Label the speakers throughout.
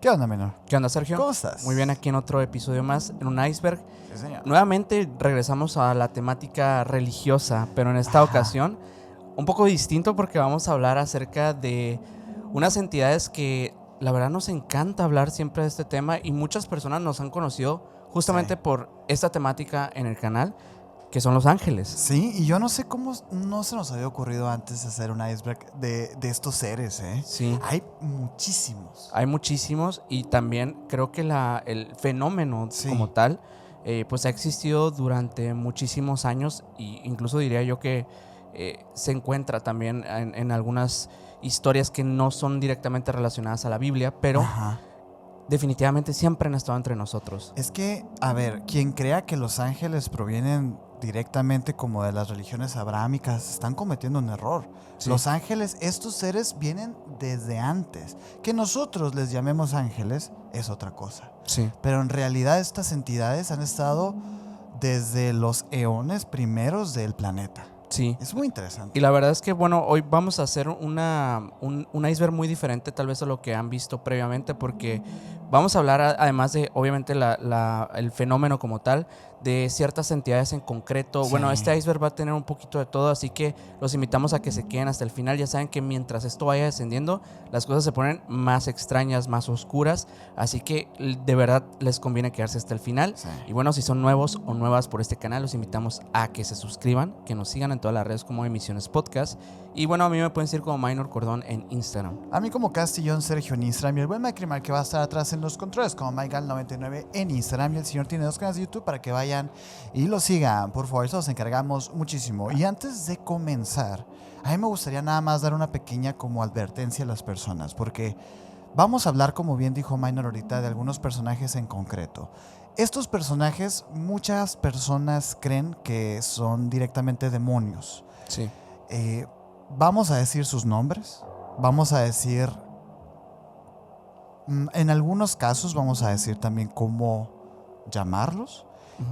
Speaker 1: ¿Qué onda, menor?
Speaker 2: ¿Qué onda, Sergio?
Speaker 1: ¿Cómo estás?
Speaker 2: Muy bien, aquí en otro episodio más, en un iceberg.
Speaker 1: Sí, señor.
Speaker 2: Nuevamente regresamos a la temática religiosa, pero en esta ocasión un poco distinto porque vamos a hablar acerca de unas entidades que la verdad nos encanta hablar siempre de este tema y muchas personas nos han conocido justamente por esta temática en el canal, que son los ángeles.
Speaker 1: Sí, y yo no sé cómo no se nos había ocurrido antes hacer un iceberg de estos seres, ¿eh?
Speaker 2: Sí.
Speaker 1: Hay muchísimos.
Speaker 2: Hay muchísimos y también creo que el fenómeno como tal pues ha existido durante muchísimos años e incluso diría yo que se encuentra también en algunas historias que no son directamente relacionadas a la Biblia, pero definitivamente siempre han estado entre nosotros.
Speaker 1: Es que, a ver, quien crea que los ángeles provienen directamente como de las religiones abrámicas, están cometiendo un error. Sí. Los ángeles, estos seres vienen desde antes. Que nosotros les llamemos ángeles es otra cosa.
Speaker 2: Sí.
Speaker 1: Pero en realidad estas entidades han estado desde los eones primeros del planeta.
Speaker 2: Sí.
Speaker 1: Es muy interesante.
Speaker 2: Y la verdad es que, bueno, hoy vamos a hacer un iceberg muy diferente tal vez a lo que han visto previamente, porque vamos a hablar además de, obviamente, el fenómeno como tal, de ciertas entidades en concreto. Sí. Bueno, este iceberg va a tener un poquito de todo, así que los invitamos a que se queden hasta el final. Ya saben que mientras esto vaya descendiendo, las cosas se ponen más extrañas, más oscuras, así que de verdad les conviene quedarse hasta el final. Sí. Y bueno, si son nuevos o nuevas por este canal, los invitamos a que se suscriban, que nos sigan en todas las redes como Emisiones Podcast. Y bueno, a mí me pueden seguir como Minor Cordón en Instagram.
Speaker 1: A mí como Castillón Sergio en Instagram, y el buen Macrimal que va a estar atrás en los controles como Maigal99 en Instagram, y el señor tiene 2 canales de YouTube para que vayan y lo sigan, por favor, eso nos encargamos muchísimo. Y antes de comenzar, a mí me gustaría nada más dar una pequeña como advertencia a las personas, porque vamos a hablar, como bien dijo Minor ahorita, de algunos personajes en concreto. Estos personajes, muchas personas creen que son directamente demonios.
Speaker 2: Sí.
Speaker 1: Vamos a decir sus nombres, vamos a decir, en algunos casos vamos a decir también cómo llamarlos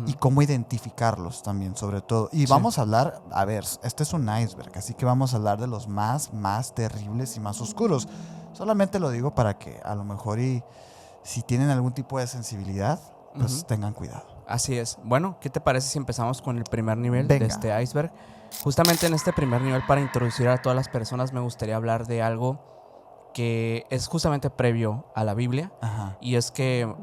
Speaker 1: y cómo identificarlos también, sobre todo. Y vamos a hablar, a ver, este es un iceberg, así que vamos a hablar de los más terribles y más oscuros. Solamente lo digo para que a lo mejor y si tienen algún tipo de sensibilidad, pues tengan cuidado.
Speaker 2: Así es. Bueno, ¿qué te parece si empezamos con el primer nivel
Speaker 1: Venga.
Speaker 2: de este iceberg? Justamente en este primer nivel, para introducir a todas las personas, me gustaría hablar de algo que es justamente previo a la Biblia.
Speaker 1: Ajá.
Speaker 2: Y es que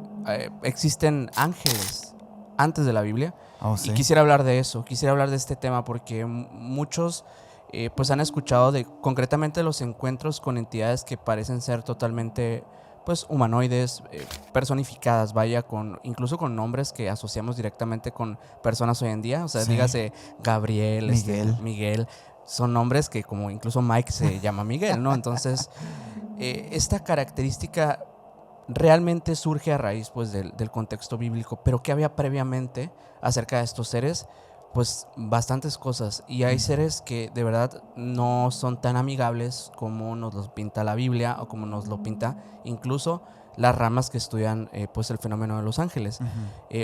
Speaker 2: existen ángeles antes de la Biblia.
Speaker 1: Oh, ¿sí?
Speaker 2: Y quisiera hablar de eso, quisiera hablar de este tema porque muchos pues han escuchado de concretamente los encuentros con entidades que parecen ser totalmente pues humanoides, personificadas, vaya, incluso con nombres que asociamos directamente con personas hoy en día. O sea, dígase Gabriel, Miguel. Son nombres que como incluso Mike se llama Miguel, ¿no? Entonces, esta característica realmente surge a raíz pues del contexto bíblico. Pero ¿qué había previamente acerca de estos seres? Pues bastantes cosas. Y hay seres que de verdad no son tan amigables como nos los pinta la Biblia o como nos lo pinta incluso las ramas que estudian pues el fenómeno de los ángeles.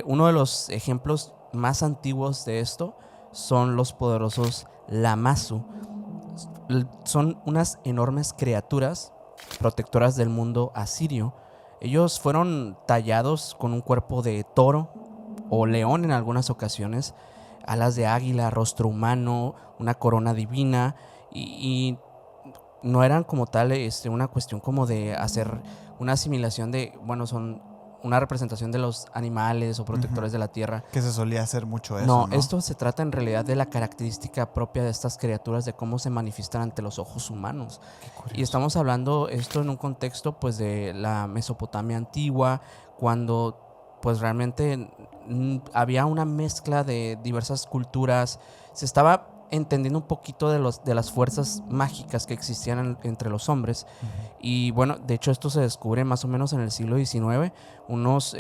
Speaker 2: Uno de los ejemplos más antiguos de esto son los poderosos Lamazu. Son unas enormes criaturas protectoras del mundo asirio. Ellos fueron tallados con un cuerpo de toro o león en algunas ocasiones, alas de águila, rostro humano, una corona divina y no eran como tal una cuestión como de hacer una asimilación de, bueno, son una representación de los animales o protectores de la tierra.
Speaker 1: Que se solía hacer mucho eso,
Speaker 2: ¿no?
Speaker 1: ¿no?
Speaker 2: Esto se trata en realidad de la característica propia de estas criaturas, de cómo se manifiestan ante los ojos humanos. Y estamos hablando esto en un contexto pues de la Mesopotamia antigua, cuando pues realmente había una mezcla de diversas culturas. Se estaba entendiendo un poquito de las fuerzas mágicas que existían entre los hombres. Y bueno, de hecho esto se descubre más o menos en el siglo XIX. Unos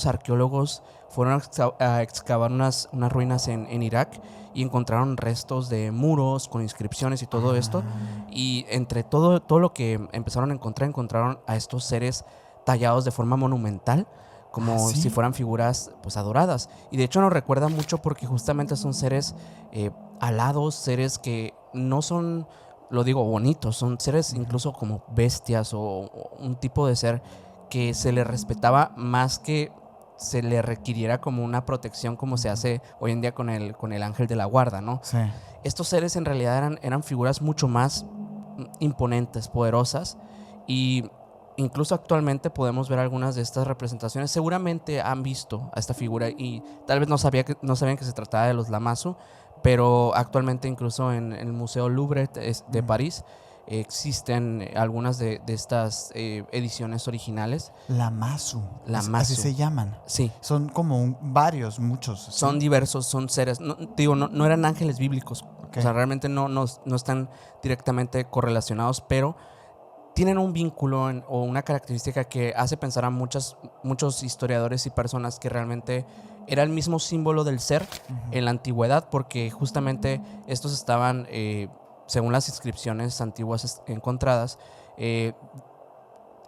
Speaker 2: arqueólogos fueron a excavar unas ruinas en Irak y encontraron restos de muros con inscripciones y todo esto. Y entre todo lo que empezaron a encontraron a estos seres tallados de forma monumental, como si fueran figuras pues adoradas. Y de hecho nos recuerda mucho porque justamente son seres alados, seres que no son, lo digo, bonitos, son seres incluso como bestias o un tipo de ser que se le respetaba más que se le requiriera como una protección como se hace hoy en día con el ángel de la guarda, ¿no?
Speaker 1: Sí.
Speaker 2: Estos seres en realidad eran figuras mucho más imponentes, poderosas, y incluso actualmente podemos ver algunas de estas representaciones. Seguramente han visto a esta figura y tal vez no sabían que se trataba de los Lamassu, pero actualmente incluso en el Museo Louvre de París existen algunas de estas ediciones originales.
Speaker 1: Lamassu.
Speaker 2: Lamassu.
Speaker 1: Así se llaman.
Speaker 2: Sí.
Speaker 1: Son como varios, muchos. ¿Sí?
Speaker 2: Son diversos, son seres. No eran ángeles bíblicos.
Speaker 1: Okay.
Speaker 2: O sea, realmente no están directamente correlacionados, pero tienen un vínculo o una característica que hace pensar a muchos historiadores y personas que realmente era el mismo símbolo del ser en la antigüedad, porque justamente estos estaban, según las inscripciones antiguas encontradas,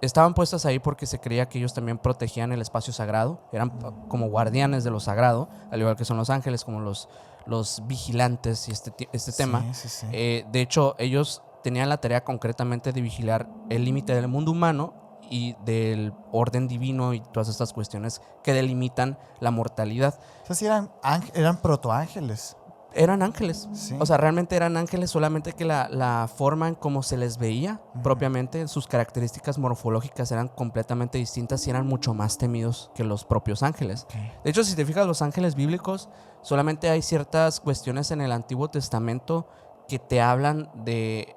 Speaker 2: estaban puestas ahí porque se creía que ellos también protegían el espacio sagrado, eran como guardianes de lo sagrado, al igual que son los ángeles, como los vigilantes y este tema.
Speaker 1: Sí, sí, sí.
Speaker 2: De hecho, ellos tenían la tarea concretamente de vigilar el límite del mundo humano y del orden divino y todas estas cuestiones que delimitan la mortalidad.
Speaker 1: O sea, sí eran protoángeles.
Speaker 2: Eran ángeles,
Speaker 1: sí.
Speaker 2: O sea, realmente eran ángeles, solamente que la forma en cómo se les veía propiamente, sus características morfológicas eran completamente distintas y eran mucho más temidos que los propios ángeles.
Speaker 1: Okay.
Speaker 2: De hecho, si te fijas, los ángeles bíblicos, solamente hay ciertas cuestiones en el Antiguo Testamento que te hablan de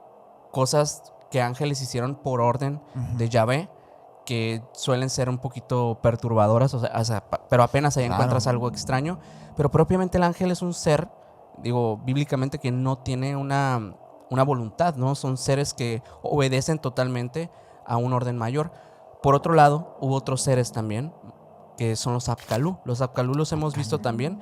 Speaker 2: cosas que ángeles hicieron por orden de Yahvé, que suelen ser un poquito perturbadoras, o sea, pero apenas ahí encuentras algo extraño. Pero propiamente el ángel es un ser, bíblicamente, que no tiene una voluntad, ¿no? Son seres que obedecen totalmente a un orden mayor. Por otro lado, hubo otros seres también, que son los Apkalú. Los Apkalú los hemos visto también.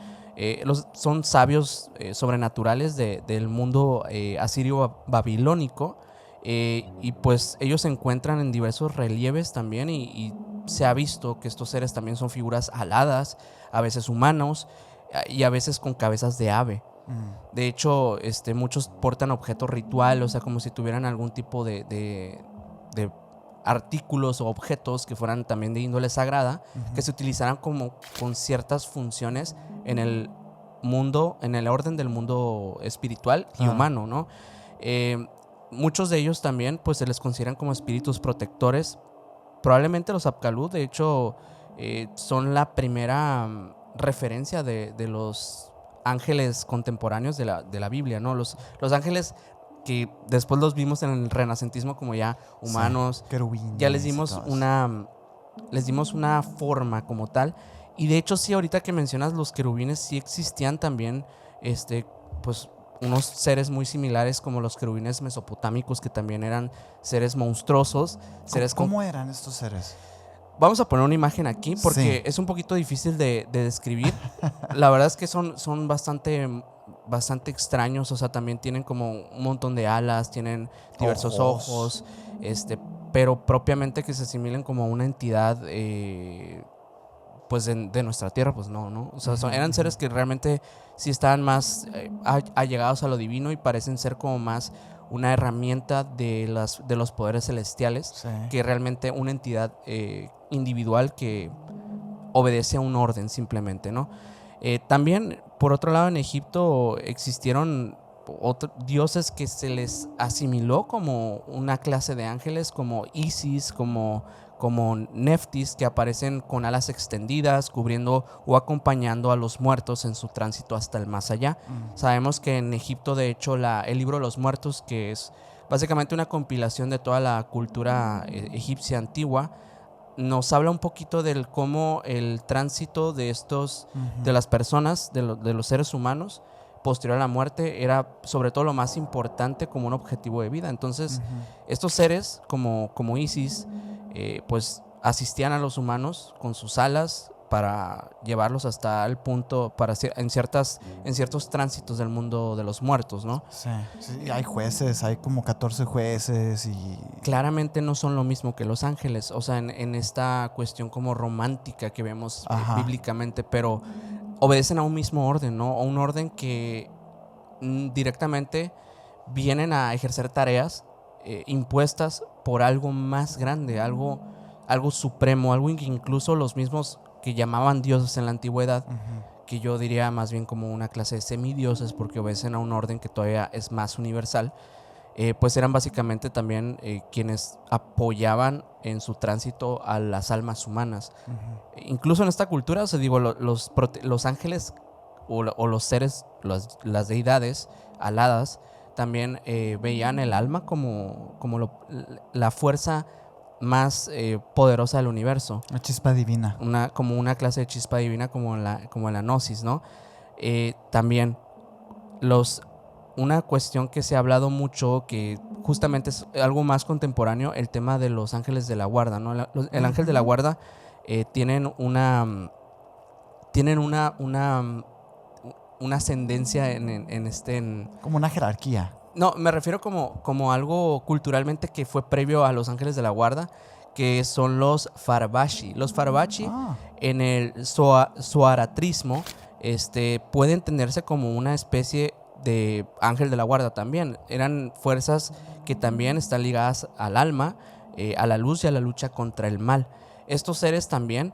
Speaker 2: Son sabios sobrenaturales del mundo asirio-babilónico. Y pues ellos se encuentran en diversos relieves también y se ha visto que estos seres también son figuras aladas, a veces humanos y a veces con cabezas de ave. De hecho, muchos portan objetos ritual, o sea, como si tuvieran algún tipo de artículos o objetos que fueran también de índole sagrada, que se utilizaran como con ciertas funciones en el mundo, en el orden del mundo espiritual y humano, ¿no? Muchos de ellos también pues se les consideran como espíritus protectores. Probablemente los Apkalú, de hecho, son la primera referencia de los ángeles contemporáneos de la Biblia, ¿no? Los ángeles que después los vimos en el renacentismo como ya humanos,
Speaker 1: querubines,
Speaker 2: ya les dimos una forma como tal. Y de hecho sí, ahorita que mencionas los querubines, sí existían también pues unos seres muy similares como los querubines mesopotámicos, que también eran seres monstruosos.
Speaker 1: ¿Cómo eran estos seres?
Speaker 2: Vamos a poner una imagen aquí porque es un poquito difícil de describir. La verdad es que son bastante extraños, o sea, también tienen como un montón de alas, tienen diversos ojos, pero propiamente que se asimilen como una entidad pues de nuestra tierra, pues no. O sea, eran seres que realmente sí estaban más allegados a lo divino y parecen ser como más una herramienta de los poderes celestiales que realmente una entidad individual que obedece a un orden simplemente, ¿no? También, por otro lado, en Egipto existieron dioses que se les asimiló como una clase de ángeles, como Isis, como Neftis, que aparecen con alas extendidas, cubriendo o acompañando a los muertos en su tránsito hasta el más allá. Sabemos que en Egipto, de hecho, el libro de los muertos, que es básicamente una compilación de toda la cultura egipcia antigua, nos habla un poquito del cómo el tránsito de de las personas, de los seres humanos, posterior a la muerte, era sobre todo lo más importante como un objetivo de vida. Entonces, estos seres, como Isis, pues asistían a los humanos con sus alas para llevarlos hasta el punto, en ciertos tránsitos del mundo de los muertos, ¿no?
Speaker 1: Sí, hay jueces, hay como 14 jueces y...
Speaker 2: Claramente no son lo mismo que los ángeles, o sea, en esta cuestión como romántica que vemos bíblicamente, pero obedecen a un mismo orden, ¿no? A un orden que directamente vienen a ejercer tareas impuestas por algo más grande, algo algo supremo, algo que incluso los mismos que llamaban dioses en la antigüedad, que yo diría más bien como una clase de semidioses porque obedecen a un orden que todavía es más universal, pues eran básicamente también quienes apoyaban en su tránsito a las almas humanas. Incluso en esta cultura, o sea, digo, los ángeles o los seres, las deidades aladas, también veían el alma como la fuerza más poderosa del universo.
Speaker 1: La chispa divina.
Speaker 2: Como una clase de chispa divina como la gnosis, ¿no? También una cuestión que se ha hablado mucho, que justamente es algo más contemporáneo, el tema de los ángeles de la guarda, ¿no? El ángel de la guarda tienen una ascendencia
Speaker 1: como una jerarquía.
Speaker 2: No, me refiero como algo culturalmente que fue previo a los ángeles de la guarda, que son los Farabashi. Los Farabashi en el zoaratrismo puede entenderse como una especie de ángel de la guarda también. Eran fuerzas que también están ligadas al alma, a la luz y a la lucha contra el mal. Estos seres también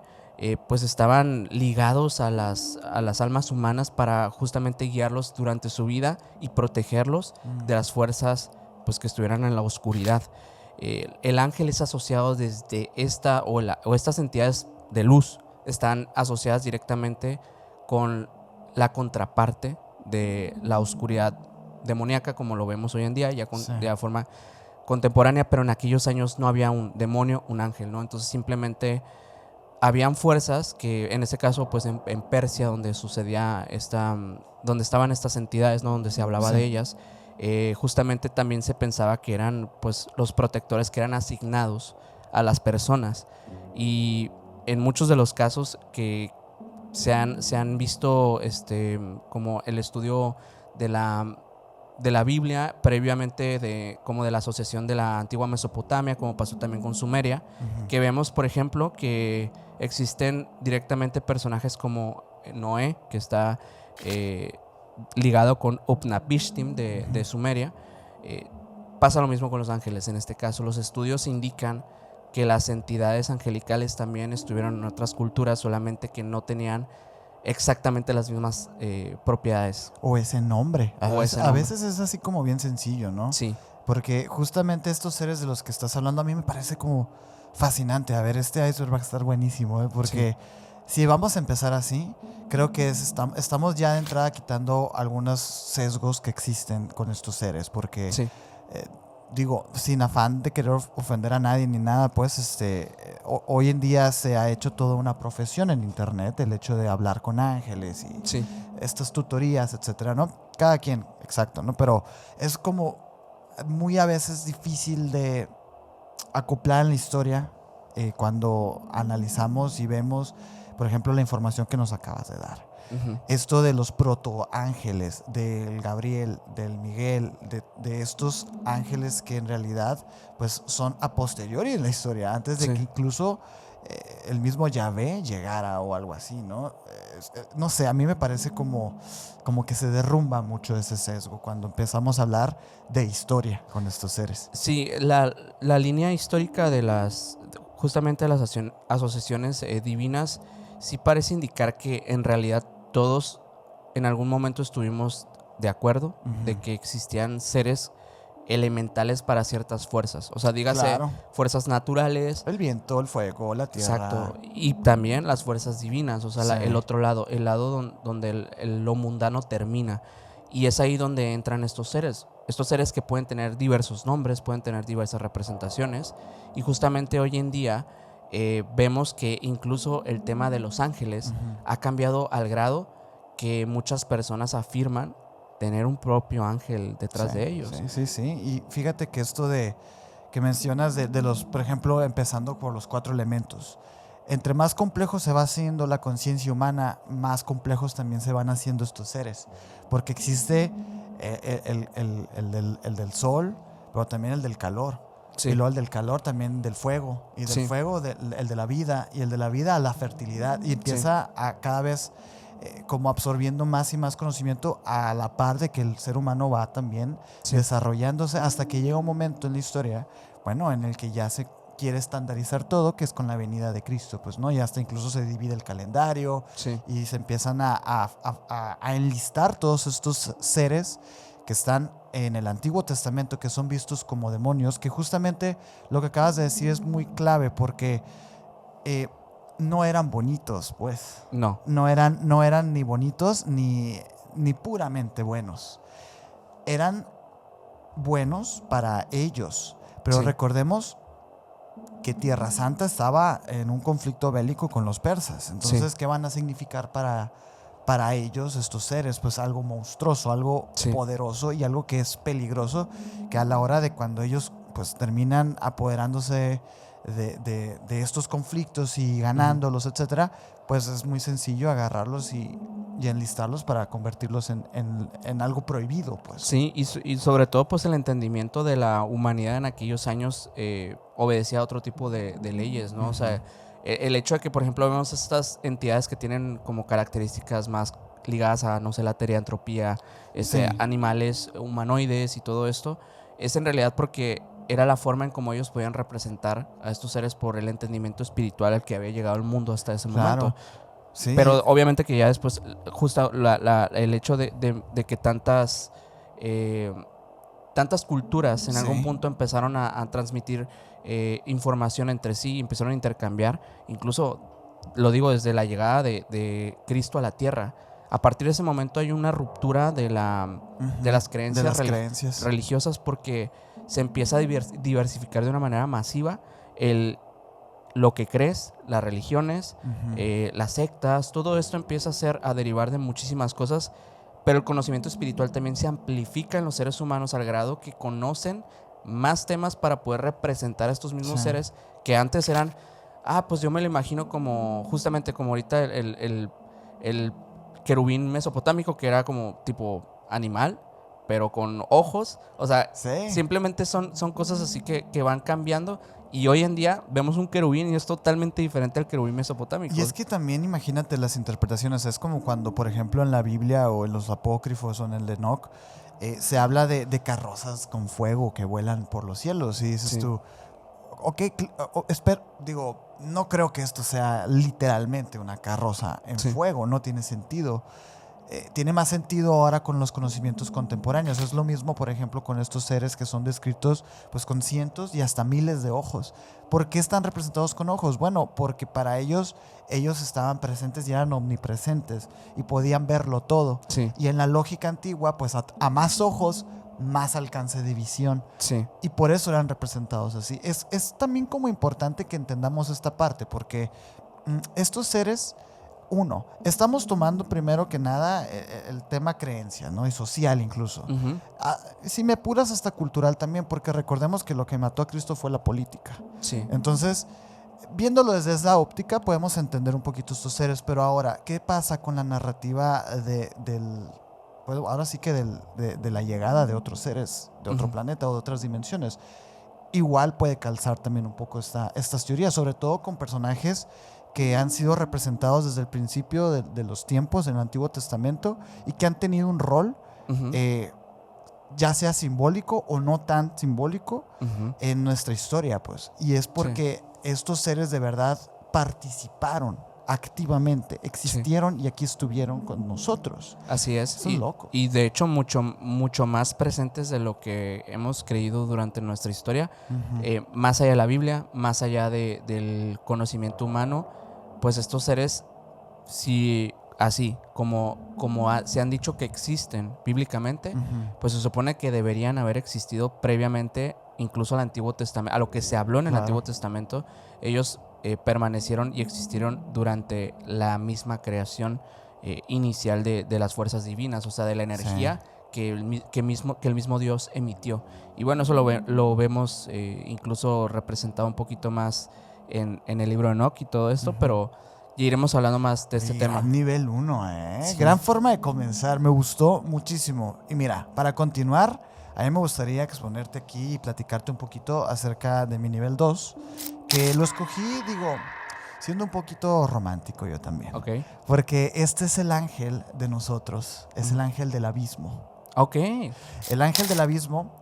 Speaker 2: pues estaban ligados a las almas humanas para justamente guiarlos durante su vida y protegerlos de las fuerzas pues que estuvieran en la oscuridad. El ángel es asociado desde estas entidades de luz están asociadas directamente con la contraparte de la oscuridad demoníaca, como lo vemos hoy en día, de forma contemporánea, pero en aquellos años no había un demonio, un ángel, ¿no? Entonces simplemente habían fuerzas que en ese caso pues en Persia, donde sucedía donde estaban estas entidades, ¿no? Donde se hablaba de ellas, justamente también se pensaba que eran pues los protectores que eran asignados a las personas, y en muchos de los casos que se han visto como el estudio de la Biblia previamente como de la asociación de la antigua Mesopotamia, como pasó también con Sumeria, que vemos, por ejemplo, que existen directamente personajes como Noé, que está ligado con Upnapishtim de Sumeria. Pasa lo mismo con los ángeles. En este caso, los estudios indican que las entidades angelicales también estuvieron en otras culturas, solamente que no tenían exactamente las mismas propiedades.
Speaker 1: O ese nombre. A veces es así como bien sencillo, ¿no?
Speaker 2: Sí.
Speaker 1: Porque justamente estos seres de los que estás hablando a mí me parece como fascinante. A ver, este iceberg va a estar buenísimo, ¿eh? Porque si vamos a empezar así, creo que estamos ya de entrada quitando algunos sesgos que existen con estos seres. Porque, digo, sin afán de querer ofender a nadie ni nada, pues hoy en día se ha hecho toda una profesión en internet, el hecho de hablar con ángeles y estas tutorías, etcétera, ¿no? Cada quien, exacto, ¿no? Pero es como muy a veces difícil de acoplar en la historia cuando analizamos y vemos, por ejemplo, la información que nos acabas de dar. Esto de los protoángeles, del Gabriel, del Miguel, de estos ángeles que en realidad pues son a posteriori en la historia, antes de que incluso el mismo Yahvé llegara o algo así, ¿no? No sé, a mí me parece como que se derrumba mucho ese sesgo cuando empezamos a hablar de historia con estos seres.
Speaker 2: Sí, la línea histórica justamente de las asociaciones divinas sí parece indicar que en realidad todos en algún momento estuvimos de acuerdo de que existían seres elementales para ciertas fuerzas. O sea, dígase fuerzas naturales.
Speaker 1: El viento, el fuego, la tierra.
Speaker 2: Exacto. Y también las fuerzas divinas, o sea, el otro lado, el lado donde lo mundano termina. Y es ahí donde entran estos seres. Estos seres que pueden tener diversos nombres, pueden tener diversas representaciones. Y justamente hoy en día vemos que incluso el tema de los ángeles ha cambiado al grado que muchas personas afirman tener un propio ángel detrás de ellos.
Speaker 1: Sí. Y fíjate que esto que mencionas de los, por ejemplo, empezando por los 4 elementos. Entre más complejo se va haciendo la conciencia humana, más complejos también se van haciendo estos seres. Porque existe el del sol, pero también el del calor. Y luego el del calor también del fuego. Y del fuego el de la vida. Y el de la vida a la fertilidad. Y empieza a cada vez como absorbiendo más y más conocimiento a la par de que el ser humano va también desarrollándose hasta que llega un momento en la historia, bueno, en el que ya se quiere estandarizar todo, que es con la venida de Cristo, pues, ¿no? Y hasta incluso se divide el calendario
Speaker 2: Sí.
Speaker 1: y se empiezan a enlistar todos estos seres que están en el Antiguo Testamento, que son vistos como demonios, que justamente lo que acabas de decir es muy clave, porque no eran bonitos, pues.
Speaker 2: No.
Speaker 1: No eran ni bonitos ni puramente buenos. Eran buenos para ellos. Pero
Speaker 2: Sí.
Speaker 1: recordemos que Tierra Santa estaba en un conflicto bélico con los persas. Entonces,
Speaker 2: Sí.
Speaker 1: ¿qué van a significar para ellos estos seres? Pues algo monstruoso, algo
Speaker 2: Sí.
Speaker 1: poderoso y algo que es peligroso, que a la hora de cuando ellos pues terminan apoderándose de estos conflictos y ganándolos, etcétera, pues es muy sencillo agarrarlos y enlistarlos para convertirlos en algo prohibido, pues.
Speaker 2: Sí, y sobre todo pues el entendimiento de la humanidad en aquellos años obedecía a otro tipo de leyes, ¿no? O sea, el hecho de que, por ejemplo, vemos estas entidades que tienen como características más ligadas a, no sé, la teriantropía,
Speaker 1: Sí.
Speaker 2: animales humanoides y todo esto, es en realidad porque era la forma en cómo ellos podían representar a estos seres por el entendimiento espiritual al que había llegado el mundo hasta ese
Speaker 1: Claro.
Speaker 2: momento.
Speaker 1: Sí.
Speaker 2: Pero obviamente que ya después, justo el hecho de que tantas culturas en algún
Speaker 1: Sí.
Speaker 2: punto empezaron a transmitir información entre sí, empezaron a intercambiar, incluso lo digo desde la llegada de Cristo a la tierra. A partir de ese momento hay una ruptura de las creencias,
Speaker 1: creencias.
Speaker 2: religiosas, porque se empieza a diversificar de una manera masiva lo que crees, las religiones, las sectas, todo esto empieza a derivar de muchísimas cosas, pero el conocimiento espiritual también se amplifica en los seres humanos al grado que conocen más temas para poder representar a estos mismos
Speaker 1: Sí.
Speaker 2: seres que antes eran, pues yo me lo imagino como, justamente como ahorita el querubín mesopotámico, que era como tipo animal, pero con ojos. O sea,
Speaker 1: Sí.
Speaker 2: simplemente son cosas así que van cambiando. Y hoy en día vemos un querubín y es totalmente diferente al querubín mesopotámico.
Speaker 1: Y es que también imagínate las interpretaciones. Es como cuando, por ejemplo, en la Biblia o en los apócrifos o en el de Enoch, se habla de carrozas con fuego que vuelan por los cielos. Y dices
Speaker 2: Sí.
Speaker 1: tú, ok, digo, no creo que esto sea literalmente una carroza en
Speaker 2: Sí.
Speaker 1: fuego, no tiene sentido. Tiene más sentido ahora con los conocimientos contemporáneos. Es lo mismo, por ejemplo, con estos seres que son descritos pues con cientos y hasta miles de ojos. ¿Por qué están representados con ojos? Bueno, porque para ellos estaban presentes y eran omnipresentes y podían verlo todo.
Speaker 2: Sí.
Speaker 1: Y en la lógica antigua, pues a más ojos, más alcance de visión.
Speaker 2: Sí.
Speaker 1: Y por eso eran representados así. Es también como importante que entendamos esta parte, porque estos seres, estamos tomando primero que nada el tema creencia, ¿no? Y social incluso.
Speaker 2: Uh-huh.
Speaker 1: Si me apuras, hasta cultural también, porque recordemos que lo que mató a Cristo fue la política.
Speaker 2: Sí.
Speaker 1: Entonces, viéndolo desde esa óptica, podemos entender un poquito estos seres. Pero ahora, ¿qué pasa con la narrativa pues ahora sí que de la llegada de otros seres, de otro planeta o de otras dimensiones? Igual puede calzar también un poco estas teorías, sobre todo con personajes que han sido representados desde el principio de los tiempos en el Antiguo Testamento y que han tenido un rol, ya sea simbólico o no tan simbólico, en nuestra historia, pues. Y es porque estos seres de verdad participaron activamente, existieron y aquí estuvieron con nosotros.
Speaker 2: Así es.
Speaker 1: Son locos.
Speaker 2: Y de hecho mucho más presentes de lo que hemos creído durante nuestra historia. Más allá de la Biblia, más allá del conocimiento humano, pues estos seres, sí, así como se han dicho que existen bíblicamente, pues se supone que deberían haber existido previamente, incluso al Antiguo Testamento, a lo que se habló en el Antiguo Testamento. Ellos permanecieron y existieron durante la misma creación inicial de las fuerzas divinas, o sea, de la energía que el mismo Dios emitió. Y bueno, eso lo vemos incluso representado un poquito más en el libro de Enoch y todo esto, pero ya iremos hablando más de este tema.
Speaker 1: Nivel 1,
Speaker 2: Sí.
Speaker 1: Gran forma de comenzar, me gustó muchísimo. Y mira, para continuar, a mí me gustaría exponerte aquí y platicarte un poquito acerca de mi nivel 2, que lo escogí, digo, siendo un poquito romántico yo también.
Speaker 2: Ok.
Speaker 1: Porque este es el ángel de nosotros, es el ángel del abismo.
Speaker 2: Ok.
Speaker 1: El ángel del abismo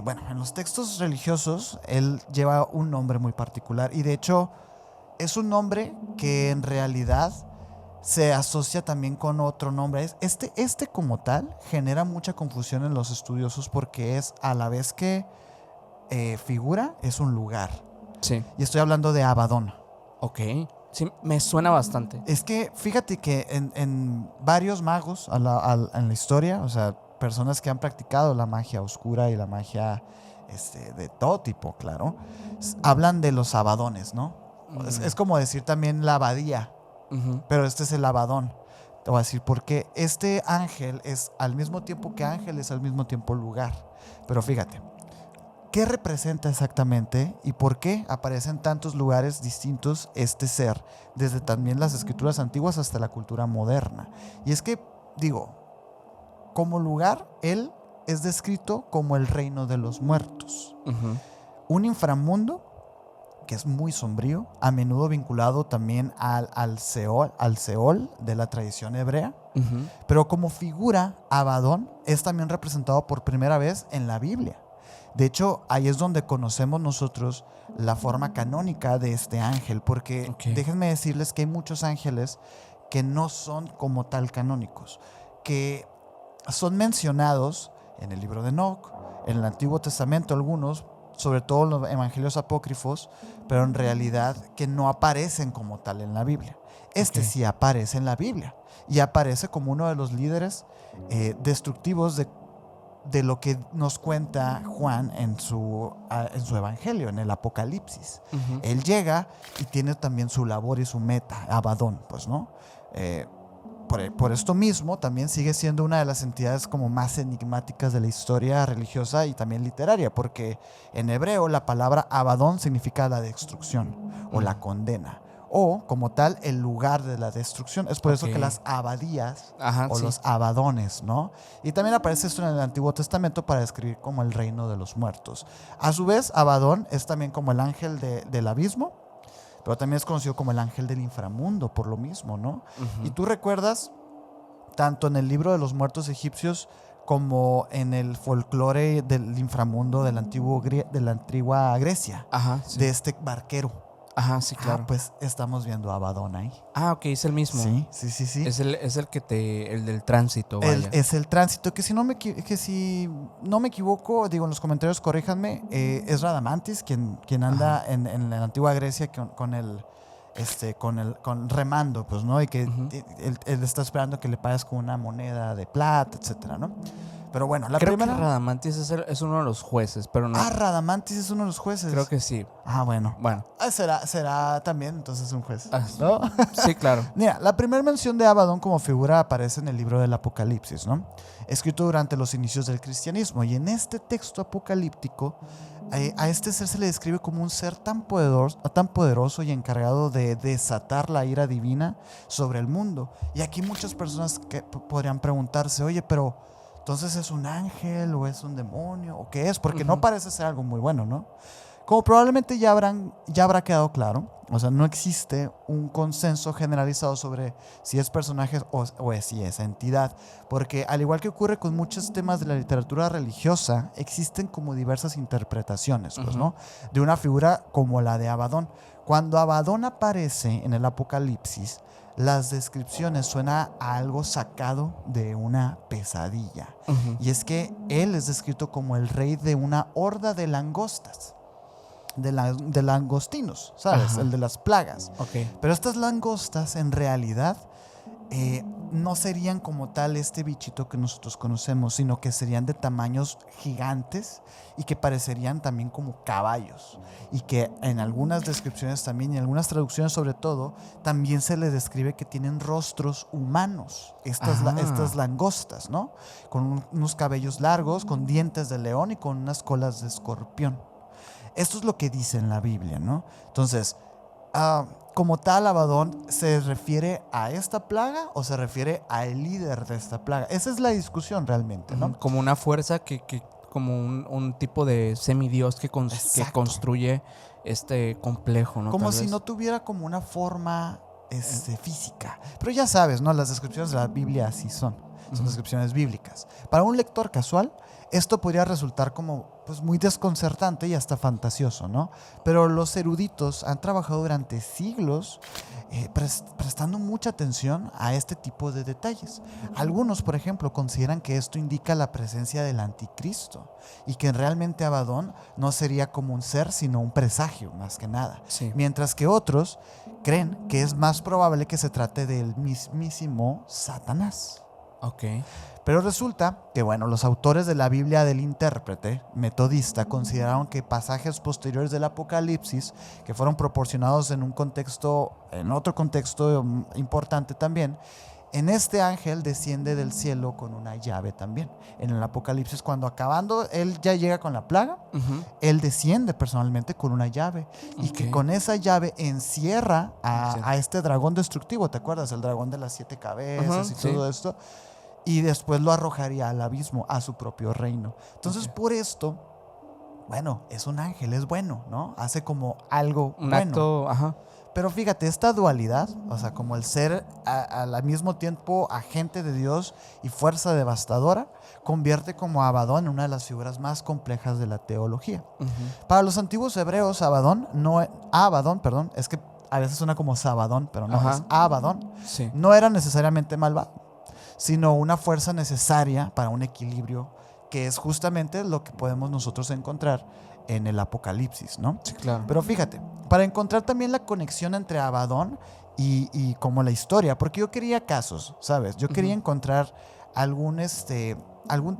Speaker 1: Bueno, en los textos religiosos él lleva un nombre muy particular y de hecho es un nombre que en realidad se asocia también con otro nombre. Este como tal genera mucha confusión en los estudiosos porque es a la vez que figura, es un lugar.
Speaker 2: Sí.
Speaker 1: Y estoy hablando de Abadón.
Speaker 2: Ok. Sí, me suena bastante.
Speaker 1: Es que fíjate que en varios magos en la historia, o sea, personas que han practicado la magia oscura y la magia de todo tipo, claro, hablan de los abadones, ¿no? Es como decir también la abadía, pero este es el abadón. Te voy a decir por qué. Este ángel es al mismo tiempo que ángel, es al mismo tiempo lugar. Pero fíjate, ¿qué representa exactamente y por qué aparece en tantos lugares distintos este ser? Desde también las escrituras antiguas hasta la cultura moderna. Y es que, digo, como lugar, él es descrito como el reino de los muertos. Un inframundo que es muy sombrío, a menudo vinculado también al Seol de la tradición hebrea. Pero como figura, Abadón es también representado por primera vez en la Biblia. De hecho, ahí es donde conocemos nosotros la forma canónica de este ángel, porque déjenme decirles que hay muchos ángeles que no son como tal canónicos, que son mencionados en el libro de Enoc, en el Antiguo Testamento algunos, sobre todo en los evangelios apócrifos, pero en realidad que no aparecen como tal en la Biblia. Sí aparece en la Biblia y aparece como uno de los líderes destructivos de lo que nos cuenta Juan en su evangelio, en el Apocalipsis. Él llega y tiene también su labor y su meta, Abadón, pues, ¿no? Por esto mismo, también sigue siendo una de las entidades como más enigmáticas de la historia religiosa y también literaria, porque en hebreo la palabra Abadón significa la destrucción o la condena, o como tal el lugar de la destrucción. Es por eso que las abadías los abadones, ¿no? Y también aparece esto en el Antiguo Testamento para describir como el reino de los muertos. A su vez, Abadón es también como el ángel del abismo, pero también es conocido como el ángel del inframundo por lo mismo, ¿no? Y tú recuerdas, tanto en el libro de los muertos egipcios como en el folclore del inframundo de la antigua Grecia, de este barquero.
Speaker 2: Sí, claro.
Speaker 1: Pues estamos viendo a Abadón ahí.
Speaker 2: Ok, es el mismo.
Speaker 1: Sí.
Speaker 2: Es el que el del tránsito, vaya.
Speaker 1: Es el tránsito, que si no me equivoco, digo en los comentarios, corríjanme, es Radamantis quien anda en la antigua Grecia con remando, pues, ¿no? Y que él está esperando que le pagues con una moneda de plata, etcétera, ¿no? Pero bueno,
Speaker 2: Creo que Radamantis es uno de los jueces, pero no.
Speaker 1: Radamantis es uno de los jueces.
Speaker 2: Creo que sí.
Speaker 1: Bueno. Será también entonces un juez, ¿no?
Speaker 2: Sí, claro.
Speaker 1: Mira, la primera mención de Abadón como figura aparece en el libro del Apocalipsis, ¿no? Escrito durante los inicios del cristianismo. Y en este texto apocalíptico, a este ser se le describe como un ser tan poderoso y encargado de desatar la ira divina sobre el mundo. Y aquí muchas personas podrían preguntarse, oye, pero ¿entonces es un ángel o es un demonio o qué es? Porque no parece ser algo muy bueno, ¿no? Como probablemente ya habrá quedado claro, o sea, no existe un consenso generalizado sobre si es personaje o si es entidad, porque al igual que ocurre con muchos temas de la literatura religiosa, existen como diversas interpretaciones, pues, ¿no? De una figura como la de Abadón. Cuando Abadón aparece en el Apocalipsis, las descripciones suenan a algo sacado de una pesadilla. Y es que él es descrito como el rey de una horda de langostas. De langostinos, ¿sabes? El de las plagas. Pero estas langostas en realidad no serían como tal este bichito que nosotros conocemos, sino que serían de tamaños gigantes y que parecerían también como caballos. Y que en algunas descripciones también, y en algunas traducciones sobre todo, también se les describe que tienen rostros humanos, estas langostas, ¿no? Con unos cabellos largos, con dientes de león y con unas colas de escorpión. Esto es lo que dice en la Biblia, ¿no? Entonces, como tal, Abadón, ¿se refiere a esta plaga o se refiere al líder de esta plaga? Esa es la discusión realmente, ¿no?
Speaker 2: Como una fuerza como un tipo de semidios que construye este complejo, ¿no?
Speaker 1: Como si no tuviera como una forma física. Pero ya sabes, ¿no? Las descripciones de la Biblia así son. son descripciones bíblicas. Para un lector casual, esto podría resultar como pues, muy desconcertante y hasta fantasioso, ¿no? Pero los eruditos han trabajado durante siglos prestando mucha atención a este tipo de detalles. Algunos, por ejemplo, consideran que esto indica la presencia del anticristo y que realmente Abadón no sería como un ser, sino un presagio, más que nada.
Speaker 2: Sí.
Speaker 1: Mientras que otros creen que es más probable que se trate del mismísimo Satanás.
Speaker 2: Ok.
Speaker 1: Pero resulta que, bueno, los autores de la Biblia del intérprete metodista consideraron que pasajes posteriores del Apocalipsis, que fueron proporcionados en otro contexto importante también, en este ángel desciende del cielo con una llave también. En el Apocalipsis, cuando acabando, él ya llega con la plaga, él desciende personalmente con una llave. Y que con esa llave encierra a este dragón destructivo. ¿Te acuerdas? El dragón de las 7 cabezas y todo esto. Y después lo arrojaría al abismo, a su propio reino. Entonces, por esto, bueno, es un ángel, es bueno, ¿no? Hace como algo
Speaker 2: un
Speaker 1: bueno.
Speaker 2: acto, ajá.
Speaker 1: Pero fíjate, esta dualidad, o sea, como el ser al mismo tiempo agente de Dios y fuerza devastadora, convierte como a Abadón en una de las figuras más complejas de la teología. Para los antiguos hebreos, Abadón, es que a veces suena como Sabadón, pero no, es Abadón, no era necesariamente malvado, sino una fuerza necesaria para un equilibrio, que es justamente lo que podemos nosotros encontrar en el Apocalipsis, ¿no?
Speaker 2: Sí, claro.
Speaker 1: Pero fíjate, para encontrar también la conexión entre Abadón y como la historia, porque yo quería casos, ¿sabes? Yo quería encontrar algún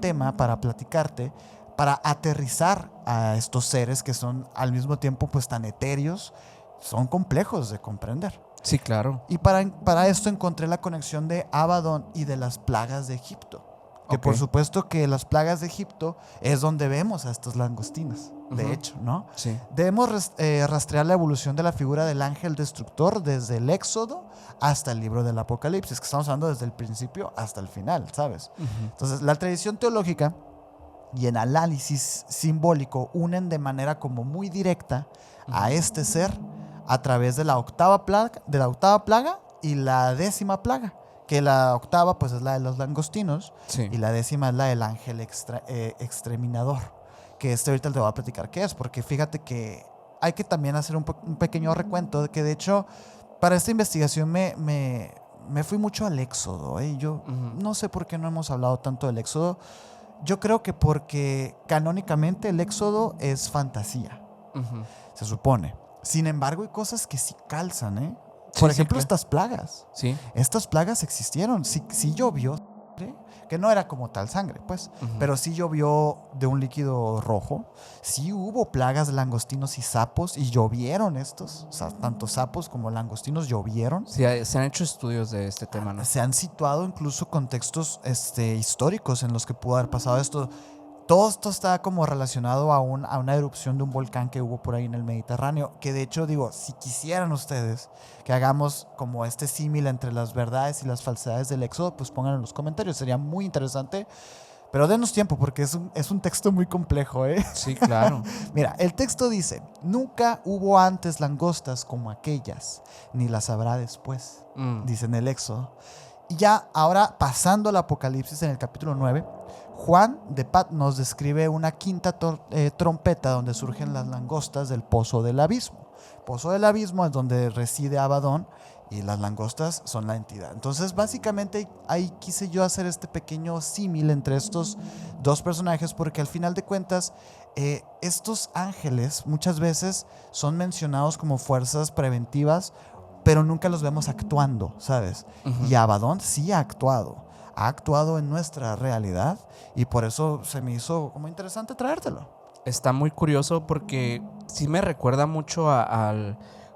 Speaker 1: tema para platicarte, para aterrizar a estos seres que son al mismo tiempo pues tan etéreos, son complejos de comprender.
Speaker 2: Sí, claro.
Speaker 1: Y para esto encontré la conexión de Abadón y de las plagas de Egipto. Que por supuesto que las plagas de Egipto es donde vemos a estos langostinos, de hecho, ¿no?
Speaker 2: Sí.
Speaker 1: Debemos rastrear la evolución de la figura del ángel destructor desde el Éxodo hasta el libro del Apocalipsis, que estamos hablando desde el principio hasta el final, ¿sabes? Entonces, la tradición teológica y el análisis simbólico unen de manera como muy directa a este ser a través de la octava plaga y la 10ª plaga, que la octava pues es la de los langostinos y la 10ª es la del ángel exterminador, que ahorita te voy a platicar qué es, porque fíjate que hay que también hacer un pequeño recuento de que de hecho para esta investigación me fui mucho al Éxodo, ¿eh? Yo no sé por qué no hemos hablado tanto del Éxodo. Yo creo que porque canónicamente el Éxodo es fantasía, se supone. Sin embargo, hay cosas que sí calzan, ¿eh? Por ejemplo, estas plagas.
Speaker 2: Sí.
Speaker 1: Estas plagas existieron. Sí llovió, que no era como tal sangre, pues. Pero sí llovió de un líquido rojo. Sí hubo plagas de langostinos y sapos y llovieron estos. O sea, tanto sapos como langostinos llovieron.
Speaker 2: Sí, se han hecho estudios de este tema, ¿no?
Speaker 1: Se han situado incluso contextos históricos en los que pudo haber pasado esto. Todo esto está como relacionado a una erupción de un volcán que hubo por ahí en el Mediterráneo, que de hecho digo, si quisieran ustedes que hagamos como este símil entre las verdades y las falsedades del Éxodo, pues pongan en los comentarios, sería muy interesante, pero denos tiempo porque es un texto muy complejo, ¿eh?
Speaker 2: Sí, claro.
Speaker 1: Mira, el texto dice, nunca hubo antes langostas como aquellas, ni las habrá después, dice en el Éxodo. Y ya ahora pasando al Apocalipsis en el capítulo 9, Juan de Patmos describe una quinta trompeta donde surgen las langostas del pozo del abismo. Pozo del abismo es donde reside Abadón y las langostas son la entidad. Entonces básicamente ahí quise yo hacer este pequeño símil entre estos dos personajes porque al final de cuentas estos ángeles muchas veces son mencionados como fuerzas preventivas, pero nunca los vemos actuando, ¿sabes? Y Abadón sí ha actuado en nuestra realidad y por eso se me hizo como interesante traértelo.
Speaker 2: Está muy curioso porque sí me recuerda mucho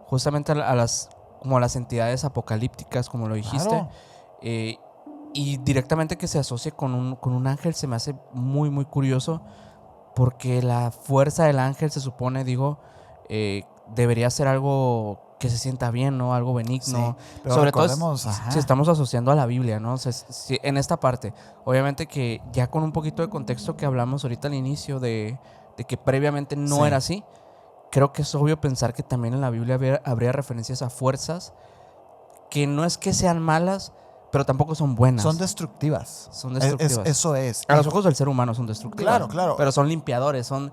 Speaker 2: justamente a las entidades apocalípticas, como lo dijiste.
Speaker 1: Claro.
Speaker 2: Y directamente que se asocie con un ángel se me hace muy, muy curioso porque la fuerza del ángel se supone, debería ser algo que se sienta bien, ¿no? Algo benigno.
Speaker 1: Sí, pero
Speaker 2: sobre todo
Speaker 1: si
Speaker 2: si estamos asociando a la Biblia, ¿no? O sea, en esta parte. Obviamente que ya con un poquito de contexto que hablamos ahorita al inicio de que previamente no era así, creo que es obvio pensar que también en la Biblia habría referencias a fuerzas que no es que sean malas, pero tampoco son buenas.
Speaker 1: Son destructivas.
Speaker 2: Son destructivas.
Speaker 1: Eso es.
Speaker 2: A los ojos del ser humano son destructivas.
Speaker 1: Claro, claro.
Speaker 2: Pero son limpiadores, son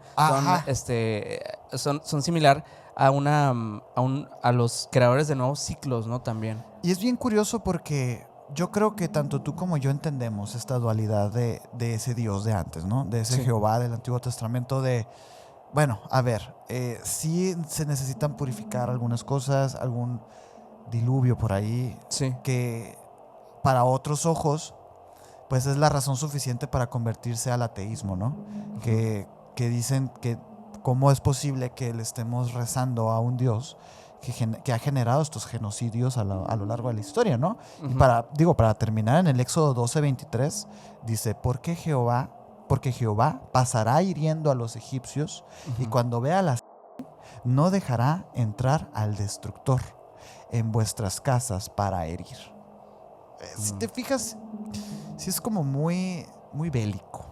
Speaker 2: similar a los creadores de nuevos ciclos, ¿no? También.
Speaker 1: Y es bien curioso porque yo creo que tanto tú como yo entendemos esta dualidad de ese Dios de antes, ¿no? De ese Jehová del Antiguo Testamento bueno, a ver, sí se necesitan purificar algunas cosas, algún diluvio por ahí, que para otros ojos, pues es la razón suficiente para convertirse al ateísmo, ¿no? Uh-huh. Que dicen que cómo es posible que le estemos rezando a un Dios que ha generado estos genocidios a lo largo de la historia, ¿no? Uh-huh. Y para terminar, en el Éxodo 12:23 dice, porque Jehová pasará hiriendo a los egipcios, uh-huh, y cuando vea la no dejará entrar al destructor en vuestras casas para herir. Si te fijas, sí es como muy, muy bélico.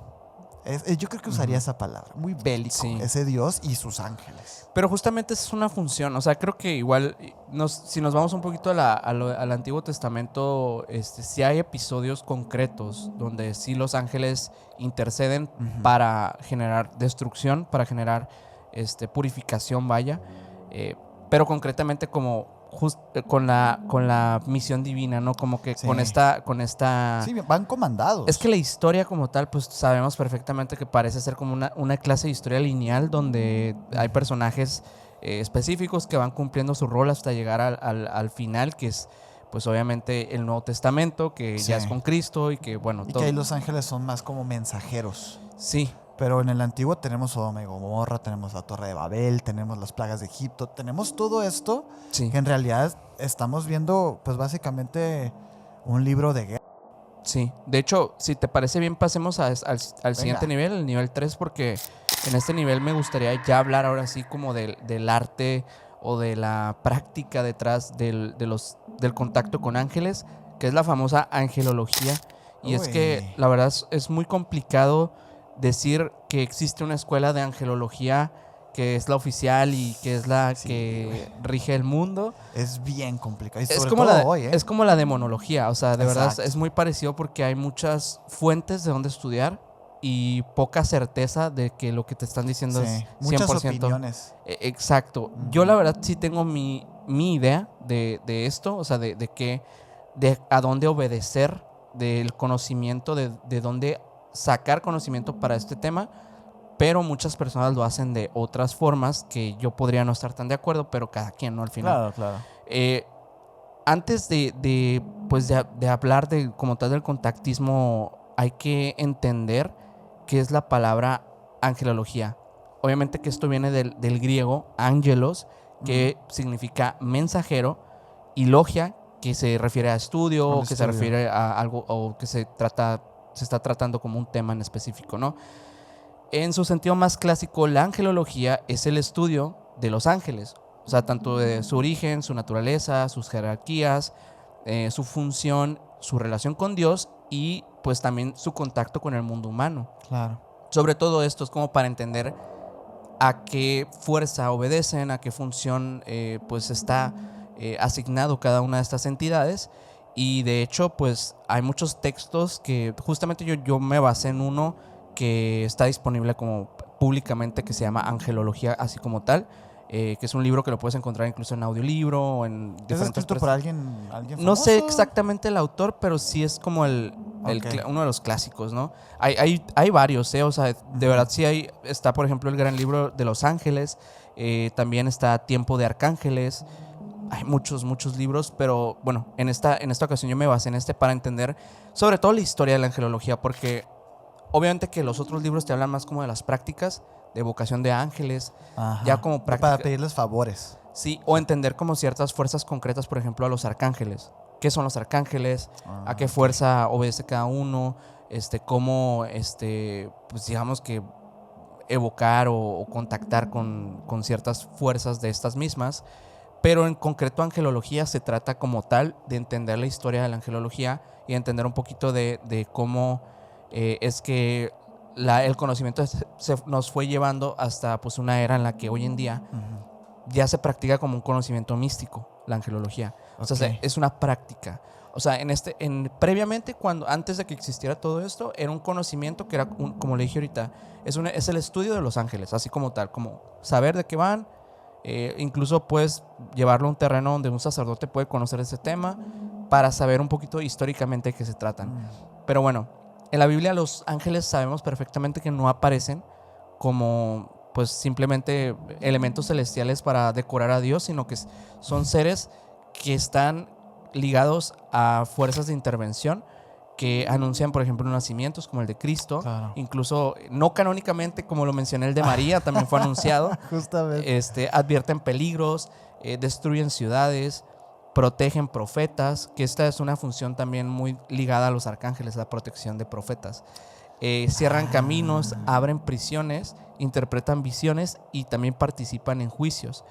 Speaker 1: Yo creo que usaría esa palabra, muy bélico, ese Dios y sus ángeles.
Speaker 2: Pero justamente esa es una función, o sea, creo que igual, si nos vamos un poquito al Antiguo Testamento, sí hay episodios concretos donde sí los ángeles interceden, uh-huh, para generar destrucción, para generar purificación, vaya, pero concretamente como con la misión divina, ¿no? Como que con esta...
Speaker 1: Sí, van comandados.
Speaker 2: Es que la historia como tal, pues sabemos perfectamente que parece ser como una clase de historia lineal donde hay personajes específicos que van cumpliendo su rol hasta llegar al final, que es pues obviamente el Nuevo Testamento, que ya es con Cristo y que bueno...
Speaker 1: Y que ahí los ángeles son más como mensajeros.
Speaker 2: Sí.
Speaker 1: Pero en el Antiguo tenemos Sodoma y Gomorra, tenemos la Torre de Babel, tenemos las plagas de Egipto, tenemos todo esto, que en realidad estamos viendo pues básicamente un libro de guerra.
Speaker 2: Sí, de hecho, si te parece bien, pasemos al siguiente nivel, el nivel 3, porque en este nivel me gustaría ya hablar ahora sí como del arte o de la práctica detrás del contacto con ángeles, que es la famosa angelología. Y es que la verdad es muy complicado decir que existe una escuela de angelología que es la oficial y que es la que rige el mundo.
Speaker 1: Es bien complicado. Y
Speaker 2: es como la demonología, o sea, de verdad es muy parecido porque hay muchas fuentes de donde estudiar y poca certeza de que lo que te están diciendo es 100%.
Speaker 1: Muchas opiniones.
Speaker 2: Exacto. Uh-huh. Yo la verdad sí tengo mi idea de esto, o sea, de a dónde obedecer, del conocimiento, de dónde sacar conocimiento para este tema, pero muchas personas lo hacen de otras formas que yo podría no estar tan de acuerdo, pero cada quien, ¿no? Al final.
Speaker 1: Claro.
Speaker 2: Antes de hablar como tal del contactismo, hay que entender qué es la palabra angelología. Obviamente que esto viene del griego angelos, que significa mensajero, y logia, que se refiere a estudio, o que se refiere a algo, o que se está tratando como un tema en específico, ¿no? En su sentido más clásico, la angelología es el estudio de los ángeles, o sea, tanto de su origen, su naturaleza, sus jerarquías, su función, su relación con Dios y pues también su contacto con el mundo humano.
Speaker 1: Claro.
Speaker 2: Sobre todo esto es como para entender a qué fuerza obedecen, a qué función pues está asignado cada una de estas entidades. Y de hecho, pues hay muchos textos que justamente yo me basé en uno que está disponible como públicamente, que se llama Angelología, así como tal, que es un libro que lo puedes encontrar incluso en audiolibro o en diferentes...
Speaker 1: ¿Es escrito por alguien famoso?
Speaker 2: No sé exactamente el autor, pero sí es como uno de los clásicos, ¿no? Hay varios, o sea, de verdad sí está por ejemplo el gran libro de los ángeles, también está Tiempo de Arcángeles. Hay muchos libros, pero bueno, en esta ocasión yo me basé en para entender sobre todo la historia de la angelología, porque obviamente que los otros libros te hablan más como de las prácticas de evocación de ángeles, ya como práctica.
Speaker 1: Para pedirles favores.
Speaker 2: Sí, o entender como ciertas fuerzas concretas, por ejemplo, a los arcángeles. ¿Qué son los arcángeles? ¿A qué fuerza obedece cada uno? Cómo, pues digamos que evocar o contactar con ciertas fuerzas de estas mismas. Pero en concreto angelología se trata como tal de entender la historia de la angelología y entender un poquito de cómo es que el conocimiento nos fue llevando hasta pues una era en la que hoy en día ya se practica como un conocimiento místico, la angelología. O sea,
Speaker 1: Ok.
Speaker 2: es una práctica. O sea, previamente, antes de que existiera todo esto, era un conocimiento que era, como le dije ahorita, es el estudio de los ángeles, así como tal, como saber de qué van. Incluso puedes llevarlo a un terreno donde un sacerdote puede conocer ese tema para saber un poquito históricamente de qué se tratan. Pero bueno, en la Biblia los ángeles sabemos perfectamente que no aparecen como pues simplemente elementos celestiales para decorar a Dios, sino que son seres que están ligados a fuerzas de intervención que anuncian, por ejemplo, nacimientos como el de Cristo.
Speaker 1: Claro.
Speaker 2: Incluso no canónicamente, como lo mencioné, el de María también fue anunciado.
Speaker 1: Justamente.
Speaker 2: Advierten peligros, destruyen ciudades, protegen profetas, que esta es una función también muy ligada a los arcángeles, la protección de profetas. Cierran caminos, abren prisiones, interpretan visiones y también participan en juicios.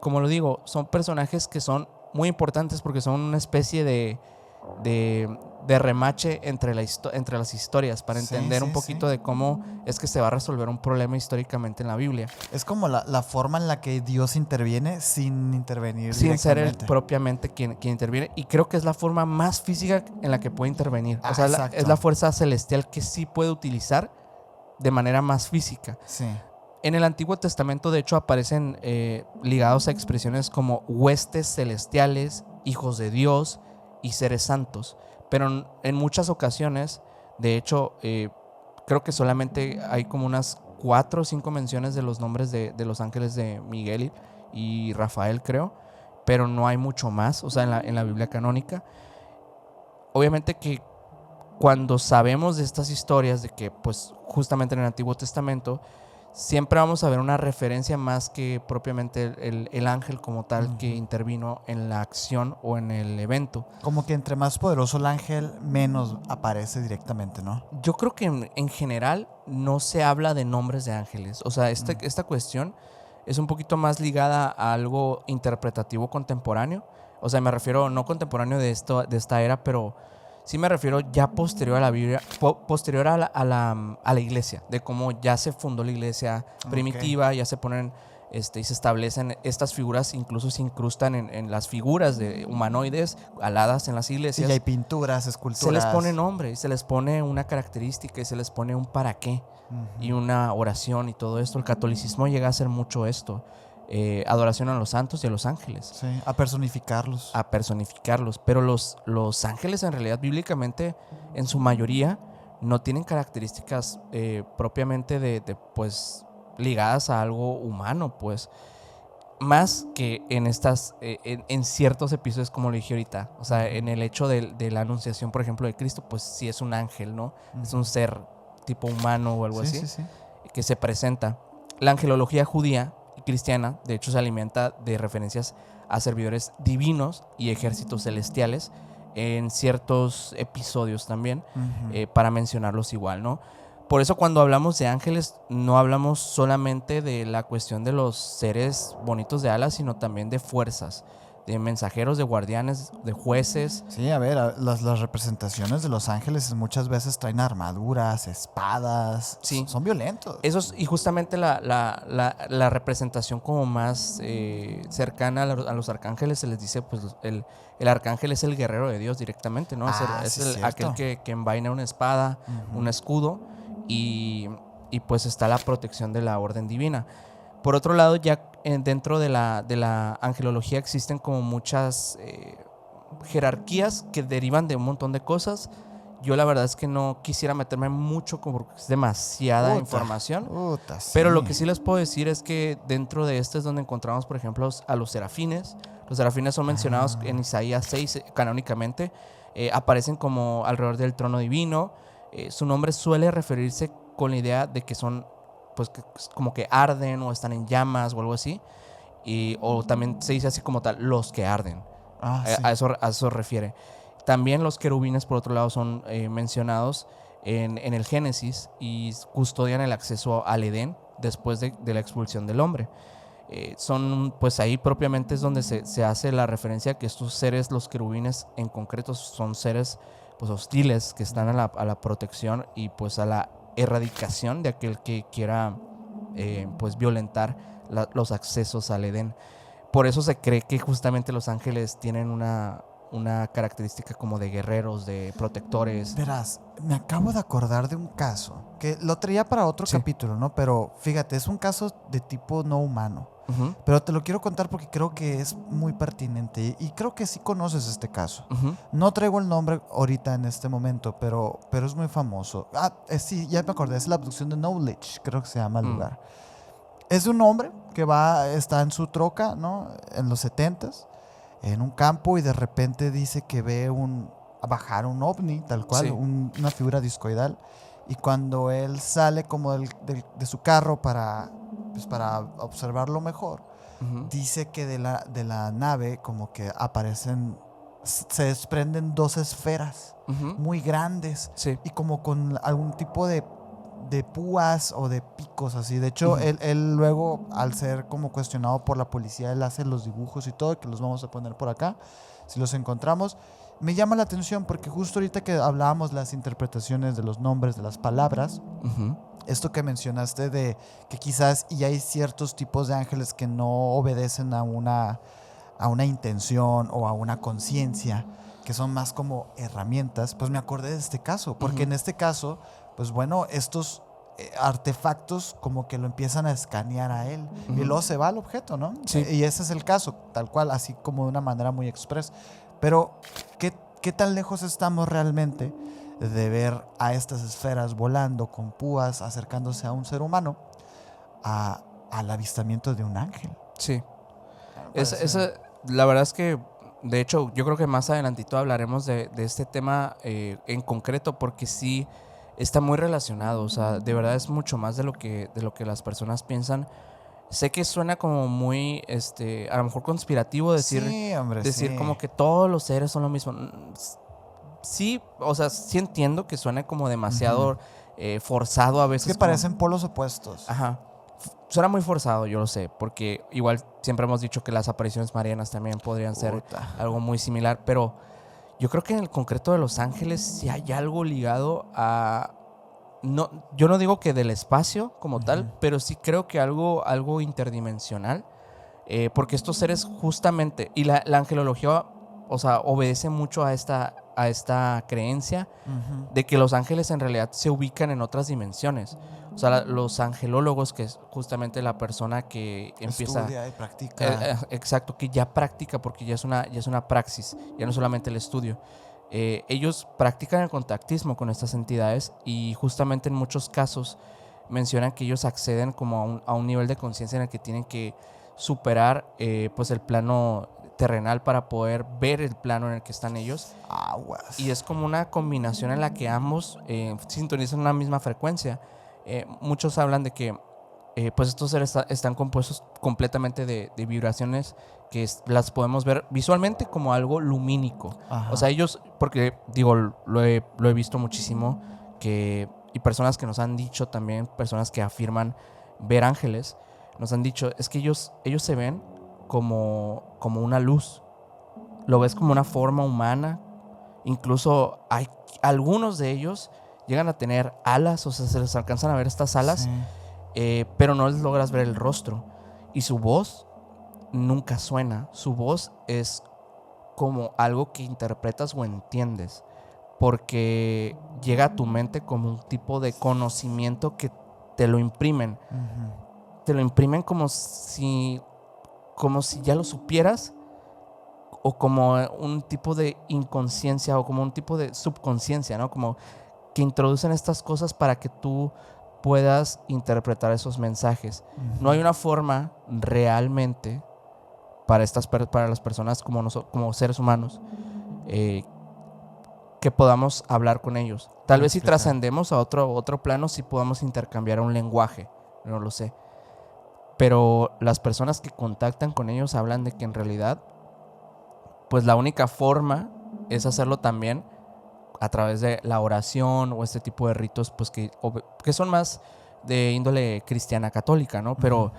Speaker 2: Como lo digo, son personajes que son muy importantes porque son una especie de remache entre las historias para entender un poquito de cómo es que se va a resolver un problema históricamente en la Biblia.
Speaker 1: Es como la forma en la que Dios interviene sin intervenir
Speaker 2: sin ser él
Speaker 1: directamente.
Speaker 2: propiamente quien interviene, y creo que es la forma más física en la que puede intervenir. O sea,
Speaker 1: Exacto.
Speaker 2: es la fuerza celestial que sí puede utilizar de manera más física.
Speaker 1: Sí.
Speaker 2: En el Antiguo Testamento, de hecho, aparecen ligados a expresiones como huestes celestiales, hijos de Dios y seres santos. Pero en muchas ocasiones, de hecho, creo que solamente hay como unas 4 o 5 menciones de los nombres de los ángeles de Miguel y Rafael, creo, pero no hay mucho más, o sea, en la Biblia canónica. Obviamente que cuando sabemos de estas historias, de que pues justamente en el Antiguo Testamento siempre vamos a ver una referencia más que propiamente el ángel como tal que intervino en la acción o en el evento.
Speaker 1: Como que entre más poderoso el ángel, menos aparece directamente, ¿no?
Speaker 2: Yo creo que en general no se habla de nombres de ángeles. O sea, esta cuestión es un poquito más ligada a algo interpretativo contemporáneo. O sea, me refiero no contemporáneo de esta era, pero sí me refiero ya posterior a la Biblia, posterior a la iglesia, de cómo ya se fundó la iglesia primitiva, ya se ponen y se establecen estas figuras, incluso se incrustan en las figuras de humanoides aladas en las iglesias.
Speaker 1: Sí, hay pinturas, esculturas.
Speaker 2: Se les pone nombre, se les pone una característica y se les pone un para qué y una oración y todo esto. El catolicismo llega a hacer mucho esto. Adoración a los santos y a los ángeles.
Speaker 1: Sí, a personificarlos.
Speaker 2: A personificarlos. Pero los ángeles en realidad bíblicamente en su mayoría no tienen características propiamente de pues ligadas a algo humano, pues más que en en ciertos episodios, como le dije ahorita. O sea, en el hecho de la anunciación, por ejemplo, de Cristo, pues sí es un ángel, ¿no? Es un ser tipo humano o algo así, que se presenta. La angelología judía y cristiana, de hecho, se alimenta de referencias a servidores divinos y ejércitos celestiales en ciertos episodios también, para mencionarlos igual, ¿no? Por eso cuando hablamos de ángeles no hablamos solamente de la cuestión de los seres bonitos de alas, sino también de fuerzas, de mensajeros, de guardianes, de jueces.
Speaker 1: Sí, a ver, las representaciones de los ángeles muchas veces traen armaduras, espadas.
Speaker 2: Sí.
Speaker 1: Son violentos.
Speaker 2: Y justamente la representación como más cercana a los arcángeles, se les dice, pues el arcángel es el guerrero de Dios directamente, ¿no? Es aquel que envaina una espada, un escudo, y pues está la protección de la orden divina. Por otro lado, ya dentro de la angelología existen como muchas jerarquías que derivan de un montón de cosas. Yo la verdad es que no quisiera meterme mucho porque es demasiada información.
Speaker 1: Sí.
Speaker 2: Pero lo que sí les puedo decir es que dentro de esto es donde encontramos, por ejemplo, a los serafines. Los serafines son mencionados en Isaías 6 canónicamente. Aparecen como alrededor del trono divino. Su nombre suele referirse con la idea de que son pues como que arden o están en llamas o algo así. O también se dice así como tal, los que arden.
Speaker 1: Sí.
Speaker 2: A eso refiere. También los querubines, por otro lado, son mencionados en el Génesis y custodian el acceso al Edén después de la expulsión del hombre. Son, pues ahí propiamente es donde se hace la referencia a que estos seres, los querubines en concreto, son seres pues hostiles que están a la protección y pues a la erradicación de aquel que quiera pues violentar los accesos al Edén. Por eso se cree que justamente los ángeles tienen una característica como de guerreros, de protectores.
Speaker 1: Verás, me acabo de acordar de un caso que lo traía para otro capítulo, ¿no? Pero fíjate, es un caso de tipo no humano.
Speaker 2: Uh-huh.
Speaker 1: Pero te lo quiero contar porque creo que es muy pertinente y creo que sí conoces este caso.
Speaker 2: Uh-huh.
Speaker 1: No traigo el nombre ahorita en este momento, pero es muy famoso. Sí, ya me acordé, es la abducción de Knowledge, creo que se llama el lugar. Es de un hombre que está en su troca, ¿no? En los 70s, en un campo, y de repente dice que ve bajar un ovni, tal cual, una figura discoidal. Y cuando él sale como de su carro para observarlo mejor,
Speaker 2: uh-huh,
Speaker 1: dice que de la nave como que se desprenden dos esferas
Speaker 2: uh-huh,
Speaker 1: muy grandes,
Speaker 2: sí,
Speaker 1: y como con algún tipo de púas o de picos así. De hecho,
Speaker 2: uh-huh,
Speaker 1: él luego, al ser como cuestionado por la policía, él hace los dibujos y todo, que los vamos a poner por acá, si los encontramos. Me llama la atención porque justo ahorita que hablábamos las interpretaciones de los nombres de las palabras,
Speaker 2: uh-huh,
Speaker 1: esto que mencionaste de que quizás y hay ciertos tipos de ángeles que no obedecen a una intención o a una conciencia, que son más como herramientas, pues me acordé de este caso, porque en este caso, pues bueno, estos artefactos como que lo empiezan a escanear a él, y luego se va al objeto, ¿no?
Speaker 2: Sí.
Speaker 1: Y ese es el caso, tal cual, así como de una manera muy express. Pero, ¿qué tan lejos estamos realmente de ver a estas esferas volando con púas, acercándose a un ser humano, al avistamiento de un ángel?
Speaker 2: Sí. La verdad es que, de hecho, yo creo que más adelantito hablaremos de este tema en concreto, porque sí está muy relacionado. O sea, de verdad es mucho más de lo que las personas piensan. Sé que suena como muy, a lo mejor conspirativo decir,
Speaker 1: sí, hombre,
Speaker 2: como que todos los seres son lo mismo. Sí, o sea, sí entiendo que suena como demasiado forzado a veces.
Speaker 1: Es que parecen polos opuestos.
Speaker 2: Ajá. Suena muy forzado, yo lo sé, porque igual siempre hemos dicho que las apariciones marianas también podrían ser algo muy similar, pero yo creo que en el concreto de Los Ángeles sí hay algo ligado a... No, yo no digo que del espacio como tal, pero sí creo que algo interdimensional, porque estos seres justamente, y la angelología, o sea, obedece mucho a esta creencia de que los ángeles en realidad se ubican en otras dimensiones. O sea, los angelólogos, que es justamente la persona que empieza...
Speaker 1: Estudia y practica.
Speaker 2: Exacto, que ya practica, porque ya es una praxis, ya no solamente el estudio. Ellos practican el contactismo con estas entidades, y justamente en muchos casos mencionan que ellos acceden como a un nivel de conciencia en el que tienen que superar pues el plano terrenal para poder ver el plano en el que están ellos.
Speaker 1: Aguas.
Speaker 2: Y es como una combinación en la que ambos sintonizan una misma frecuencia. Muchos hablan de que pues estos seres están compuestos completamente de vibraciones que las podemos ver visualmente como algo lumínico.
Speaker 1: Ajá.
Speaker 2: O sea, ellos, porque digo, lo he visto muchísimo, y personas que nos han dicho también, personas que afirman ver ángeles, nos han dicho, es que ellos se ven como una luz. Lo ves como una forma humana. Incluso hay algunos de ellos llegan a tener alas, o sea, se les alcanzan a ver estas alas, pero no les logras ver el rostro. Y su voz nunca suena. Su voz es como algo que interpretas o entiendes, porque llega a tu mente como un tipo de conocimiento que te lo imprimen. Te lo imprimen como si ya lo supieras, o como un tipo de inconsciencia, o como un tipo de subconsciencia, ¿no? Como que introducen estas cosas para que tú puedas interpretar esos mensajes. No hay una forma realmente para las personas como seres humanos que podamos hablar con ellos. Tal vez si trascendemos a otro plano, sí podamos intercambiar un lenguaje, no lo sé. Pero las personas que contactan con ellos hablan de que en realidad, pues la única forma es hacerlo también a través de la oración o este tipo de ritos, pues que son más de índole cristiana católica, ¿no? Pero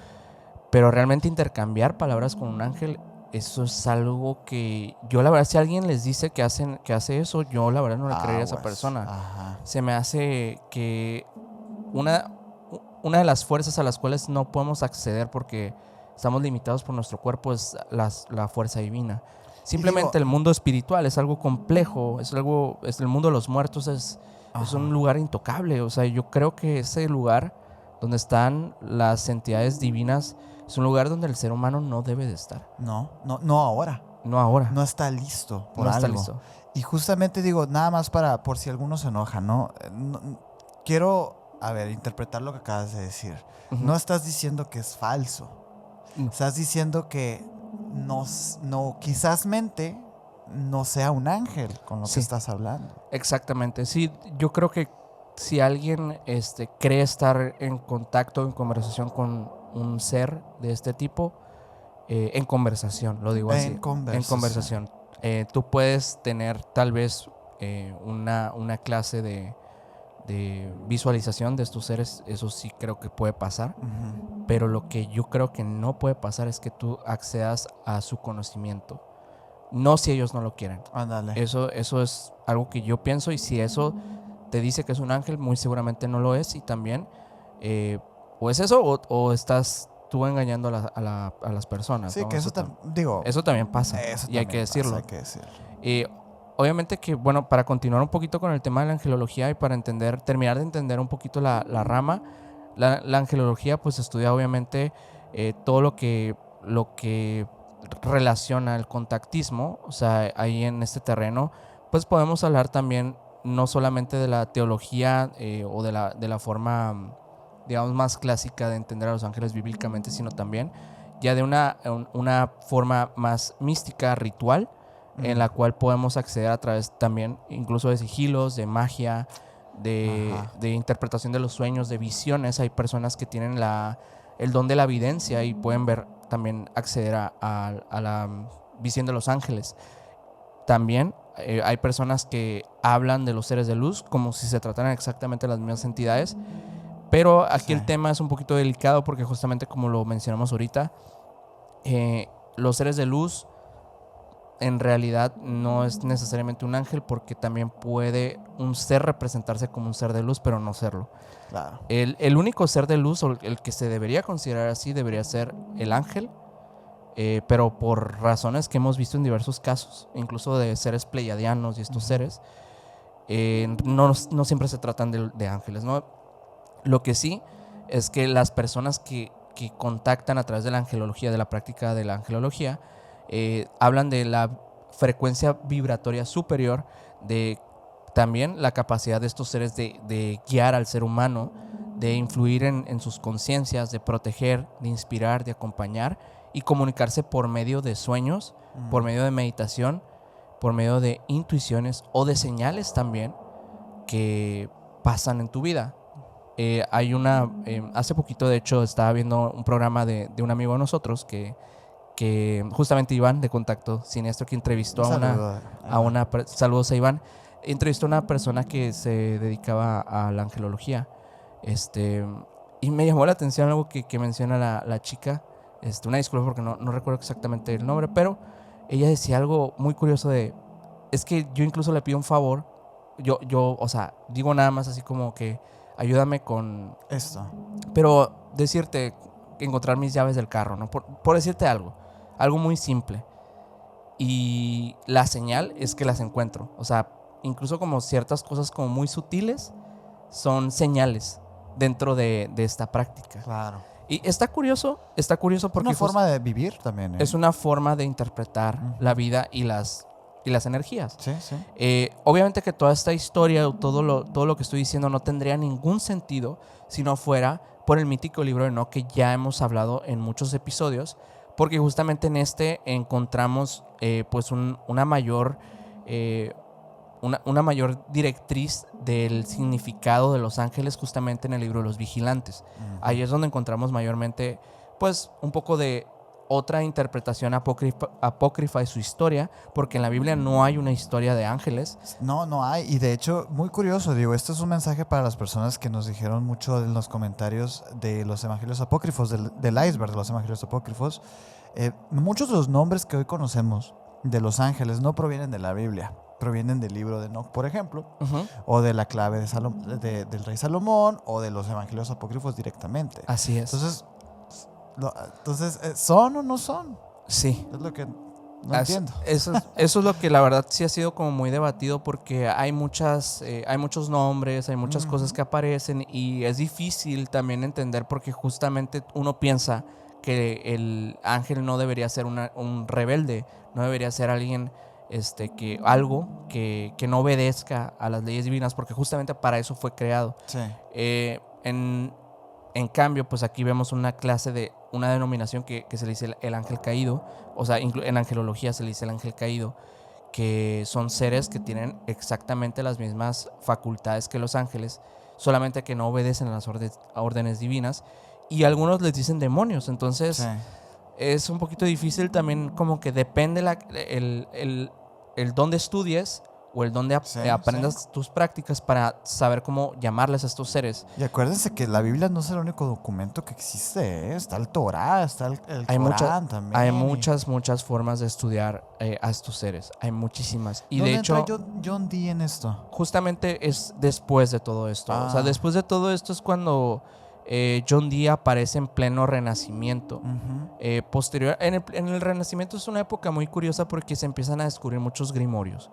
Speaker 2: realmente intercambiar palabras con un ángel, eso es algo que yo, la verdad, si alguien les dice que hace eso, yo la verdad no le creería a esa persona. Se me hace que una de las fuerzas a las cuales no podemos acceder porque estamos limitados por nuestro cuerpo es la fuerza divina. Simplemente el mundo espiritual es algo complejo, es el mundo de los muertos, es un lugar intocable. O sea, yo creo que ese lugar donde están las entidades divinas es un lugar donde el ser humano no debe de estar.
Speaker 1: No ahora.
Speaker 2: No ahora.
Speaker 1: No está listo por
Speaker 2: no
Speaker 1: algo.
Speaker 2: está listo.
Speaker 1: Y justamente digo, nada más por si alguno se enoja, ¿no? Quiero, interpretar lo que acabas de decir.
Speaker 2: Uh-huh.
Speaker 1: No estás diciendo que es falso.
Speaker 2: No.
Speaker 1: Estás diciendo que quizás mente no sea un ángel con lo que estás hablando.
Speaker 2: Exactamente. Sí, yo creo que si alguien cree estar en contacto, en conversación con un ser de este tipo, en conversación, lo digo así. En conversación. Tú puedes tener tal vez una clase de visualización de estos seres, eso sí creo que puede pasar,
Speaker 1: uh-huh.
Speaker 2: Pero lo que yo creo que no puede pasar es que tú accedas a su conocimiento. No si ellos no lo quieren.
Speaker 1: Ándale.
Speaker 2: Eso es algo que yo pienso, y si eso te dice que es un ángel, muy seguramente no lo es, y también o es eso o estás tú engañando a las personas.
Speaker 1: Sí,
Speaker 2: ¿no?
Speaker 1: que eso
Speaker 2: también pasa, y hay que decirlo. Obviamente que, bueno, para continuar un poquito con el tema de la angelología y para terminar de entender un poquito la rama, la angelología pues estudia obviamente todo lo que relaciona el contactismo. O sea, ahí en este terreno pues podemos hablar también no solamente de la teología o de la forma, digamos, más clásica de entender a los ángeles bíblicamente, sino también ya de una forma más mística, ritual, en la cual podemos acceder a través también incluso de sigilos, de magia, de interpretación de los sueños, de visiones. Hay personas que tienen el don de la evidencia y pueden ver, también acceder a la visión de los ángeles. También hay personas que hablan de los seres de luz como si se trataran exactamente de las mismas entidades, pero aquí el tema es un poquito delicado porque justamente como lo mencionamos ahorita, los seres de luz en realidad no es necesariamente un ángel, porque también puede un ser representarse como un ser de luz, pero no serlo.
Speaker 1: Claro.
Speaker 2: El único ser de luz, o el que se debería considerar así, debería ser el ángel, pero por razones que hemos visto en diversos casos, incluso de seres pleiadianos y estos seres, no siempre se tratan de ángeles, ¿no? Lo que sí es que las personas que contactan a través de la angelología, de la práctica de la angelología, hablan de la frecuencia vibratoria superior, de también la capacidad de estos seres de guiar al ser humano, de influir en sus conciencias, de proteger, de inspirar, de acompañar y comunicarse por medio de sueños, por medio de meditación, por medio de intuiciones o de señales también que pasan en tu vida. Hay hace poquito, de hecho, estaba viendo un programa de un amigo de nosotros que justamente Iván de Contacto Siniestro, que entrevistó saludos a Iván, entrevistó a una persona que se dedicaba a la angelología, y me llamó la atención algo que menciona la chica, una disculpa porque no recuerdo exactamente el nombre, pero ella decía algo muy curioso es que yo incluso le pido un favor, o sea, digo nada más así como que ayúdame con
Speaker 1: esto,
Speaker 2: pero decirte, encontrar mis llaves del carro, ¿no? Por decirte algo muy simple, y la señal es que las encuentro. O sea, incluso como ciertas cosas como muy sutiles son señales dentro de esta práctica.
Speaker 1: Claro.
Speaker 2: Y está curioso porque
Speaker 1: una forma de vivir también,
Speaker 2: es una forma de interpretar la vida y las energías.
Speaker 1: Sí.
Speaker 2: Obviamente que toda esta historia o todo lo que estoy diciendo no tendría ningún sentido si no fuera por el mítico libro de Enoch, que ya hemos hablado en muchos episodios, porque justamente en encontramos pues una mayor directriz del significado de los ángeles, justamente en el libro de los vigilantes. Ahí es donde encontramos mayormente pues un poco de otra interpretación apócrifa de su historia, porque en la Biblia no hay una historia de ángeles.
Speaker 1: No hay, y de hecho, muy curioso, esto es un mensaje para las personas que nos dijeron mucho en los comentarios de los evangelios apócrifos, del iceberg de los evangelios apócrifos. Muchos de los nombres que hoy conocemos de los ángeles no provienen de la Biblia. provienen del libro de Enoch, por ejemplo,
Speaker 2: Ujú.
Speaker 1: o de la clave del rey Salomón, o de los evangelios apócrifos directamente.
Speaker 2: Así es.
Speaker 1: Entonces, ¿son o no son?
Speaker 2: Sí.
Speaker 1: Es lo que no entiendo.
Speaker 2: Eso es lo que la verdad sí ha sido como muy debatido, porque hay muchos nombres, hay muchas cosas que aparecen, y es difícil también entender, porque justamente uno piensa que el ángel no debería ser un rebelde, no debería ser alguien que no obedezca a las leyes divinas, porque justamente para eso fue creado.
Speaker 1: Sí.
Speaker 2: En cambio, pues aquí vemos una denominación que se le dice el ángel caído, o sea, en angelología se le dice el ángel caído, que son seres que tienen exactamente las mismas facultades que los ángeles, solamente que no obedecen a las órdenes divinas, y algunos les dicen demonios. Entonces
Speaker 1: Sí.
Speaker 2: es un poquito difícil también, como que depende el dónde estudies o el dónde
Speaker 1: Sí,
Speaker 2: aprendas tus prácticas para saber cómo llamarles a estos seres.
Speaker 1: Y acuérdense que la Biblia no es el único documento que existe, ¿eh? Está el Torá, está el Corán también.
Speaker 2: Hay muchas formas de estudiar a estos seres. Hay muchísimas. Y
Speaker 1: ¿Dónde
Speaker 2: de hecho,
Speaker 1: entra John Dee en esto?
Speaker 2: justamente es después de todo esto. O sea, después de todo esto es cuando John Dee aparece en pleno Renacimiento. Posterior, en el Renacimiento es una época muy curiosa, porque se empiezan a descubrir muchos grimorios.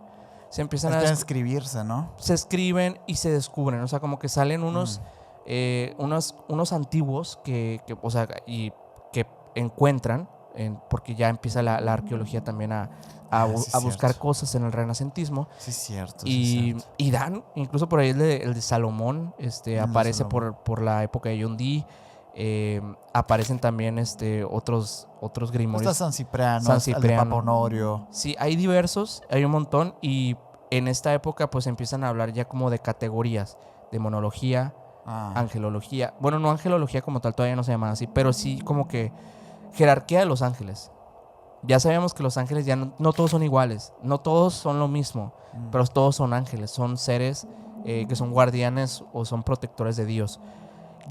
Speaker 2: Se empiezan a
Speaker 1: escribirse, ¿no?
Speaker 2: se escriben y se descubren. O sea, como que salen unos antiguos o sea, y que encuentran, porque ya empieza la arqueología también a buscar
Speaker 1: cierto.
Speaker 2: cosas en el renacentismo.
Speaker 1: Sí, cierto.
Speaker 2: Y dan, incluso por ahí el de Salomón, aparece
Speaker 1: Salomón.
Speaker 2: por la época de John Dee. Aparecen también otros grimorios.
Speaker 1: Está San Cipriano, el de Papa Honorio.
Speaker 2: Sí, hay diversos, hay un montón, y en esta época pues empiezan a hablar ya como de categorías: demonología, angelología. Bueno, no angelología como tal, todavía no se llama así, pero sí como que jerarquía de los ángeles. Ya sabemos que los ángeles ya no todos son iguales, no todos son lo mismo, pero todos son ángeles, son seres que son guardianes o son protectores de Dios.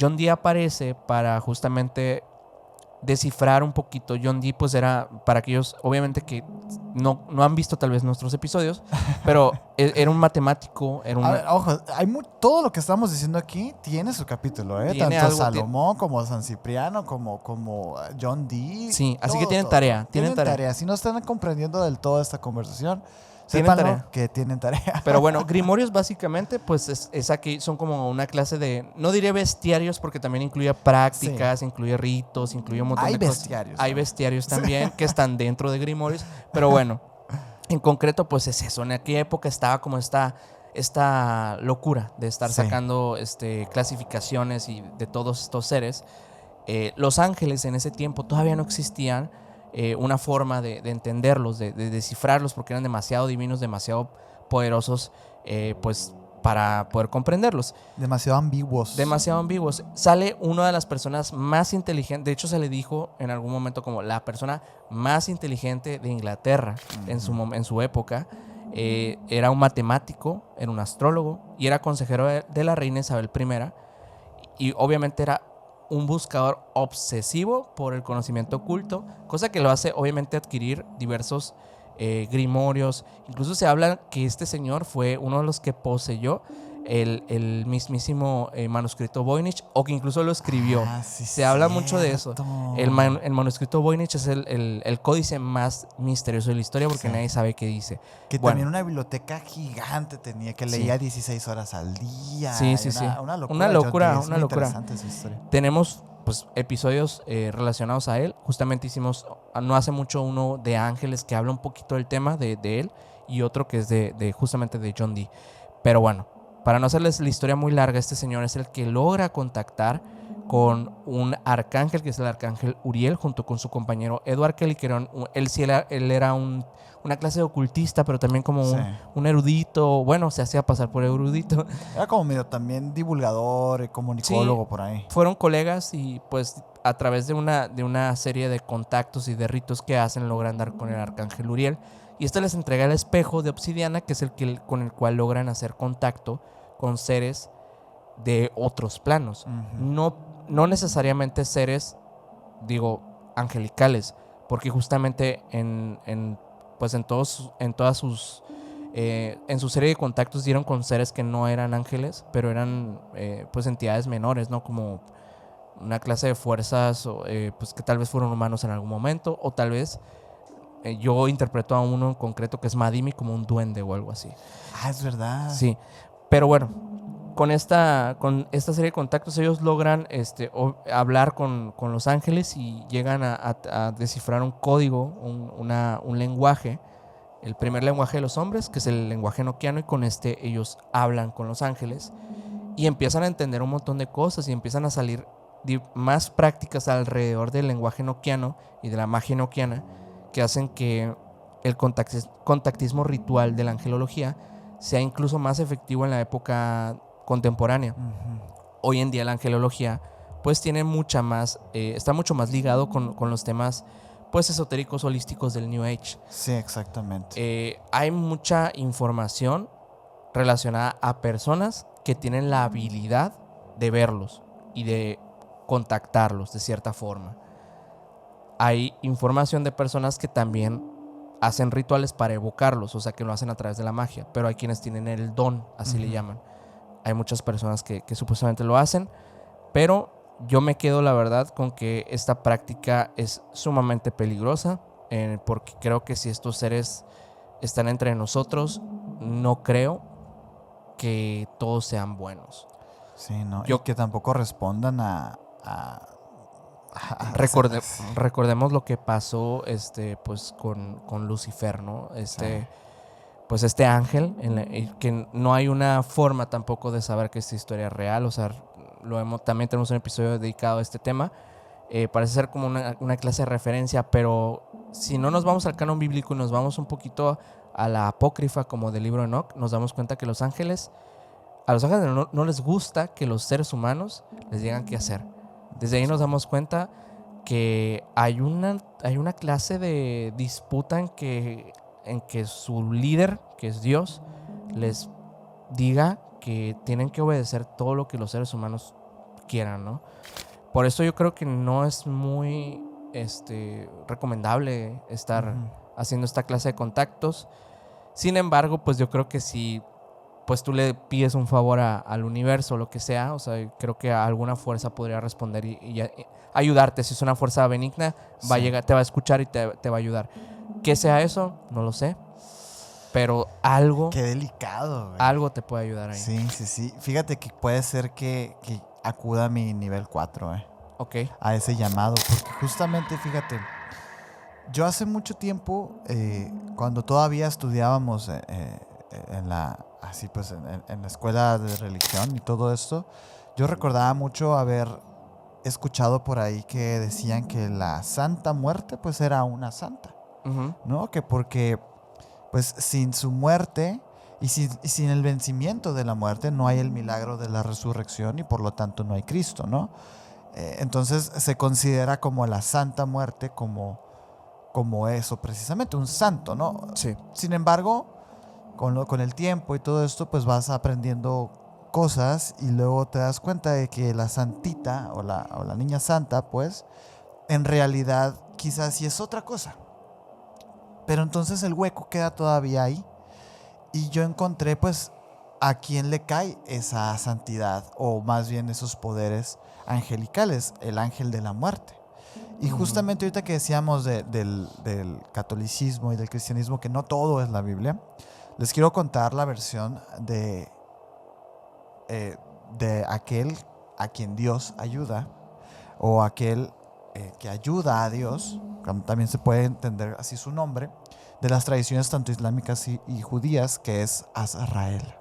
Speaker 2: John Dee aparece para justamente descifrar un poquito. John Dee pues era, para aquellos obviamente que no han visto tal vez nuestros episodios, pero era un matemático,
Speaker 1: A ver, ojo, todo lo que estamos diciendo aquí tiene su capítulo, ¿eh?
Speaker 2: Tiene
Speaker 1: Tanto
Speaker 2: algo,
Speaker 1: Salomón como San Cipriano como John Dee.
Speaker 2: Sí, así que tienen tarea.
Speaker 1: Tienen tarea. Si no están comprendiendo del todo esta conversación,
Speaker 2: tienen tarea.
Speaker 1: Que tienen tarea.
Speaker 2: Pero bueno, grimorios básicamente pues es aquí, son como una clase de, no diré bestiarios, porque también incluye prácticas, incluye ritos, incluye un montón de cosas. Hay bestiarios también que están dentro de grimorios, pero bueno, en concreto pues es eso. En aquella época estaba como esta locura de estar sacando clasificaciones y de todos estos seres. Los ángeles en ese tiempo todavía no existían. Una forma de entenderlos, de descifrarlos, porque eran demasiado divinos, demasiado poderosos, pues para poder comprenderlos.
Speaker 1: Demasiado ambiguos.
Speaker 2: Sale una de las personas más inteligentes, de hecho se le dijo en algún momento como la persona más inteligente de Inglaterra en su época. Era un matemático, era un astrólogo y era consejero de la reina Isabel I, y obviamente era un buscador obsesivo por el conocimiento oculto, cosa que lo hace obviamente adquirir diversos grimorios. Incluso se habla que este señor fue uno de los que poseyó el mismísimo manuscrito Voynich, o que incluso lo escribió. Se habla mucho de eso. El manuscrito Voynich es el códice más misterioso de la historia, porque nadie sabe qué dice.
Speaker 1: Que también una biblioteca gigante tenía, que leía 16 horas al día.
Speaker 2: Sí. Una locura.
Speaker 1: Interesante esa historia.
Speaker 2: Tenemos pues episodios relacionados a él. Justamente hicimos no hace mucho uno de ángeles, que habla un poquito del tema de él, y otro que es justamente de John Dee. Pero bueno, para no hacerles la historia muy larga, este señor es el que logra contactar con un arcángel, que es el arcángel Uriel, junto con su compañero Edward Kelly, que él era una clase de ocultista, pero también como un erudito. Bueno, se hacía pasar por erudito.
Speaker 1: Era como medio también divulgador, comunicólogo por ahí.
Speaker 2: Fueron colegas, y pues a través de una serie de contactos y de ritos que hacen, logran dar con el arcángel Uriel. Y este les entrega el espejo de obsidiana, que es con el cual logran hacer contacto con seres de otros planos. No necesariamente seres, angelicales, porque justamente en todas sus En su serie de contactos dieron con seres que no eran ángeles, pero eran pues entidades menores, ¿no? Como una clase de fuerzas pues que tal vez fueron humanos en algún momento, o tal vez yo interpreto a uno en concreto que es Madimi como un duende o algo así.
Speaker 1: Ah, es verdad.
Speaker 2: Sí, pero bueno, con esta serie de contactos ellos logran hablar con los ángeles y llegan a descifrar un código, un lenguaje, el primer lenguaje de los hombres, que es el lenguaje enoquiano, y con ellos hablan con los ángeles y empiezan a entender un montón de cosas y empiezan a salir más prácticas alrededor del lenguaje enoquiano y de la magia enoquiana que hacen que el contactismo ritual de la angelología sea incluso más efectivo en la época contemporánea. Hoy en día la angelología pues tiene está mucho más ligado con los temas pues esotéricos holísticos del New Age.
Speaker 1: Sí, exactamente.
Speaker 2: Hay mucha información relacionada a personas que tienen la habilidad de verlos y de contactarlos de cierta forma. Hay información de personas que también hacen rituales para evocarlos, o sea que lo hacen a través de la magia, pero hay quienes tienen el don, así le llaman. Hay muchas personas que supuestamente lo hacen, pero yo me quedo la verdad con que esta práctica es sumamente peligrosa, porque creo que si estos seres están entre nosotros, no creo que todos sean buenos.
Speaker 1: Sí, no. Y que tampoco respondan
Speaker 2: Recordemos lo que pasó pues con Lucifer, ¿no? Pues este ángel, que no hay una forma tampoco de saber que esta historia es real. O sea, también tenemos un episodio dedicado a este tema. Parece ser como una clase de referencia, pero si no nos vamos al canon bíblico y nos vamos un poquito a la apócrifa como del libro de Enoch, nos damos cuenta que a los ángeles no les gusta que los seres humanos les digan qué hacer. Desde ahí nos damos cuenta que hay una clase de disputa en que su líder, que es Dios, les diga que tienen que obedecer todo lo que los seres humanos quieran, ¿no? Por eso yo creo que no es muy recomendable estar haciendo esta clase de contactos. Sin embargo, pues yo creo que si pues tú le pides un favor al universo, lo que sea, o sea, creo que alguna fuerza podría responder y ayudarte. Si es una fuerza benigna, va a llegar, te va a escuchar y te va a ayudar. ¿Qué sea eso? No lo sé. Pero algo...
Speaker 1: Qué delicado, güey.
Speaker 2: Algo te puede ayudar ahí.
Speaker 1: Sí. Fíjate que puede ser que acuda a mi nivel 4,
Speaker 2: Ok.
Speaker 1: a ese llamado. Porque justamente, fíjate, yo hace mucho tiempo, cuando todavía estudiábamos en la escuela de religión y todo esto, yo recordaba mucho haber escuchado por ahí que decían que la Santa Muerte pues era una santa, ¿no? Que porque pues sin su muerte y sin el vencimiento de la muerte no hay el milagro de la resurrección y por lo tanto no hay Cristo, ¿no? Entonces se considera como la Santa Muerte como eso precisamente, un santo, ¿no?
Speaker 2: Sí.
Speaker 1: Sin embargo, con el tiempo y todo esto, pues vas aprendiendo cosas y luego te das cuenta de que la santita o la niña santa, pues, en realidad quizás sí es otra cosa. Pero entonces el hueco queda todavía ahí. Y yo encontré, pues, a quién le cae esa santidad o más bien esos poderes angelicales, el ángel de la muerte. Y justamente ahorita que decíamos del catolicismo y del cristianismo, que no todo es la Biblia, les quiero contar la versión de aquel a quien Dios ayuda, o aquel que ayuda a Dios, también se puede entender así su nombre, de las tradiciones tanto islámicas y judías, que es Azrael.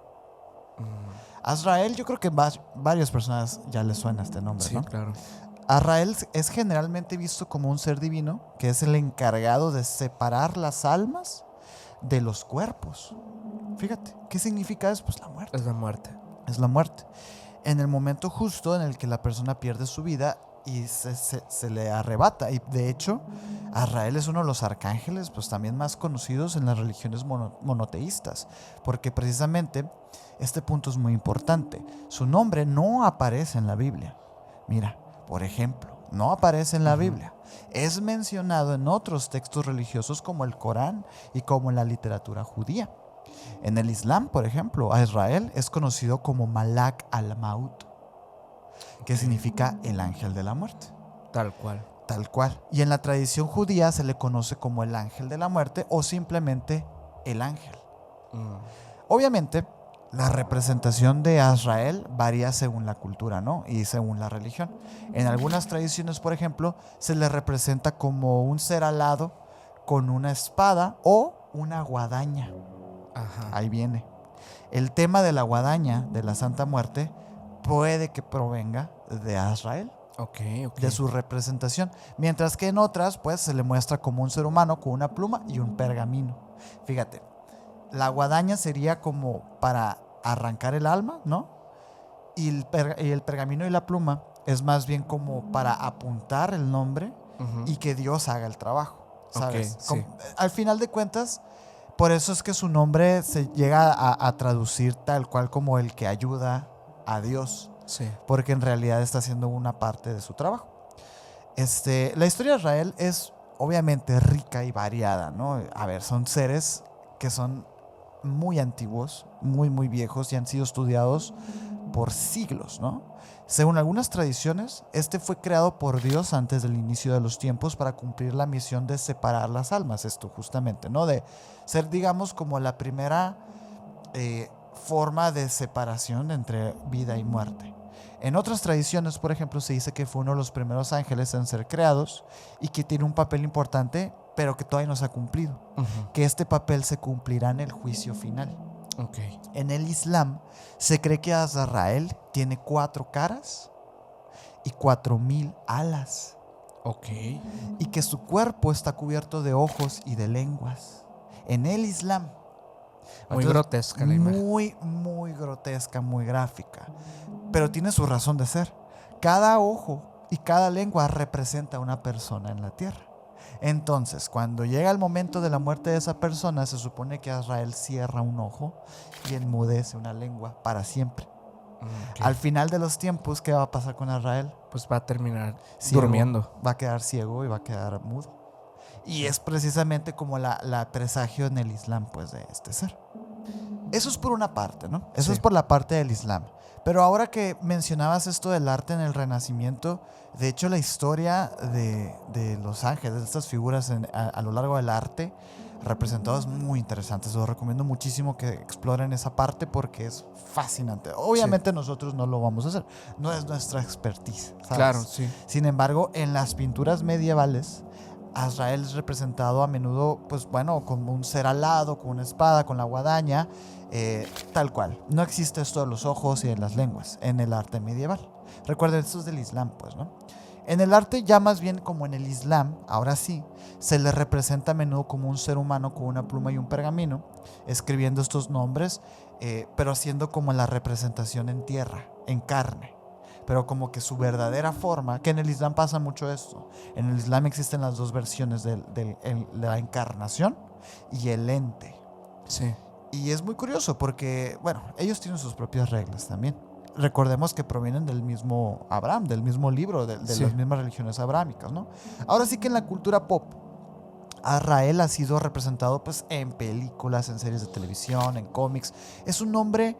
Speaker 1: Azrael, yo creo que varias personas ya les suena este nombre,
Speaker 2: sí,
Speaker 1: ¿no?
Speaker 2: Claro.
Speaker 1: Azrael es generalmente visto como un ser divino que es el encargado de separar las almas de los cuerpos. Fíjate, ¿qué significa eso? Pues la muerte.
Speaker 2: Es la muerte.
Speaker 1: Es la muerte. En el momento justo en el que la persona pierde su vida y se le arrebata. Y de hecho, Azrael es uno de los arcángeles pues también más conocidos en las religiones monoteístas, porque precisamente este punto es muy importante. Su nombre no aparece en la Biblia. Mira, por ejemplo, no aparece en la Biblia. Es mencionado en otros textos religiosos como el Corán y como en la literatura judía. En el Islam, por ejemplo, a Israel es conocido como Malak al-Maut, que significa el ángel de la muerte.
Speaker 2: Tal cual.
Speaker 1: Tal cual. Y en la tradición judía se le conoce como el ángel de la muerte o simplemente el ángel. Obviamente, la representación de Azrael varía según la cultura, ¿no? Y según la religión. En algunas tradiciones, por ejemplo, se le representa como un ser alado con una espada o una guadaña.
Speaker 2: Ajá.
Speaker 1: Ahí viene. El tema de la guadaña de la Santa Muerte puede que provenga de Azrael,
Speaker 2: Ok.
Speaker 1: de su representación, mientras que en otras pues se le muestra como un ser humano con una pluma y un pergamino. Fíjate, la guadaña sería como para arrancar el alma, ¿no? Y el pergamino y la pluma es más bien como para apuntar el nombre
Speaker 2: Ujú.
Speaker 1: y que Dios haga el trabajo, ¿sabes?
Speaker 2: Ok, sí.
Speaker 1: Al final de cuentas, por eso es que su nombre se llega a traducir tal cual como el que ayuda a Dios,
Speaker 2: Sí.
Speaker 1: porque en realidad está haciendo una parte de su trabajo. La historia de Israel es obviamente rica y variada, ¿no? A ver, son seres que son muy antiguos, muy, muy viejos y han sido estudiados por siglos, ¿no? Según algunas tradiciones, este fue creado por Dios antes del inicio de los tiempos para cumplir la misión de separar las almas, esto justamente, ¿no? De ser, digamos, como la primera forma de separación entre vida y muerte. En otras tradiciones, por ejemplo, se dice que fue uno de los primeros ángeles en ser creados y que tiene un papel importante, pero que todavía no se ha cumplido. Que este papel se cumplirá en el juicio final.
Speaker 2: Ok.
Speaker 1: En el Islam se cree que Azrael tiene 4 caras y 4000 alas
Speaker 2: Ok.
Speaker 1: y que su cuerpo está cubierto de ojos y de lenguas. En el Islam.
Speaker 2: Muy
Speaker 1: Entonces,
Speaker 2: grotesca la imagen.
Speaker 1: muy, muy grotesca, muy gráfica. Pero tiene su razón de ser. Cada ojo y cada lengua representa a una persona en la tierra. Entonces, cuando llega el momento de la muerte de esa persona, se supone que Azrael cierra un ojo y enmudece una lengua para siempre.
Speaker 2: Ok.
Speaker 1: Al final de los tiempos, ¿qué va a pasar con Azrael?
Speaker 2: Pues va a terminar
Speaker 1: Ciego.
Speaker 2: durmiendo.
Speaker 1: Va a quedar ciego y va a quedar mudo. Y es precisamente como la presagio en el Islam, pues, de este ser. Eso es por una parte, ¿no? Eso
Speaker 2: Sí.
Speaker 1: es por la parte del Islam. Pero ahora que mencionabas esto del arte en el Renacimiento, de hecho la historia de los ángeles, de estas figuras a lo largo del arte representado es muy interesante. Se lo recomiendo muchísimo que exploren esa parte porque es fascinante. Obviamente nosotros no lo vamos a hacer, no es nuestra expertise, ¿sabes?
Speaker 2: Claro, sí.
Speaker 1: Sin embargo, en las pinturas medievales, Azrael es representado a menudo, pues bueno, como un ser alado, con una espada, con la guadaña, tal cual. No existe esto de los ojos y de las lenguas en el arte medieval. Recuerden, esto es del Islam, pues, ¿no? En el arte, ya más bien como en el Islam, ahora sí, se le representa a menudo como un ser humano con una pluma y un pergamino, escribiendo estos nombres, pero haciendo como la representación en tierra, en carne. Pero como que su verdadera forma, que en el Islam pasa mucho esto. En el Islam existen las dos versiones de la encarnación y el ente.
Speaker 2: Sí.
Speaker 1: Y es muy curioso porque, bueno, ellos tienen sus propias reglas también. Recordemos que provienen del mismo Abraham, del mismo libro, de
Speaker 2: Sí.
Speaker 1: las mismas religiones abrámicas, ¿no? Ahora sí que en la cultura pop, Azrael ha sido representado pues en películas, en series de televisión, en cómics. Es un nombre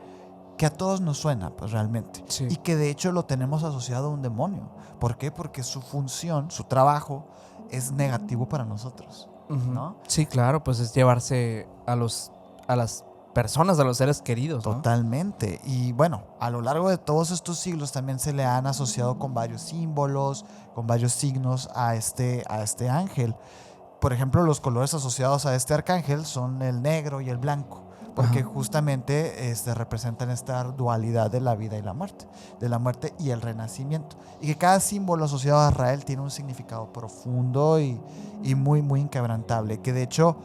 Speaker 1: que a todos nos suena, pues realmente.
Speaker 2: Sí.
Speaker 1: Y que de hecho lo tenemos asociado a un demonio. ¿Por qué? Porque su función, su trabajo, es negativo para nosotros, ¿no?
Speaker 2: Sí, claro, pues es llevarse a las personas, a los seres queridos, ¿no?
Speaker 1: Totalmente. Y bueno, a lo largo de todos estos siglos también se le han asociado con varios símbolos, con varios signos a este ángel. Por ejemplo, los colores asociados a este arcángel son el negro y el blanco, porque
Speaker 2: Ajá.
Speaker 1: justamente representan esta dualidad de la vida y la muerte, de la muerte y el renacimiento. Y que cada símbolo asociado a Azrael tiene un significado profundo y muy, muy inquebrantable. Que de hecho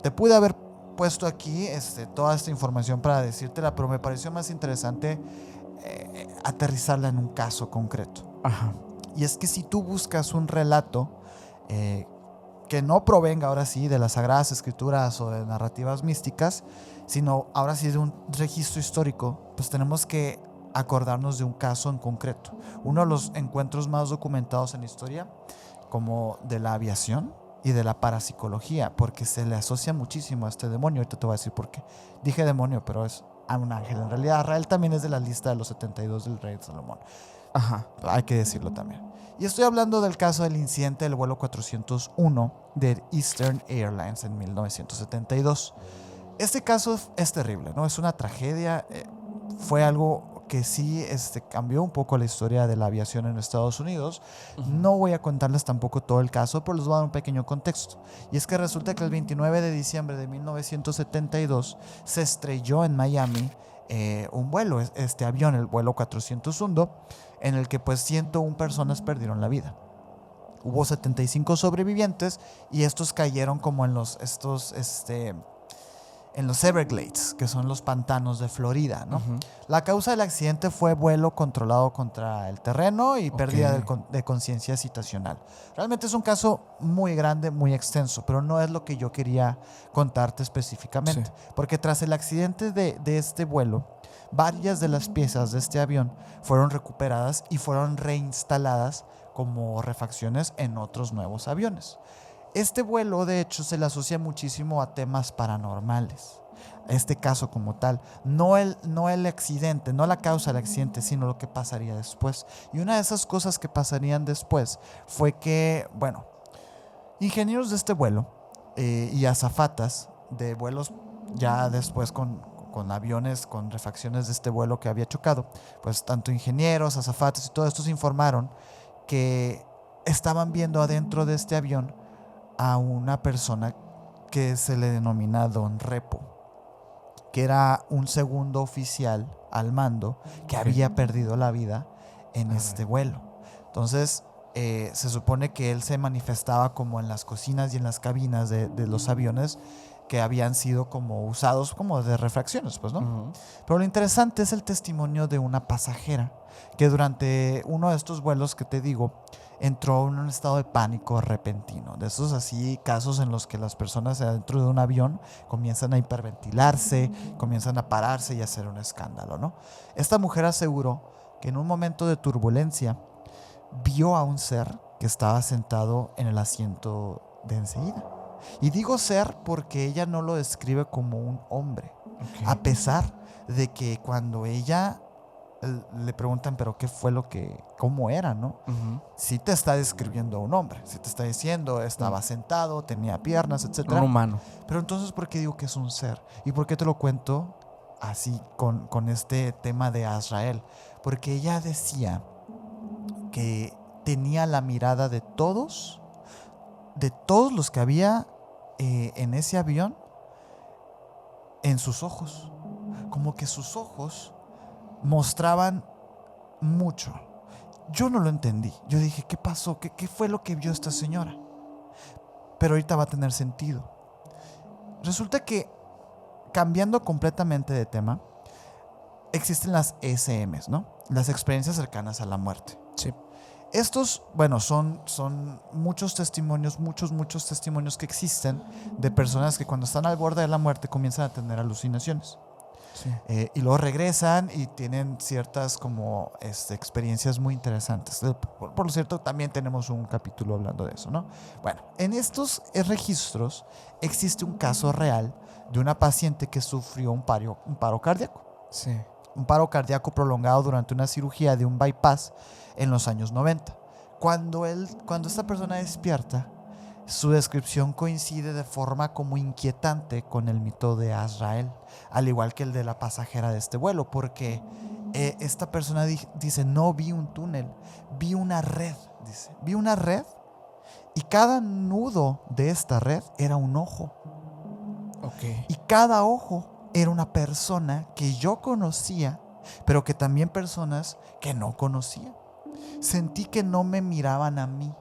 Speaker 1: te pude haber puesto aquí toda esta información para decírtela, pero me pareció más interesante aterrizarla en un caso concreto.
Speaker 2: Ajá.
Speaker 1: Y es que si tú buscas un relato que no provenga ahora sí de las Sagradas Escrituras o de narrativas místicas, sino ahora sí de un registro histórico, pues tenemos que acordarnos de un caso en concreto. Uno de los encuentros más documentados en la historia, como de la aviación, y de la parapsicología, porque se le asocia muchísimo a este demonio. Ahorita te voy a decir por qué. Dije demonio, pero es a un ángel. En realidad, Azrael también es de la lista de los 72 del rey de Salomón.
Speaker 2: Ajá.
Speaker 1: Hay que decirlo también. Y estoy hablando del caso del incidente del vuelo 401 de Eastern Airlines en 1972. Este caso es terrible, ¿no? Es una tragedia. Fue algo que sí cambió un poco la historia de la aviación en Estados Unidos. No voy a contarles tampoco todo el caso, pero les voy a dar un pequeño contexto. Y es que resulta que el 29 de diciembre de 1972 se estrelló en Miami un vuelo, este avión, el vuelo 401, en el que pues 101 personas perdieron la vida. Hubo 75 sobrevivientes y estos cayeron como en en los Everglades, que son los pantanos de Florida, ¿no? La causa del accidente fue vuelo controlado contra el terreno y pérdida de conciencia situacional. Realmente es un caso muy grande, muy extenso, pero no es lo que yo quería contarte específicamente. Sí. Porque tras el accidente de este vuelo, varias de las piezas de este avión fueron recuperadas y fueron reinstaladas como refacciones en otros nuevos aviones. Este vuelo, de hecho, se le asocia muchísimo a temas paranormales. Este caso como tal, no el accidente, no la causa del accidente, sino lo que pasaría después. Y una de esas cosas que pasarían después fue que, bueno, ingenieros de este vuelo y azafatas de vuelos ya después con aviones, con refacciones de este vuelo que había chocado, pues tanto ingenieros, azafatas y todos estos informaron que estaban viendo adentro de este avión a una persona que se le denomina Don Repo, que era un segundo oficial al mando que había perdido la vida en este vuelo. Entonces, se supone que él se manifestaba como en las cocinas y en las cabinas de los aviones que habían sido como usados como de refacciones, pues, ¿no? Pero lo interesante es el testimonio de una pasajera que durante uno de estos vuelos que te digo, entró en un estado de pánico repentino. De esos así casos en los que las personas dentro de un avión comienzan a hiperventilarse, comienzan a pararse y a hacer un escándalo, ¿no? Esta mujer aseguró que en un momento de turbulencia vio a un ser que estaba sentado en el asiento de enseguida. Y digo ser porque ella no lo describe como un hombre. A pesar de que cuando ella le preguntan, pero qué fue cómo era, ¿no? Sí te está describiendo a un hombre, sí te está diciendo, estaba sentado, tenía piernas, etc.
Speaker 2: Un humano.
Speaker 1: Pero entonces, ¿por qué digo que es un ser? ¿Y por qué te lo cuento así con este tema de Azrael? Porque ella decía que tenía la mirada de todos los que había en ese avión en sus ojos. Como que sus ojos mostraban mucho. Yo no lo entendí. Yo dije, ¿qué pasó? ¿Qué fue lo que vio esta señora? Pero ahorita va a tener sentido. Resulta que, cambiando completamente de tema, existen las ECMs, ¿no? Las experiencias cercanas a la muerte.
Speaker 2: Sí.
Speaker 1: Estos, bueno, son muchos testimonios, muchos testimonios que existen de personas que cuando están al borde de la muerte comienzan a tener alucinaciones. Sí. Y luego regresan y tienen ciertas como experiencias muy interesantes. Por lo cierto, también tenemos un capítulo hablando de eso, ¿no? Bueno, en estos registros existe un caso real de una paciente que sufrió un paro cardíaco.
Speaker 2: Sí.
Speaker 1: Un paro cardíaco prolongado durante una cirugía de un bypass en los años 90. Cuando esta persona despierta, su descripción coincide de forma como inquietante con el mito de Azrael, al igual que el de la pasajera de este vuelo, porque esta persona dice, no vi un túnel, vi una red, dice. Vi una red y cada nudo de esta red era un ojo.
Speaker 2: Okay.
Speaker 1: Y cada ojo era una persona que yo conocía, pero que también personas que no conocía. Sentí que no me miraban a mí,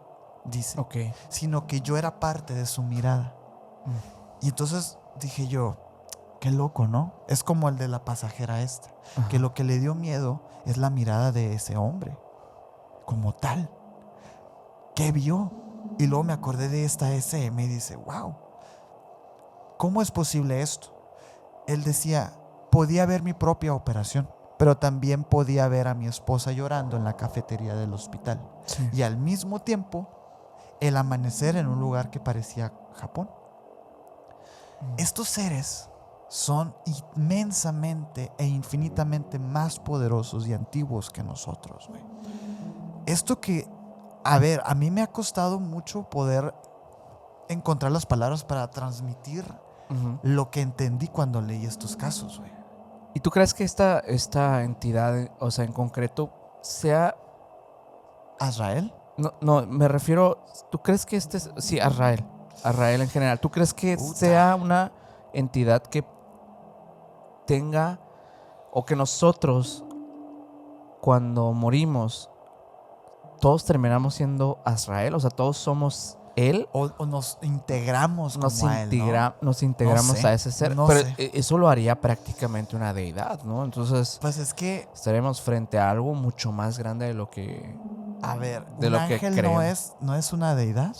Speaker 1: dice, sino que yo era parte de su mirada. Y entonces dije yo, qué loco, ¿no? Es como el de la pasajera esta. Ajá. Que lo que le dio miedo es la mirada de ese hombre, como tal. ¿Qué vio? Y luego me acordé de esta SM y dice, wow, ¿cómo es posible esto? Él decía, podía ver mi propia operación, pero también podía ver a mi esposa llorando en la cafetería del hospital. Sí. Y al mismo tiempo, el amanecer en un lugar que parecía Japón. Estos seres son inmensamente e infinitamente más poderosos y antiguos que nosotros, güey. Esto que, a ver, a mí me ha costado mucho poder encontrar las palabras para transmitir lo que entendí cuando leí estos casos, güey.
Speaker 2: ¿Y tú crees que esta entidad, o sea, en concreto, sea...
Speaker 1: ¿Azrael?
Speaker 2: No, me refiero... ¿Tú crees que sí, Azrael en general. ¿Tú crees que
Speaker 1: Puta.
Speaker 2: sea una entidad que tenga, o que nosotros, cuando morimos, todos terminamos siendo Azrael? O sea, todos somos él.
Speaker 1: O nos integramos como a él, ¿no?
Speaker 2: Nos integramos
Speaker 1: No sé,
Speaker 2: a ese ser.
Speaker 1: no
Speaker 2: Pero
Speaker 1: sé.
Speaker 2: eso lo haría prácticamente una deidad, ¿no? Entonces,
Speaker 1: Pues es que,
Speaker 2: estaremos frente a algo mucho más grande de lo que...
Speaker 1: a ver,
Speaker 2: de
Speaker 1: un
Speaker 2: lo que
Speaker 1: ángel
Speaker 2: creemos.
Speaker 1: no es una deidad.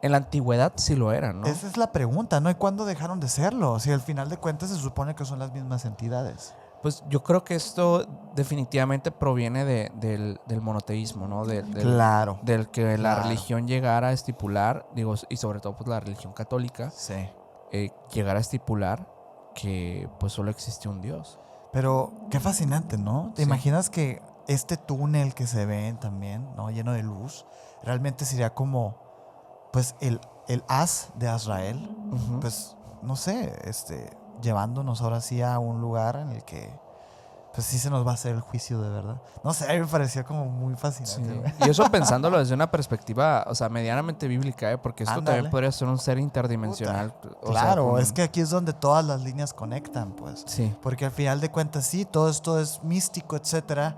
Speaker 2: En la antigüedad sí lo era, ¿no?
Speaker 1: Esa es la pregunta, ¿no? ¿Y cuándo dejaron de serlo? Si al final de cuentas se supone que son las mismas entidades.
Speaker 2: Pues yo creo que esto definitivamente proviene del monoteísmo, ¿no?
Speaker 1: Claro.
Speaker 2: Del que la
Speaker 1: Claro.
Speaker 2: religión llegara a estipular, digo, y sobre todo pues la religión católica,
Speaker 1: Sí.
Speaker 2: llegara a estipular que pues solo existe un Dios.
Speaker 1: Pero qué fascinante, ¿no? ¿Te
Speaker 2: Sí.
Speaker 1: imaginas que este túnel que se ve también, ¿no? Lleno de luz, realmente sería como, pues, el haz de Azrael,
Speaker 2: Ujú.
Speaker 1: pues, no sé, llevándonos ahora sí a un lugar en el que, pues, sí se nos va a hacer el juicio de verdad. No sé, a mí me parecía como muy
Speaker 2: Sí.
Speaker 1: fascinante, güey.
Speaker 2: Y eso pensándolo desde una perspectiva, o sea, medianamente bíblica, porque esto
Speaker 1: Ándale.
Speaker 2: también podría ser un ser interdimensional. O sea,
Speaker 1: Claro,
Speaker 2: con-
Speaker 1: es que aquí es donde todas las líneas conectan, pues.
Speaker 2: Sí.
Speaker 1: Porque al final de cuentas, sí, todo esto es místico, etcétera.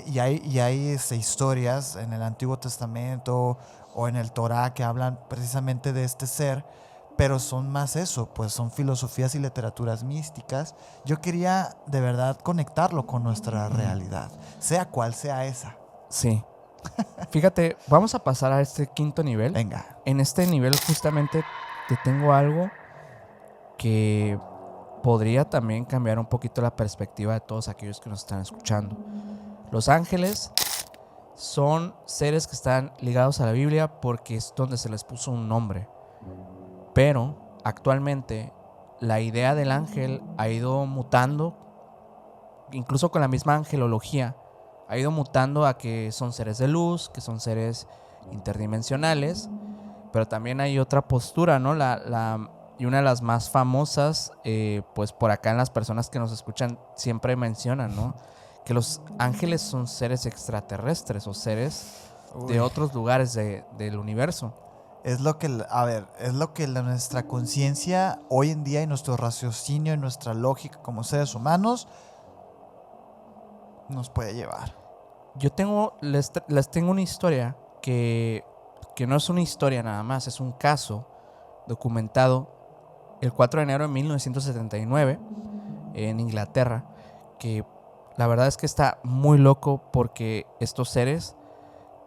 Speaker 1: Y hay historias en el Antiguo Testamento o en el Torá que hablan precisamente de este ser, pero son más eso, pues son filosofías y literaturas místicas. Yo quería de verdad conectarlo con nuestra realidad, sea cual sea esa.
Speaker 2: Sí. Fíjate, vamos a pasar a este quinto nivel.
Speaker 1: Venga.
Speaker 2: En este nivel justamente te tengo algo que podría también cambiar un poquito la perspectiva de todos aquellos que nos están escuchando. Los ángeles son seres que están ligados a la Biblia porque es donde se les puso un nombre. Pero actualmente la idea del ángel ha ido mutando, incluso con la misma angelología, ha ido mutando a que son seres de luz, que son seres interdimensionales, pero también hay otra postura, ¿no? Y una de las más famosas, pues por acá en las personas que nos escuchan siempre mencionan, ¿no? Que los ángeles son seres extraterrestres o seres de otros lugares del universo.
Speaker 1: Es lo que, a ver, es lo que nuestra conciencia hoy en día y nuestro raciocinio y nuestra lógica como seres humanos nos puede llevar.
Speaker 2: Yo les tengo una historia que no es una historia nada más, es un caso documentado el 4 de enero de 1979 en Inglaterra, que la verdad es que está muy loco porque estos seres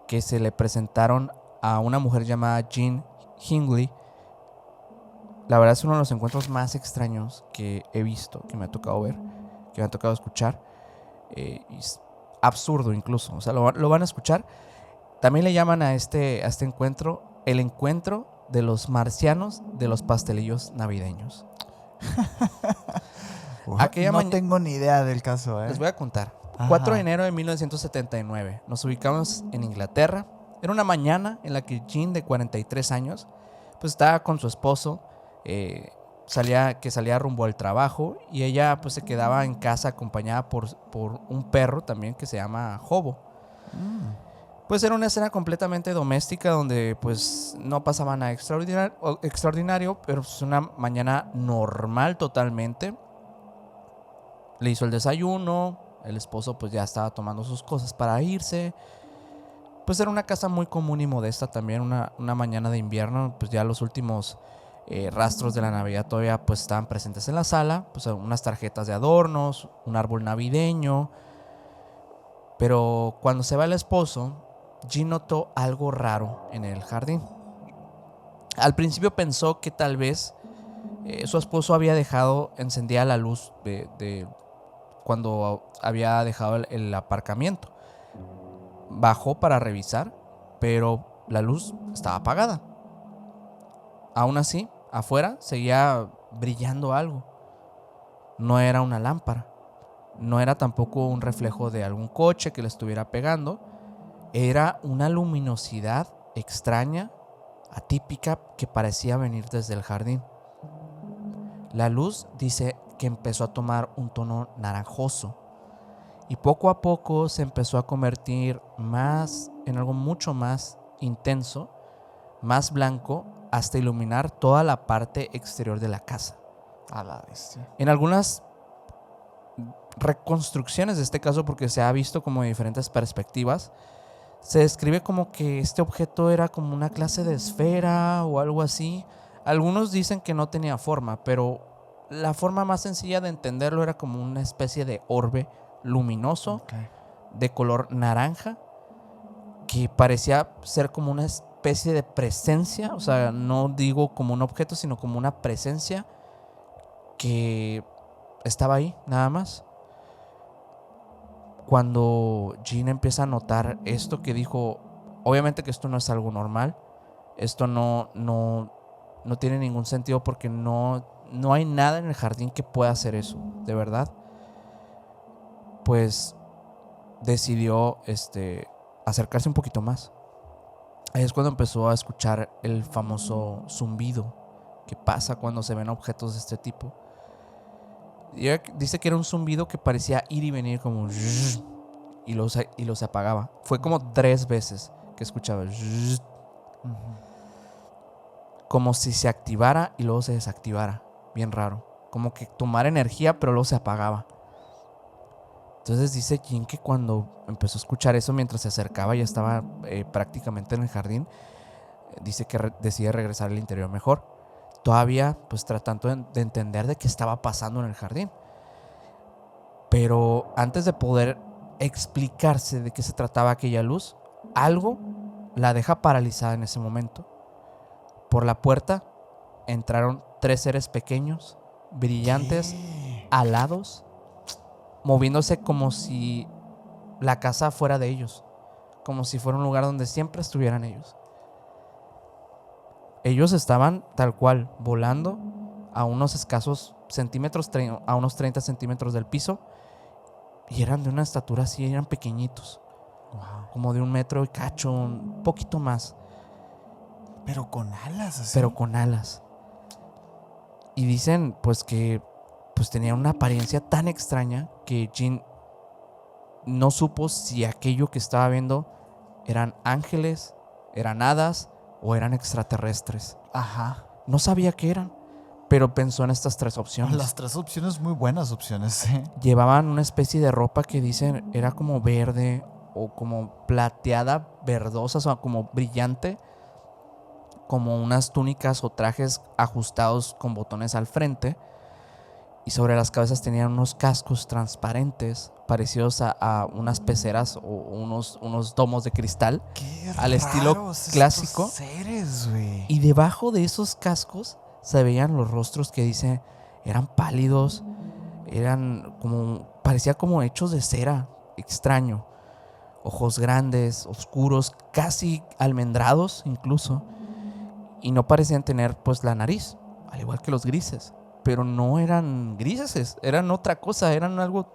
Speaker 2: que se le presentaron a una mujer llamada Jean Hingley, la verdad es uno de los encuentros más extraños que he visto, que me ha tocado ver, que me ha tocado escuchar. Y es absurdo incluso, o sea, lo van a escuchar. También le llaman a este encuentro el encuentro de los marcianos de los pastelillos navideños.
Speaker 1: No tengo ni idea del caso, ¿eh?
Speaker 2: Les voy a contar.
Speaker 1: Ajá.
Speaker 2: 4 de enero de 1979. Nos ubicamos en Inglaterra. Era una mañana en la que Jean, de 43 años, pues estaba con su esposo, salía rumbo al trabajo, y ella pues se quedaba en casa acompañada por un perro también que se llama Hobo. Pues era una escena completamente doméstica donde pues no pasaba nada extraordinario, pero es una mañana normal totalmente. Le hizo el desayuno, el esposo pues ya estaba tomando sus cosas para irse. Pues era una casa muy común y modesta también, una mañana de invierno, pues ya los últimos rastros de la Navidad todavía pues estaban presentes en la sala, pues unas tarjetas de adornos, un árbol navideño. Pero cuando se va el esposo, Jean notó algo raro en el jardín. Al principio pensó que tal vez su esposo había dejado encendida la luz de cuando había dejado el aparcamiento. Bajó para revisar, pero la luz estaba apagada. Aún así, afuera seguía brillando algo. No era una lámpara. No era tampoco un reflejo de algún coche que le estuviera pegando. Era una luminosidad extraña, atípica, que parecía venir desde el jardín. La luz dice que empezó a tomar un tono naranjoso y poco a poco se empezó a convertir más en algo mucho más intenso, más blanco, hasta iluminar toda la parte exterior de la casa.
Speaker 1: A la bestia.
Speaker 2: En algunas reconstrucciones de este caso, porque se ha visto como de diferentes perspectivas, se describe como que este objeto era como una clase de esfera o algo así. Algunos dicen que no tenía forma, pero la forma más sencilla de entenderlo era como una especie de orbe luminoso,
Speaker 1: Okay.
Speaker 2: de color naranja, que parecía ser como una especie de presencia. O sea, no digo como un objeto, sino como una presencia que estaba ahí, nada más. Cuando Jean empieza a notar esto, que dijo, obviamente que esto no es algo normal, esto no tiene ningún sentido, porque no hay nada en el jardín que pueda hacer eso, de verdad. Pues decidió acercarse un poquito más. Ahí es cuando empezó a escuchar el famoso zumbido que pasa cuando se ven objetos de este tipo. Y ella dice que era un zumbido que parecía ir y venir como y luego se apagaba. Fue como 3 veces que escuchaba como si se activara y luego se desactivara. Bien raro. Como que tomara energía, pero luego se apagaba. Entonces dice Jean que cuando empezó a escuchar eso, mientras se acercaba, ya estaba prácticamente en el jardín, dice que decide regresar al interior mejor. Todavía pues tratando de entender de qué estaba pasando en el jardín. Pero antes de poder explicarse de qué se trataba aquella luz, algo la deja paralizada en ese momento. Por la puerta entraron 3 seres pequeños, brillantes, alados, moviéndose como si la casa fuera de ellos, como si fuera un lugar donde siempre estuvieran ellos. Ellos estaban tal cual, volando a unos escasos centímetros, a unos 30 centímetros del piso, y eran de una estatura así, eran pequeñitos, como de 1 metro y cacho, un poquito más.
Speaker 1: Pero con alas, así.
Speaker 2: Pero con alas. Y dicen pues que pues tenían una apariencia tan extraña que Jean no supo si aquello que estaba viendo eran ángeles, eran hadas o eran extraterrestres.
Speaker 1: Ajá.
Speaker 2: No sabía qué eran, pero pensó en estas 3 opciones.
Speaker 1: Las 3 opciones, muy buenas opciones, sí.
Speaker 2: Llevaban una especie de ropa que dicen era como verde o como plateada, verdosa, o sea, como brillante, como unas túnicas o trajes ajustados con botones al frente, y sobre las cabezas tenían unos cascos transparentes parecidos a unas peceras o unos domos de cristal.
Speaker 1: Qué
Speaker 2: al estilo
Speaker 1: raros
Speaker 2: clásico.
Speaker 1: estos seres, güey.
Speaker 2: Y debajo de esos cascos se veían los rostros que dice eran pálidos, eran como, parecía como hechos de cera, extraño. Ojos grandes, oscuros, casi almendrados incluso, y no parecían tener pues la nariz, al igual que los grises, pero no eran grises, eran otra cosa, eran algo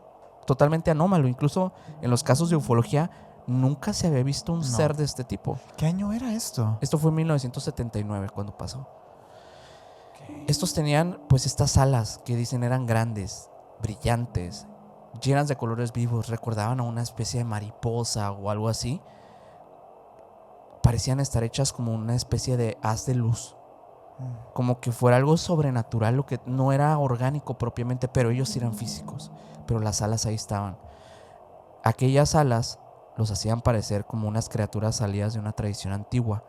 Speaker 2: totalmente anómalo. Incluso en los casos de ufología nunca se había visto un ser de este tipo.
Speaker 1: ¿Qué año era esto?
Speaker 2: Esto fue en 1979 cuando pasó. Estos tenían pues estas alas que dicen eran grandes, brillantes, llenas de colores vivos, recordaban a una especie de mariposa o algo así. Parecían estar hechas como una especie de haz de luz, como que fuera algo sobrenatural, lo que no era orgánico propiamente, pero ellos sí eran físicos, pero las alas ahí estaban. Aquellas alas los hacían parecer como unas criaturas salidas de una tradición antigua,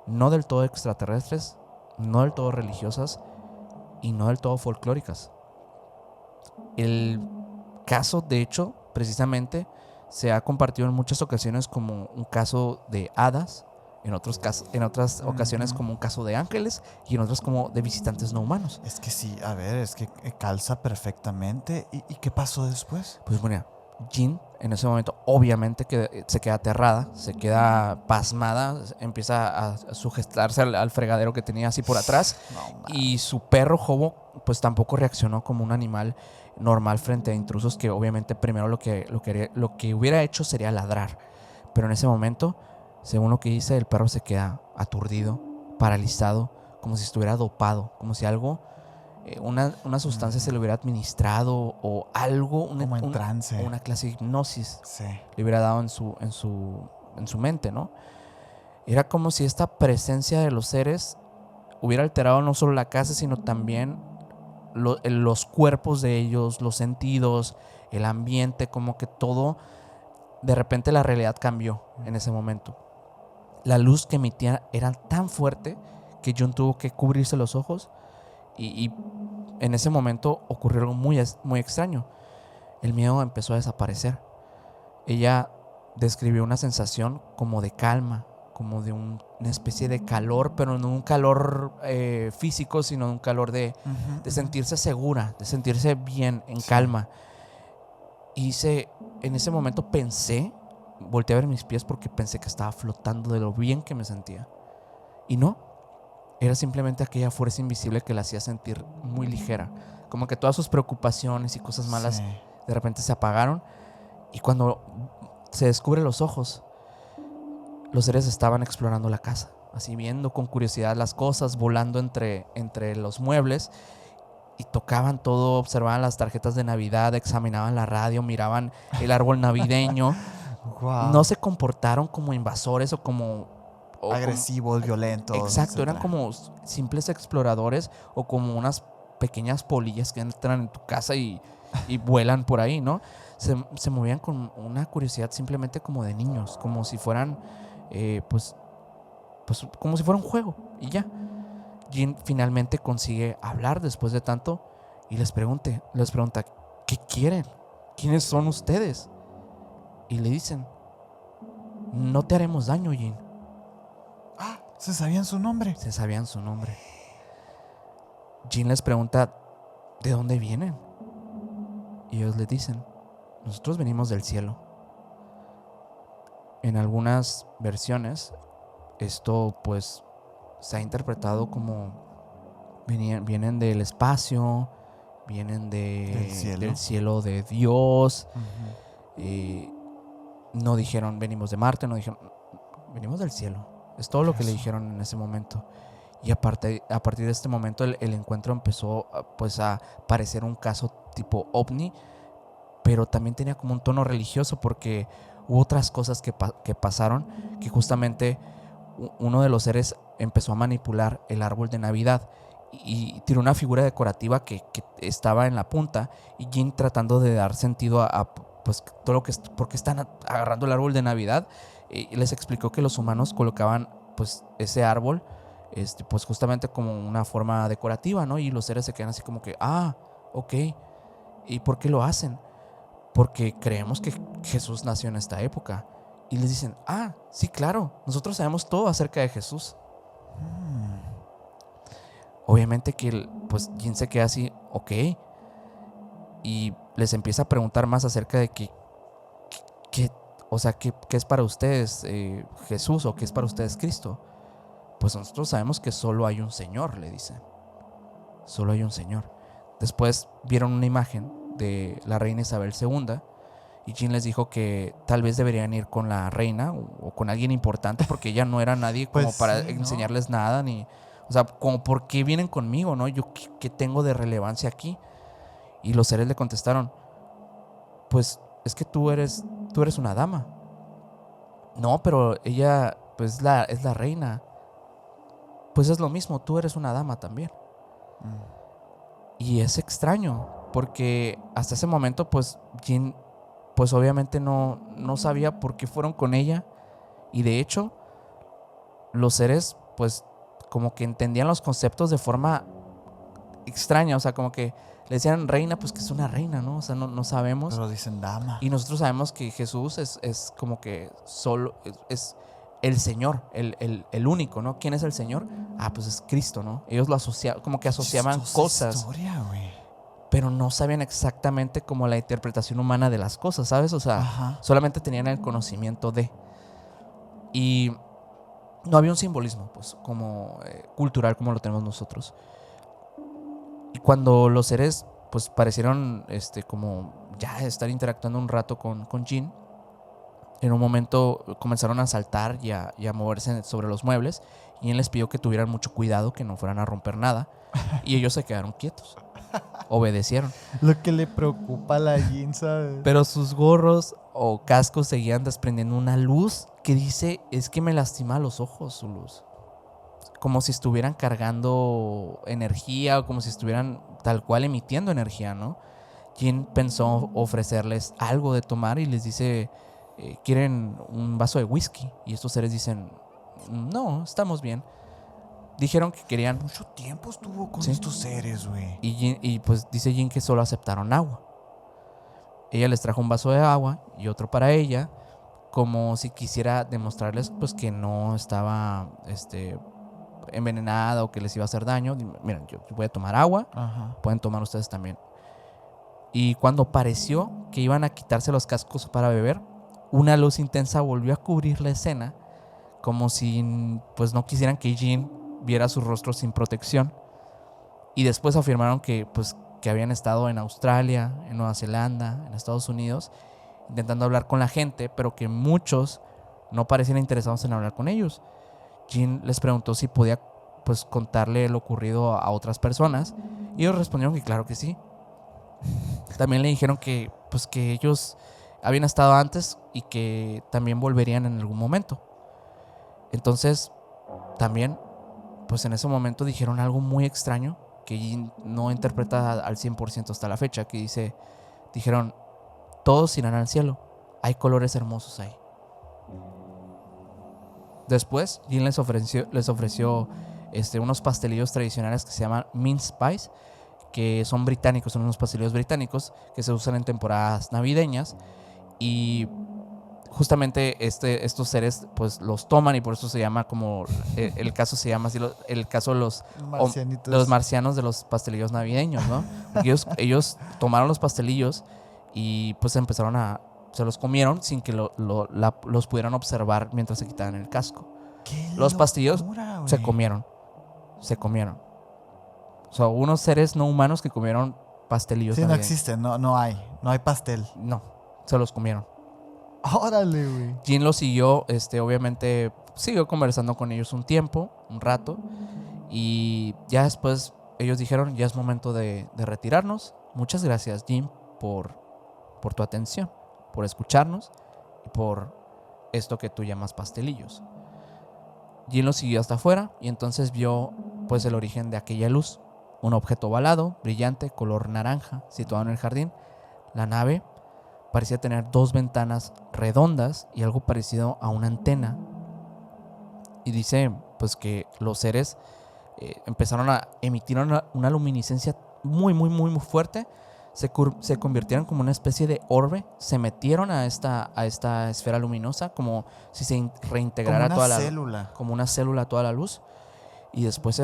Speaker 2: no del todo extraterrestres, no del todo religiosas y no del todo folclóricas. El caso, de hecho, precisamente se ha compartido en muchas ocasiones como un caso de hadas, en otras ocasiones como un caso de ángeles y en otras como de visitantes no humanos.
Speaker 1: Es que sí, a ver, es que calza perfectamente. ¿Y qué pasó después?
Speaker 2: Pues bueno, Jin en ese momento obviamente que se queda aterrada, se queda pasmada, empieza a sujetarse al fregadero que tenía así por atrás.
Speaker 1: No, man.
Speaker 2: Y su perro Hobo pues tampoco reaccionó como un animal normal frente a intrusos, que obviamente primero lo que hubiera hecho sería ladrar. Pero en ese momento, según lo que dice, el perro se queda aturdido, paralizado, como si estuviera dopado, como si algo, una sustancia se le hubiera administrado o algo,
Speaker 1: Como en trance.
Speaker 2: una clase de hipnosis
Speaker 1: Sí.
Speaker 2: le hubiera dado en su mente, ¿no? Era como si esta presencia de los seres hubiera alterado no solo la casa, sino también los cuerpos de ellos, los sentidos, el ambiente, como que todo, de repente la realidad cambió en ese momento. La luz que emitía era tan fuerte que Jun tuvo que cubrirse los ojos y en ese momento ocurrió algo muy extraño. El miedo empezó a desaparecer. Ella describió una sensación como de calma, como de una especie de calor, pero no un calor físico, sino un calor de sentirse segura, de sentirse bien, en calma. Y en ese momento volteé a ver mis pies porque pensé que estaba flotando de lo bien que me sentía. Y no, era simplemente aquella fuerza invisible que la hacía sentir muy ligera. Como que todas sus preocupaciones y cosas malas de repente se apagaron. Y cuando se descubre los ojos, los seres estaban explorando la casa, así viendo con curiosidad las cosas, volando entre los muebles, y tocaban todo, observaban las tarjetas de Navidad, examinaban la radio, miraban el árbol navideño.
Speaker 1: Wow.
Speaker 2: No se comportaron como invasores o como
Speaker 1: agresivos, violentos.
Speaker 2: Exacto,
Speaker 1: etcétera.
Speaker 2: eran como simples exploradores o como unas pequeñas polillas que entran en tu casa y vuelan por ahí, ¿no? Se movían con una curiosidad simplemente como de niños, como si fueran, pues como si fuera un juego y ya. Jin finalmente consigue hablar después de tanto y les pregunta, ¿qué quieren? ¿Quiénes son ustedes? Y le dicen, no te haremos daño, Jin.
Speaker 1: ¿Se sabían su nombre?
Speaker 2: Se sabían su nombre. Jin les pregunta, ¿de dónde vienen? Y ellos le dicen, nosotros venimos del cielo. En algunas versiones, esto pues se ha interpretado como vienen del espacio, vienen del cielo de Dios. No dijeron venimos de Marte, no dijeron venimos del cielo. Es todo lo que le dijeron en ese momento. Y a partir de este momento el encuentro empezó pues a parecer un caso tipo ovni, pero también tenía como un tono religioso porque hubo otras cosas que pasaron, que justamente uno de los seres empezó a manipular el árbol de Navidad y tiró una figura decorativa que estaba en la punta, y Jin, tratando de dar sentido a pues todo lo que porque están agarrando el árbol de Navidad, les explicó que los humanos colocaban pues ese árbol pues justamente como una forma decorativa, ¿no? Y los seres se quedan así como que, ok. ¿Y por qué lo hacen? Porque creemos que Jesús nació en esta época. Y les dicen, sí, claro, nosotros sabemos todo acerca de Jesús. Obviamente que pues Jin se queda así, ok. Y les empieza a preguntar más acerca de ¿qué es para ustedes Jesús, o qué es para ustedes Cristo? Pues nosotros sabemos que solo hay un Señor, le dicen. Solo hay un Señor. Después vieron una imagen de la reina Isabel II, y Jin les dijo que tal vez deberían ir con la reina o con alguien importante, porque ella no era nadie como
Speaker 1: Pues
Speaker 2: para
Speaker 1: sí,
Speaker 2: enseñarles nada, ni, o sea, como ¿por qué vienen conmigo, no? Yo ¿qué tengo de relevancia aquí? Y los seres le contestaron, pues es que tú eres una dama. No, pero ella pues es la reina. Pues es lo mismo, tú eres una dama también. Y es extraño, porque hasta ese momento pues Jin pues obviamente no sabía por qué fueron con ella. Y de hecho los seres pues como que entendían los conceptos de forma extraña. O sea, como que le decían reina, pues que es una reina, ¿no? O sea, no sabemos.
Speaker 1: Pero dicen dama.
Speaker 2: Y nosotros sabemos que Jesús es como que solo es el Señor, el único, ¿no? ¿Quién es el Señor? Pues es Cristo, ¿no? Ellos lo asociaban, como que asociaban cosas.
Speaker 1: Historia, güey.
Speaker 2: pero no sabían exactamente como la interpretación humana de las cosas, ¿sabes? O sea,
Speaker 1: Ajá.
Speaker 2: solamente tenían el conocimiento de. Y no había un simbolismo, pues, como cultural como lo tenemos nosotros. Y cuando los seres, pues, parecieron como ya estar interactuando un rato con Jin, en un momento comenzaron a saltar y a moverse sobre los muebles. Y él les pidió que tuvieran mucho cuidado, que no fueran a romper nada. Y ellos se quedaron quietos. Obedecieron.
Speaker 1: Lo que le preocupa a la Jin, ¿sabes?
Speaker 2: Pero sus gorros o cascos seguían desprendiendo una luz que dice, es que me lastima los ojos su luz. Como si estuvieran cargando energía o como si estuvieran tal cual emitiendo energía, ¿no? Jin pensó ofrecerles algo de tomar y les dice, ¿quieren un vaso de whisky? Y estos seres dicen, no, estamos bien. Dijeron que querían...
Speaker 1: Mucho tiempo estuvo con
Speaker 2: Sí.
Speaker 1: estos seres, güey.
Speaker 2: Y pues dice Jin que solo aceptaron agua. Ella les trajo un vaso de agua y otro para ella, como si quisiera demostrarles pues que no estaba envenenada o que les iba a hacer daño. Miren, yo voy a tomar agua,
Speaker 1: Ajá.
Speaker 2: pueden tomar ustedes también. Y cuando pareció que iban a quitarse los cascos para beber, una luz intensa volvió a cubrir la escena, como si pues no quisieran que Jin viera su rostro sin protección. Y después afirmaron que pues que habían estado en Australia, en Nueva Zelanda, en Estados Unidos, intentando hablar con la gente, pero que muchos no parecían interesados en hablar con ellos. Jin les preguntó si podía pues contarle lo ocurrido a otras personas y ellos respondieron que claro que sí. También le dijeron que pues que ellos habían estado antes y que también volverían en algún momento. Entonces también pues en ese momento dijeron algo muy extraño que Jin no interpreta al 100% hasta la fecha, que dijeron, todos irán al cielo, hay colores hermosos ahí. Después Jin les ofreció unos pastelillos tradicionales que se llaman mince pies, que son británicos, son unos pastelillos británicos que se usan en temporadas navideñas y justamente estos seres pues los toman y por eso se llama como el caso se llama así, el caso de los marcianos de los pastelillos navideños, ¿no? Porque ellos tomaron los pastelillos y pues se los comieron sin que los pudieran observar mientras se quitaban el casco. Los pastillos se comieron. O sea, unos seres no humanos que comieron pastelillos.
Speaker 1: Sí, no existe, no hay pastel.
Speaker 2: No, se los comieron.
Speaker 1: Órale, güey.
Speaker 2: Jin lo siguió, obviamente siguió conversando con ellos un rato, y ya después ellos dijeron, ya es momento de retirarnos. Muchas gracias, Jin, por tu atención, por escucharnos y por esto que tú llamas pastelillos. Jin lo siguió hasta afuera y entonces vio pues el origen de aquella luz, un objeto ovalado, brillante, color naranja, situado en el jardín. La nave parecía tener 2 ventanas redondas y algo parecido a una antena. Y dice pues que los seres empezaron a emitir una luminiscencia muy, muy, muy, muy fuerte. Se convirtieron como una especie de orbe. Se metieron a esta esfera luminosa, como si se reintegrara
Speaker 1: como
Speaker 2: toda
Speaker 1: una
Speaker 2: la
Speaker 1: célula.
Speaker 2: como una célula toda la luz. Y después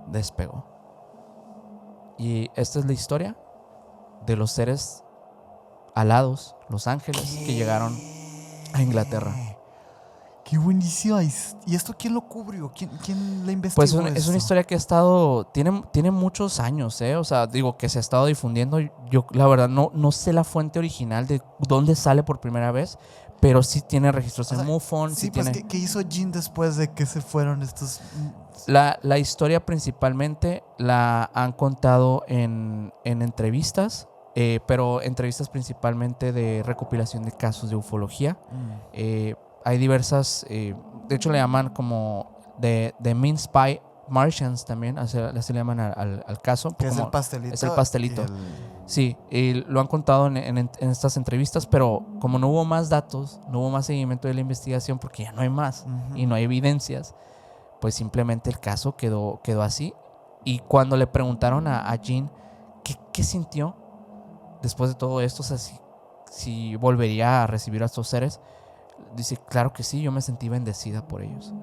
Speaker 2: despegó. Y esta es la historia de los seres alados, los ángeles, que llegaron a Inglaterra.
Speaker 1: Qué buenísima. ¿Y esto quién lo cubrió? ¿Quién la investigó?
Speaker 2: Pues es una historia que ha estado, tiene muchos años, o sea, digo que se ha estado difundiendo. Yo la verdad no sé la fuente original de dónde sale por primera vez, pero sí tiene registros en MUFON.
Speaker 1: Sí, pues
Speaker 2: tiene...
Speaker 1: ¿qué hizo Jin después de que se fueron estos?
Speaker 2: La historia principalmente la han contado en entrevistas, pero entrevistas principalmente de recopilación de casos de ufología. Hay diversas, de hecho le llaman como de mince pie Martians también, así le llaman al caso.
Speaker 1: Que es el pastelito.
Speaker 2: Es el pastelito. Sí, y lo han contado en estas entrevistas, pero como no hubo más datos, no hubo más seguimiento de la investigación, porque ya no hay más y no hay evidencias, pues simplemente el caso quedó así. Y cuando le preguntaron a Jin qué sintió después de todo esto, o sea, si volvería a recibir a estos seres, dice, claro que sí, yo me sentí bendecida por ellos.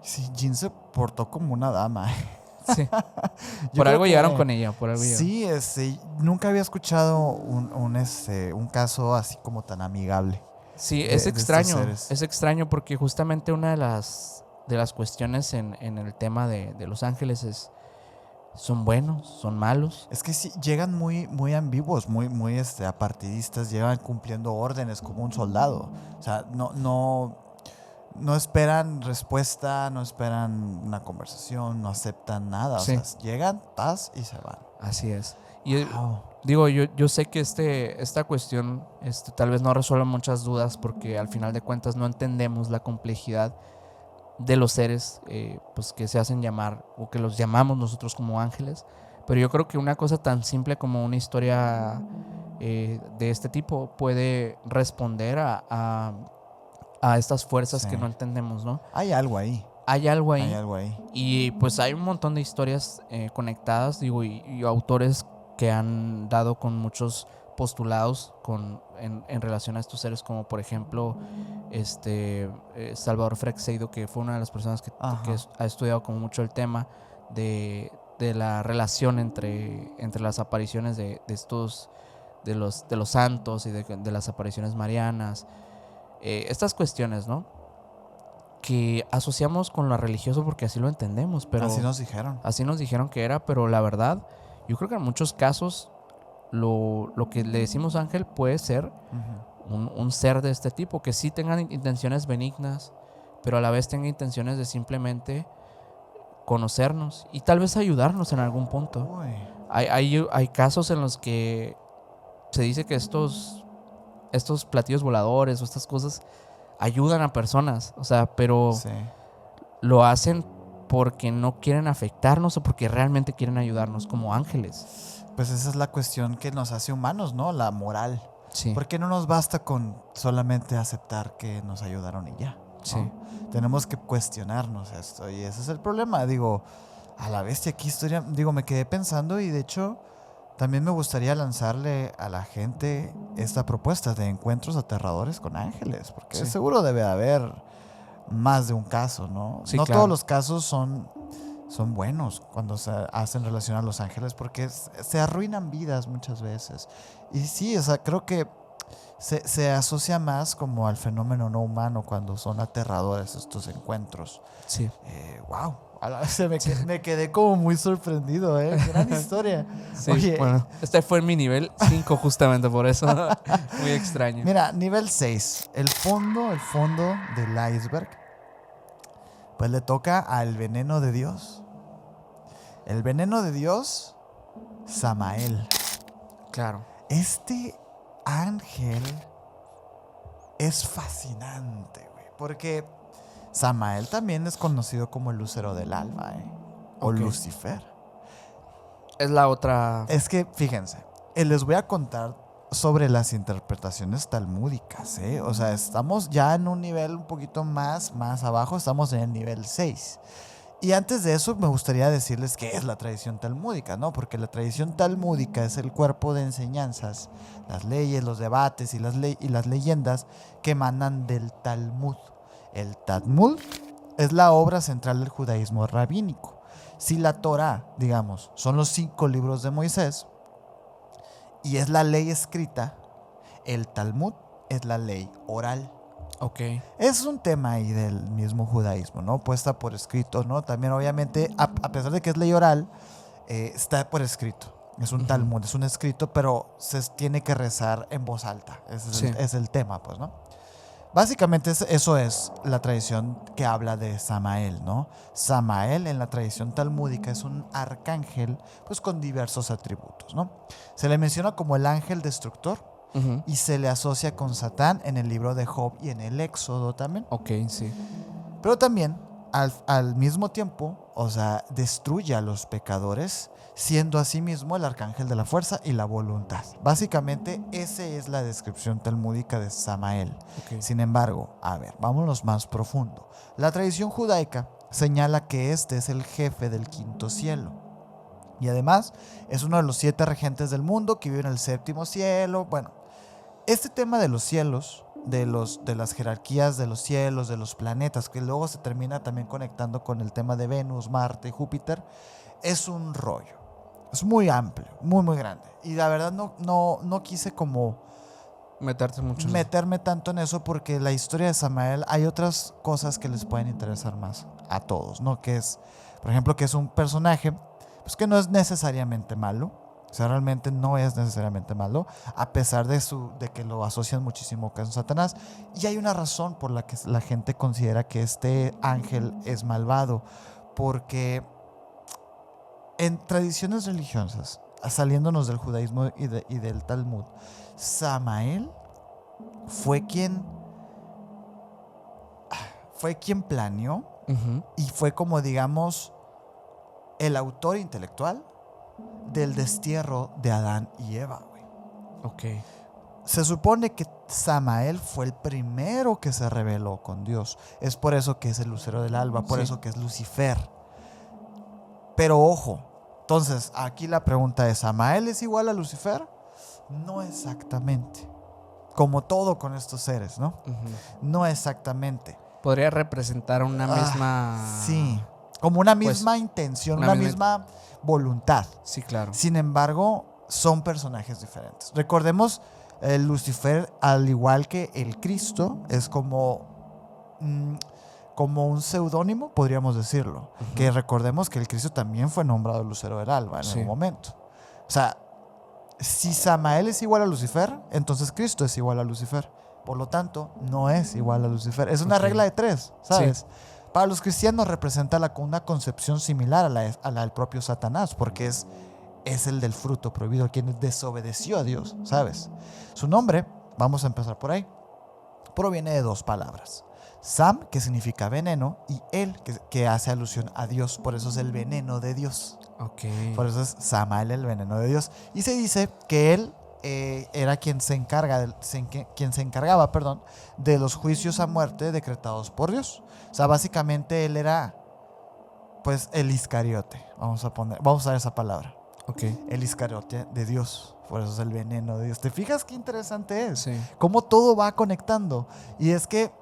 Speaker 1: Sí, Jin se portó como una dama.
Speaker 2: Sí.
Speaker 1: Yo
Speaker 2: Por
Speaker 1: creo
Speaker 2: algo
Speaker 1: que
Speaker 2: llegaron con ella, por algo llegaron.
Speaker 1: sí, nunca había escuchado un caso así como tan amigable
Speaker 2: Sí,
Speaker 1: de estos seres.
Speaker 2: es extraño porque justamente una de las cuestiones en el tema de los ángeles es, ¿son buenos? ¿Son malos?
Speaker 1: Es que sí, llegan muy ambiguos, muy apartidistas, llegan cumpliendo órdenes como un soldado. O sea, no esperan respuesta, no esperan una conversación, no aceptan nada.
Speaker 2: Sí.
Speaker 1: O sea, llegan, paz y se van.
Speaker 2: Así es. Y
Speaker 1: Wow.
Speaker 2: digo, yo sé que esta cuestión tal vez no resuelva muchas dudas porque al final de cuentas no entendemos la complejidad de los seres pues que se hacen llamar o que los llamamos nosotros como ángeles. Pero yo creo que una cosa tan simple como una historia de este tipo puede responder a estas fuerzas
Speaker 1: Sí.
Speaker 2: que no entendemos, ¿no?
Speaker 1: Hay algo ahí.
Speaker 2: Hay algo
Speaker 1: Hay
Speaker 2: ahí.
Speaker 1: algo ahí.
Speaker 2: Y pues hay un montón de historias conectadas, digo, y autores que han dado con muchos postulados en relación a estos seres, como por ejemplo Salvador Freixedo, que fue una de las personas que
Speaker 1: Ajá.
Speaker 2: ha estudiado como mucho el tema de la relación entre las apariciones de estos de los santos y de las apariciones marianas, estas cuestiones, ¿no? Que asociamos con lo religioso porque así lo entendemos, pero
Speaker 1: Así nos dijeron.
Speaker 2: así nos dijeron que era, pero la verdad, yo creo que en muchos casos lo que le decimos ángel puede ser
Speaker 1: Ujú.
Speaker 2: un ser de este tipo, que sí tengan intenciones benignas, pero a la vez tenga intenciones de simplemente conocernos y tal vez ayudarnos en algún punto.
Speaker 1: Uy.
Speaker 2: Hay casos en los que se dice que estos platillos voladores o estas cosas ayudan a personas, o sea, pero
Speaker 1: Sí.
Speaker 2: lo hacen porque no quieren afectarnos o porque realmente quieren ayudarnos como ángeles.
Speaker 1: Pues esa es la cuestión que nos hace humanos, ¿no? La moral.
Speaker 2: Sí,
Speaker 1: ¿Por qué no nos basta con solamente aceptar que nos ayudaron y ya? ¿no?
Speaker 2: sí.
Speaker 1: Tenemos que cuestionarnos esto y ese es el problema. Digo, a la bestia, aquí historia, digo, me quedé pensando y de hecho también me gustaría lanzarle a la gente esta propuesta de encuentros aterradores con ángeles, porque
Speaker 2: Sí.
Speaker 1: seguro debe haber más de un caso, ¿no?
Speaker 2: Sí,
Speaker 1: No
Speaker 2: claro.
Speaker 1: todos los casos son buenos cuando se hacen relación a los ángeles porque se arruinan vidas muchas veces. Y sí, o sea, creo que se asocia más como al fenómeno no humano cuando son aterradores estos encuentros.
Speaker 2: Sí.
Speaker 1: Wow, me quedé como muy sorprendido, gran historia.
Speaker 2: Sí,
Speaker 1: Oye,
Speaker 2: bueno, este fue mi nivel 5 justamente por eso. Muy extraño.
Speaker 1: mira, nivel 6, el fondo del iceberg, pues le toca al veneno de Dios. El veneno de Dios, Samael.
Speaker 2: Claro.
Speaker 1: Este ángel es fascinante, güey, porque Samael también es conocido como el lucero del alba, o
Speaker 2: Ok.
Speaker 1: Lucifer.
Speaker 2: Es la otra.
Speaker 1: Es que, fíjense, les voy a contar sobre las interpretaciones talmúdicas, O sea, estamos ya en un nivel un poquito más abajo, estamos en el nivel 6. Y antes de eso me gustaría decirles qué es la tradición talmúdica, ¿no? Porque la tradición talmúdica es el cuerpo de enseñanzas, las leyes, los debates y las leyendas que emanan del Talmud. El Talmud es la obra central del judaísmo rabínico. Si la Torá, digamos, son los 5 libros de Moisés y es la ley escrita, el Talmud es la ley oral.
Speaker 2: Ok.
Speaker 1: Es un tema ahí del mismo judaísmo, ¿no? Puesta por escrito, ¿no? También obviamente, a pesar de que es ley oral, está por escrito. Es un Talmud, es un escrito, pero se tiene que rezar en voz alta. Ese es el tema, pues, ¿no? Básicamente eso es la tradición que habla de Samael, ¿no? Samael en la tradición talmúdica es un arcángel, pues con diversos atributos, ¿no? Se le menciona como el ángel destructor, y se le asocia con Satán en el libro de Job y en el Éxodo también.
Speaker 2: Ok, sí.
Speaker 1: Pero también, al mismo tiempo, o sea, destruye a los pecadores, siendo asimismo el arcángel de la fuerza y la voluntad. Básicamente, esa es la descripción talmúdica de Samael.
Speaker 2: Okay.
Speaker 1: Sin embargo, a ver, vámonos más profundo. La tradición judaica señala que este es el jefe del quinto cielo. Y además, es uno de los 7 regentes del mundo que vive en el séptimo cielo. Bueno, este tema de los cielos, de las jerarquías de los cielos, de los planetas, que luego se termina también conectando con el tema de Venus, Marte y Júpiter, es un rollo. Es muy amplio, muy, muy grande. Y la verdad no quise como meterme tanto en eso porque la historia de Samael, hay otras cosas que les pueden interesar más a todos, ¿no? Que es, por ejemplo, que es un personaje pues, que no es necesariamente malo. O sea, realmente no es necesariamente malo, a pesar de que lo asocian muchísimo con Satanás. Y hay una razón por la que la gente considera que este ángel es malvado. Porque en tradiciones religiosas, saliéndonos del judaísmo y del Talmud, Samael fue quien planeó y fue como, digamos, el autor intelectual del destierro de Adán y Eva, güey.
Speaker 2: Ok.
Speaker 1: Se supone que Samael fue el primero que se rebeló con Dios. Es por eso que es el lucero del alba, por eso que es Lucifer. Pero ojo, entonces aquí la pregunta es, ¿Samael es igual a Lucifer? No exactamente. Como todo con estos seres, ¿no? No exactamente.
Speaker 2: Podría representar una misma...
Speaker 1: Sí, como una misma intención, una misma voluntad.
Speaker 2: Sí, claro.
Speaker 1: Sin embargo, son personajes diferentes. Recordemos, Lucifer, al igual que el Cristo, es como un seudónimo, podríamos decirlo. Que recordemos que el Cristo también fue nombrado Lucero del Alba en algún momento. O sea, si Samael es igual a Lucifer, entonces Cristo es igual a Lucifer. Por lo tanto, no es igual a Lucifer. Es una regla de 3, ¿sabes? Sí. Para los cristianos representa una concepción similar a la del propio Satanás, porque es el del fruto prohibido, quien desobedeció a Dios, ¿sabes? Su nombre, vamos a empezar por ahí, proviene de 2 palabras. Sam, que significa veneno, y él, que hace alusión a Dios, por eso es el veneno de Dios.
Speaker 2: Okay.
Speaker 1: Por eso es Samael, el veneno de Dios. Y se dice que él era quien se encargaba de los juicios a muerte decretados por Dios. O sea, básicamente él era pues el Iscariote, vamos a usar esa palabra.
Speaker 2: Okay.
Speaker 1: El Iscariote de Dios, por eso es el veneno de Dios. ¿Te fijas qué interesante es?
Speaker 2: Sí.
Speaker 1: Cómo todo va conectando. Y es que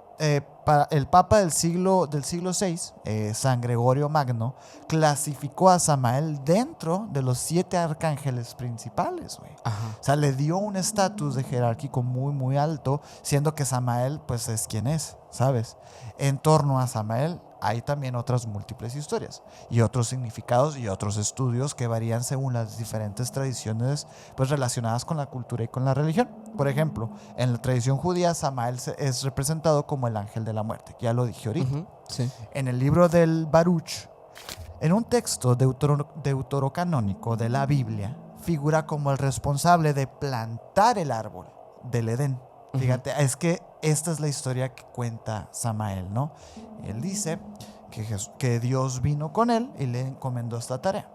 Speaker 1: para el Papa del siglo VI, San Gregorio Magno, clasificó a Samael dentro de los 7 arcángeles principales, güey. O sea, le dio un estatus de jerárquico muy, muy alto, siendo que Samael, pues, es quien es, ¿sabes? En torno a Samael hay también otras múltiples historias y otros significados y otros estudios que varían según las diferentes tradiciones pues relacionadas con la cultura y con la religión. Por ejemplo, en la tradición judía, Samael es representado como el ángel de la muerte, que ya lo dije ahorita.
Speaker 2: Sí.
Speaker 1: En el libro del Baruch, en un texto deuterocanónico de la Biblia, figura como el responsable de plantar el árbol del Edén. Fíjate, es que esta es la historia que cuenta Samael, ¿no? Él dice que Dios vino con él y le encomendó esta tarea.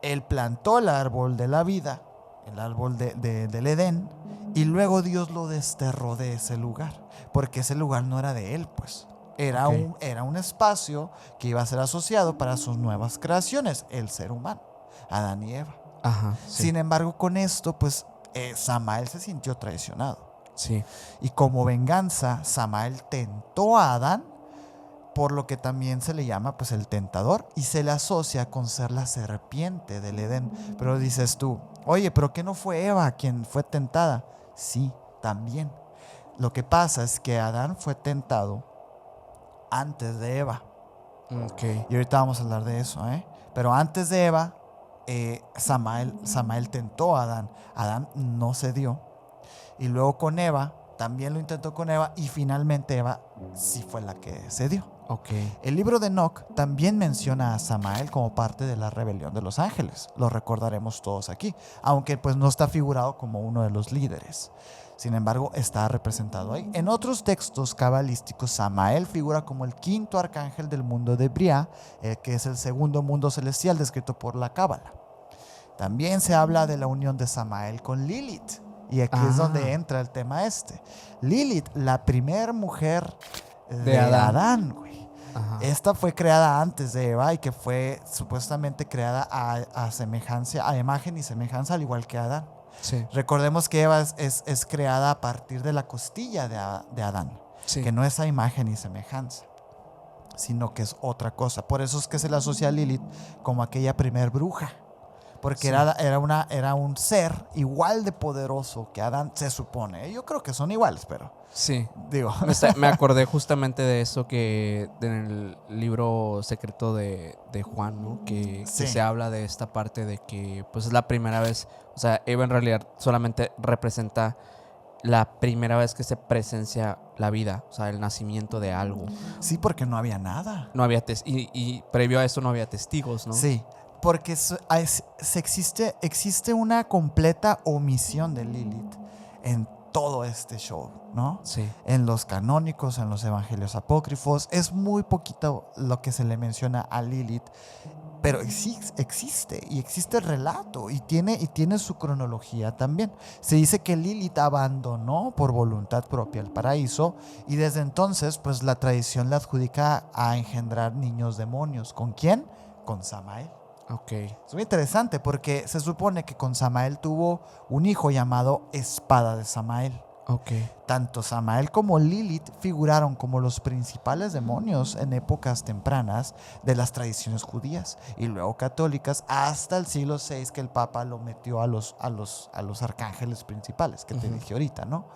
Speaker 1: Él plantó el árbol de la vida, el árbol del Edén, y luego Dios lo desterró de ese lugar, porque ese lugar no era de él, pues. Era un espacio que iba a ser asociado para sus nuevas creaciones, el ser humano, Adán y Eva. Sí. Sin embargo, con esto, pues, Samael se sintió traicionado.
Speaker 2: Sí.
Speaker 1: Y como venganza, Samael tentó a Adán, por lo que también se le llama pues el tentador, y se le asocia con ser la serpiente del Edén. Pero dices tú, oye, ¿pero qué no fue Eva quien fue tentada? Sí, también. Lo que pasa es que Adán fue tentado antes de Eva. Y ahorita vamos a hablar de eso, Pero antes de Eva, Samael tentó a Adán. Adán no cedió. Y luego con Eva, también lo intentó con Eva, y finalmente Eva sí fue la que cedió. El libro de Enoc también menciona a Samael como parte de la rebelión de los ángeles. Lo recordaremos todos aquí, aunque pues no está figurado como uno de los líderes. Sin embargo, está representado ahí. En otros textos cabalísticos, Samael figura como el 5º arcángel del mundo de Briah, que es el segundo mundo celestial descrito por la Cábala. También se habla de la unión de Samael con Lilith. Y aquí es donde entra el tema este. Lilith, la primer mujer de Adán, güey. Esta fue creada antes de Eva y que fue supuestamente creada a imagen y semejanza, al igual que Adán.
Speaker 2: Sí.
Speaker 1: Recordemos que Eva es creada a partir de la costilla de Adán, que no es a imagen y semejanza. sino que es otra cosa. Por eso es que se le asocia a Lilith como aquella primer bruja. Porque
Speaker 2: Sí.
Speaker 1: era un ser igual de poderoso que Adán, se supone. Yo creo que son iguales, pero
Speaker 2: Sí.
Speaker 1: digo.
Speaker 2: Me acordé justamente de eso que en el libro secreto de Juan, ¿no? Que
Speaker 1: Sí.
Speaker 2: se habla de esta parte de que pues es la primera vez, o sea, Eva en realidad solamente representa la primera vez que se presencia la vida, o sea, el nacimiento de algo.
Speaker 1: Sí, porque no había nada.
Speaker 2: No había y previo a eso no había testigos, ¿no?
Speaker 1: Sí, porque existe una completa omisión de Lilith en todo este show, ¿no?
Speaker 2: Sí.
Speaker 1: En los canónicos, en los evangelios apócrifos, es muy poquito lo que se le menciona a Lilith, pero existe y existe el relato y tiene su cronología también. Se dice que Lilith abandonó por voluntad propia el paraíso y desde entonces pues la tradición le adjudica a engendrar niños demonios. ¿Con quién? Con Samael.
Speaker 2: Ok.
Speaker 1: Es muy interesante porque se supone que con Samael tuvo un hijo llamado Espada de Samael.
Speaker 2: Ok.
Speaker 1: Tanto Samael como Lilith figuraron como los principales demonios en épocas tempranas de las tradiciones judías y luego católicas hasta el siglo VI, que el Papa lo metió a los arcángeles principales que te dije ahorita, ¿no?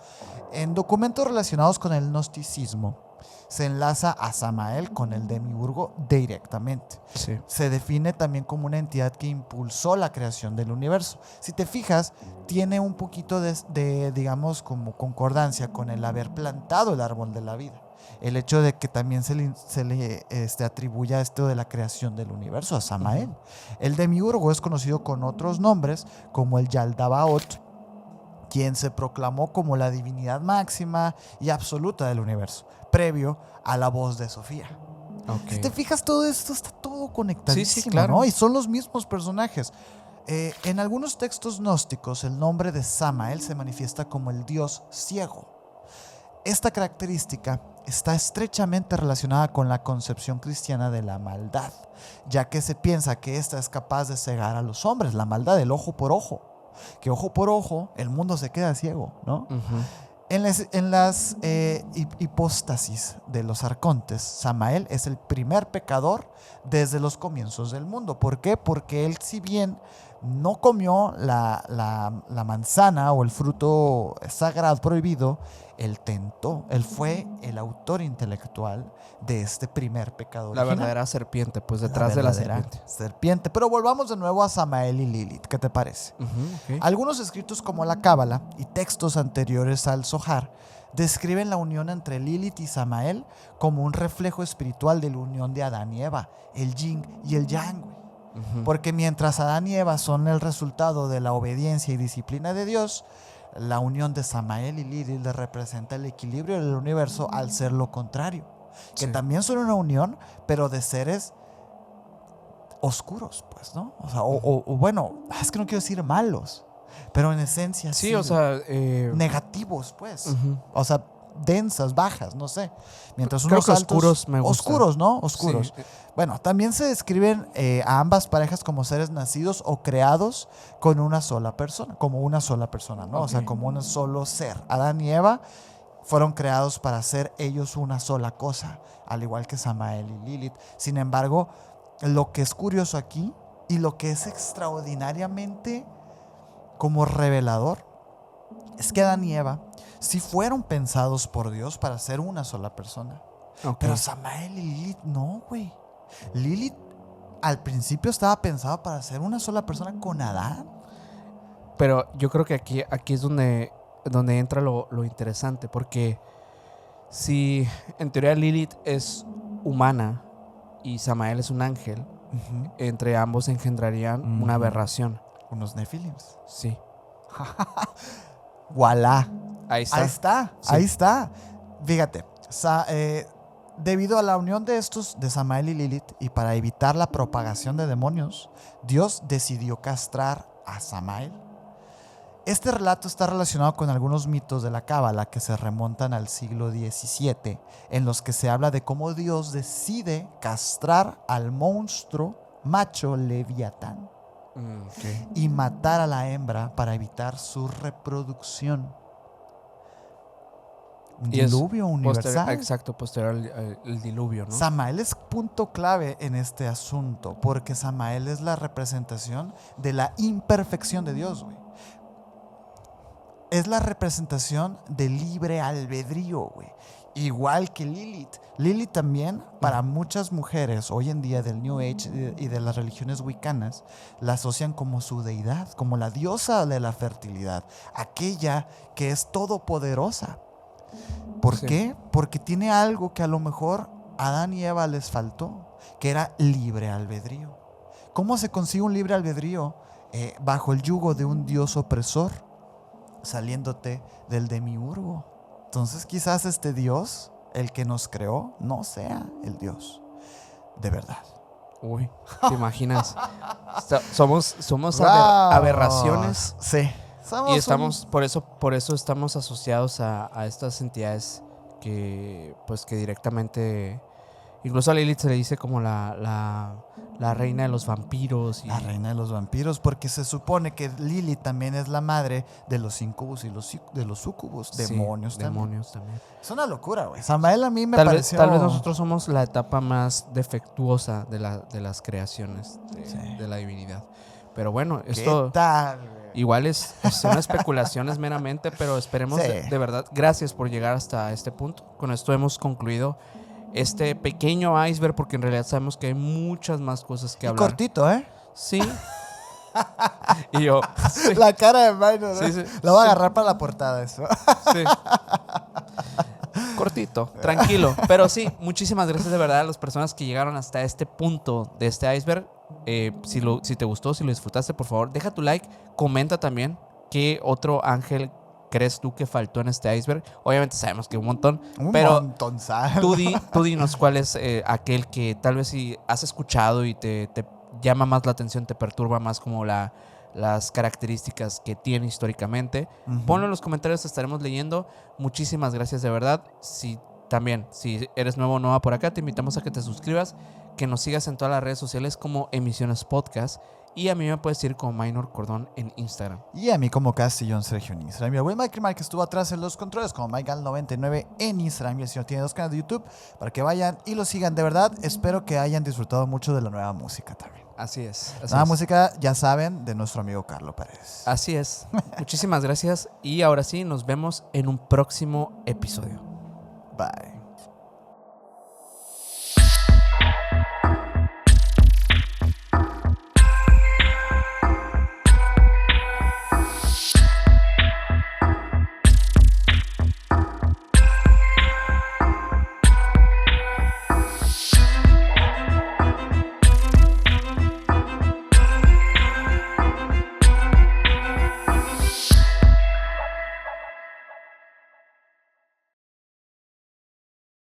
Speaker 1: En documentos relacionados con el gnosticismo se enlaza a Samael con el demiurgo directamente.
Speaker 2: Sí.
Speaker 1: Se define también como una entidad que impulsó la creación del universo. Si te fijas, tiene un poquito de digamos, como concordancia con el haber plantado el árbol de la vida. El hecho de que también se le atribuya esto de la creación del universo a Samael. El demiurgo es conocido con otros nombres, como el Yaldabaoth, quien se proclamó como la divinidad máxima y absoluta del universo, previo a la voz de Sofía.
Speaker 2: Okay.
Speaker 1: Si te fijas, todo esto está todo conectadísimo,
Speaker 2: sí, claro.
Speaker 1: ¿no? Y son los mismos personajes. En algunos textos gnósticos, el nombre de Samael se manifiesta como el dios ciego. Esta característica está estrechamente relacionada con la concepción cristiana de la maldad, ya que se piensa que esta es capaz de cegar a los hombres, la maldad del ojo por ojo. Que ojo por ojo, el mundo se queda ciego, ¿no? En las hipóstasis de los arcontes, Samael es el primer pecador desde los comienzos del mundo. ¿Por qué? Porque él, si bien no comió la manzana o el fruto sagrado prohibido, él tentó. Él fue el autor intelectual de este primer pecado
Speaker 2: La
Speaker 1: original.
Speaker 2: verdadera serpiente, pues detrás de la serpiente.
Speaker 1: Pero volvamos de nuevo a Samael y Lilith. ¿Qué te parece?
Speaker 2: Okay.
Speaker 1: Algunos escritos como la Cábala y textos anteriores al Zohar describen la unión entre Lilith y Samael como un reflejo espiritual de la unión de Adán y Eva, el yin y el yang. Porque mientras Adán y Eva son el resultado de la obediencia y disciplina de Dios, la unión de Samael y Lilith le representa el equilibrio del universo al ser lo contrario. Que también son una unión, pero de seres oscuros, pues, ¿no? O sea, o bueno, es que no quiero decir malos, pero en esencia
Speaker 2: sí, o sea,
Speaker 1: negativos, pues. O sea, densas, bajas, no sé. Mientras
Speaker 2: creo
Speaker 1: unos
Speaker 2: que
Speaker 1: altos,
Speaker 2: oscuros me gusta.
Speaker 1: Oscuros, ¿no? Oscuros.
Speaker 2: Sí.
Speaker 1: Bueno, también se describen a ambas parejas como seres nacidos o creados con una sola persona, como una sola persona, ¿no? Okay. O sea, como un solo ser. Adán y Eva fueron creados para ser ellos una sola cosa, al igual que Samael y Lilith. Sin embargo, lo que es curioso aquí y lo que es extraordinariamente como revelador es que Adán y Eva sí fueron pensados por Dios para ser una sola persona. Okay. Pero Samael y Lilith no, güey. Lilith al principio estaba pensado para ser una sola persona con Adán.
Speaker 2: Pero yo creo que aquí es donde entra lo interesante, porque si en teoría Lilith es humana y Samael es un ángel, entre ambos engendrarían una aberración.
Speaker 1: Unos Nephilims.
Speaker 2: Sí.
Speaker 1: ¡Voilá!
Speaker 2: Ahí está.
Speaker 1: Ahí está, sí. Ahí está. Fíjate, debido a la unión de estos, de Samael y Lilith, y para evitar la propagación de demonios, Dios decidió castrar a Samael. Este relato está relacionado con algunos mitos de la Cábala que se remontan al siglo XVII, en los que se habla de cómo Dios decide castrar al monstruo macho Leviatán.
Speaker 2: Okay.
Speaker 1: Y matar a la hembra para evitar su reproducción. Un
Speaker 2: Y es
Speaker 1: diluvio universal.
Speaker 2: Exacto, posterior al diluvio, ¿no?
Speaker 1: Samael es punto clave en este asunto, porque Samael es la representación de la imperfección de Dios, güey. Es la representación del libre albedrío, güey. Igual que Lilith. Lilith también, para muchas mujeres hoy en día del New Age y de las religiones wiccanas, la asocian como su deidad, como la diosa de la fertilidad, aquella que es todopoderosa. ¿Por qué? Porque tiene algo que a lo mejor a Adán y Eva les faltó, que era libre albedrío. ¿Cómo se consigue un libre albedrío? Bajo el yugo de un dios opresor, saliéndote del demiurgo. Entonces quizás este Dios, el que nos creó, no sea el Dios de verdad.
Speaker 2: Uy, ¿te imaginas? Somos
Speaker 1: Wow.
Speaker 2: aberraciones.
Speaker 1: Sí.
Speaker 2: Y estamos, por eso estamos asociados a estas entidades que directamente, incluso a Lilith se le dice como la reina de los vampiros.
Speaker 1: La reina de los vampiros, porque se supone que Lilith también es la madre de los incubus y de los sucubus, demonios también. Es una locura, güey. Samael a mí me pareció...
Speaker 2: Tal vez nosotros somos la etapa más defectuosa de las creaciones de la divinidad. Pero bueno, esto...
Speaker 1: ¿Qué tal, güey?
Speaker 2: Igual son especulaciones meramente, pero esperemos de verdad. Gracias por llegar hasta este punto. Con esto hemos concluido este pequeño iceberg, porque en realidad sabemos que hay muchas más cosas que hablar.
Speaker 1: Cortito, ¿eh?
Speaker 2: Sí. Y yo... Sí.
Speaker 1: La cara de Minor, ¿eh?
Speaker 2: Sí.
Speaker 1: Lo voy a agarrar para la portada eso.
Speaker 2: Sí. Cortito, tranquilo. Pero sí, muchísimas gracias de verdad a las personas que llegaron hasta este punto de este iceberg. Si te gustó, si lo disfrutaste, por favor, deja tu like, comenta también qué otro ángel crees tú que faltó en este iceberg. Obviamente sabemos que un montón, pero tú dinos cuál es aquel que tal vez si has escuchado y te llama más la atención, te perturba más como las características que tiene históricamente. Ponlo en los comentarios, te estaremos leyendo. Muchísimas gracias de verdad. Si eres nuevo o nueva por acá, te invitamos a que te suscribas, que nos sigas en todas las redes sociales como Emisiones Podcast, y a mí me puedes seguir como Minor Cordón en Instagram.
Speaker 1: Y a mí como Castillón Sergio en Instagram. Y a buen Mike que estuvo atrás en los controles como Maigal99 en Instagram. Y el señor tiene 2 canales de YouTube para que vayan y lo sigan. De verdad, espero que hayan disfrutado mucho de la nueva música también.
Speaker 2: Así es.
Speaker 1: Nueva música, ya saben, de nuestro amigo Carlo Pérez.
Speaker 2: Así es. Muchísimas gracias. Y ahora sí, nos vemos en un próximo episodio.
Speaker 1: Bye.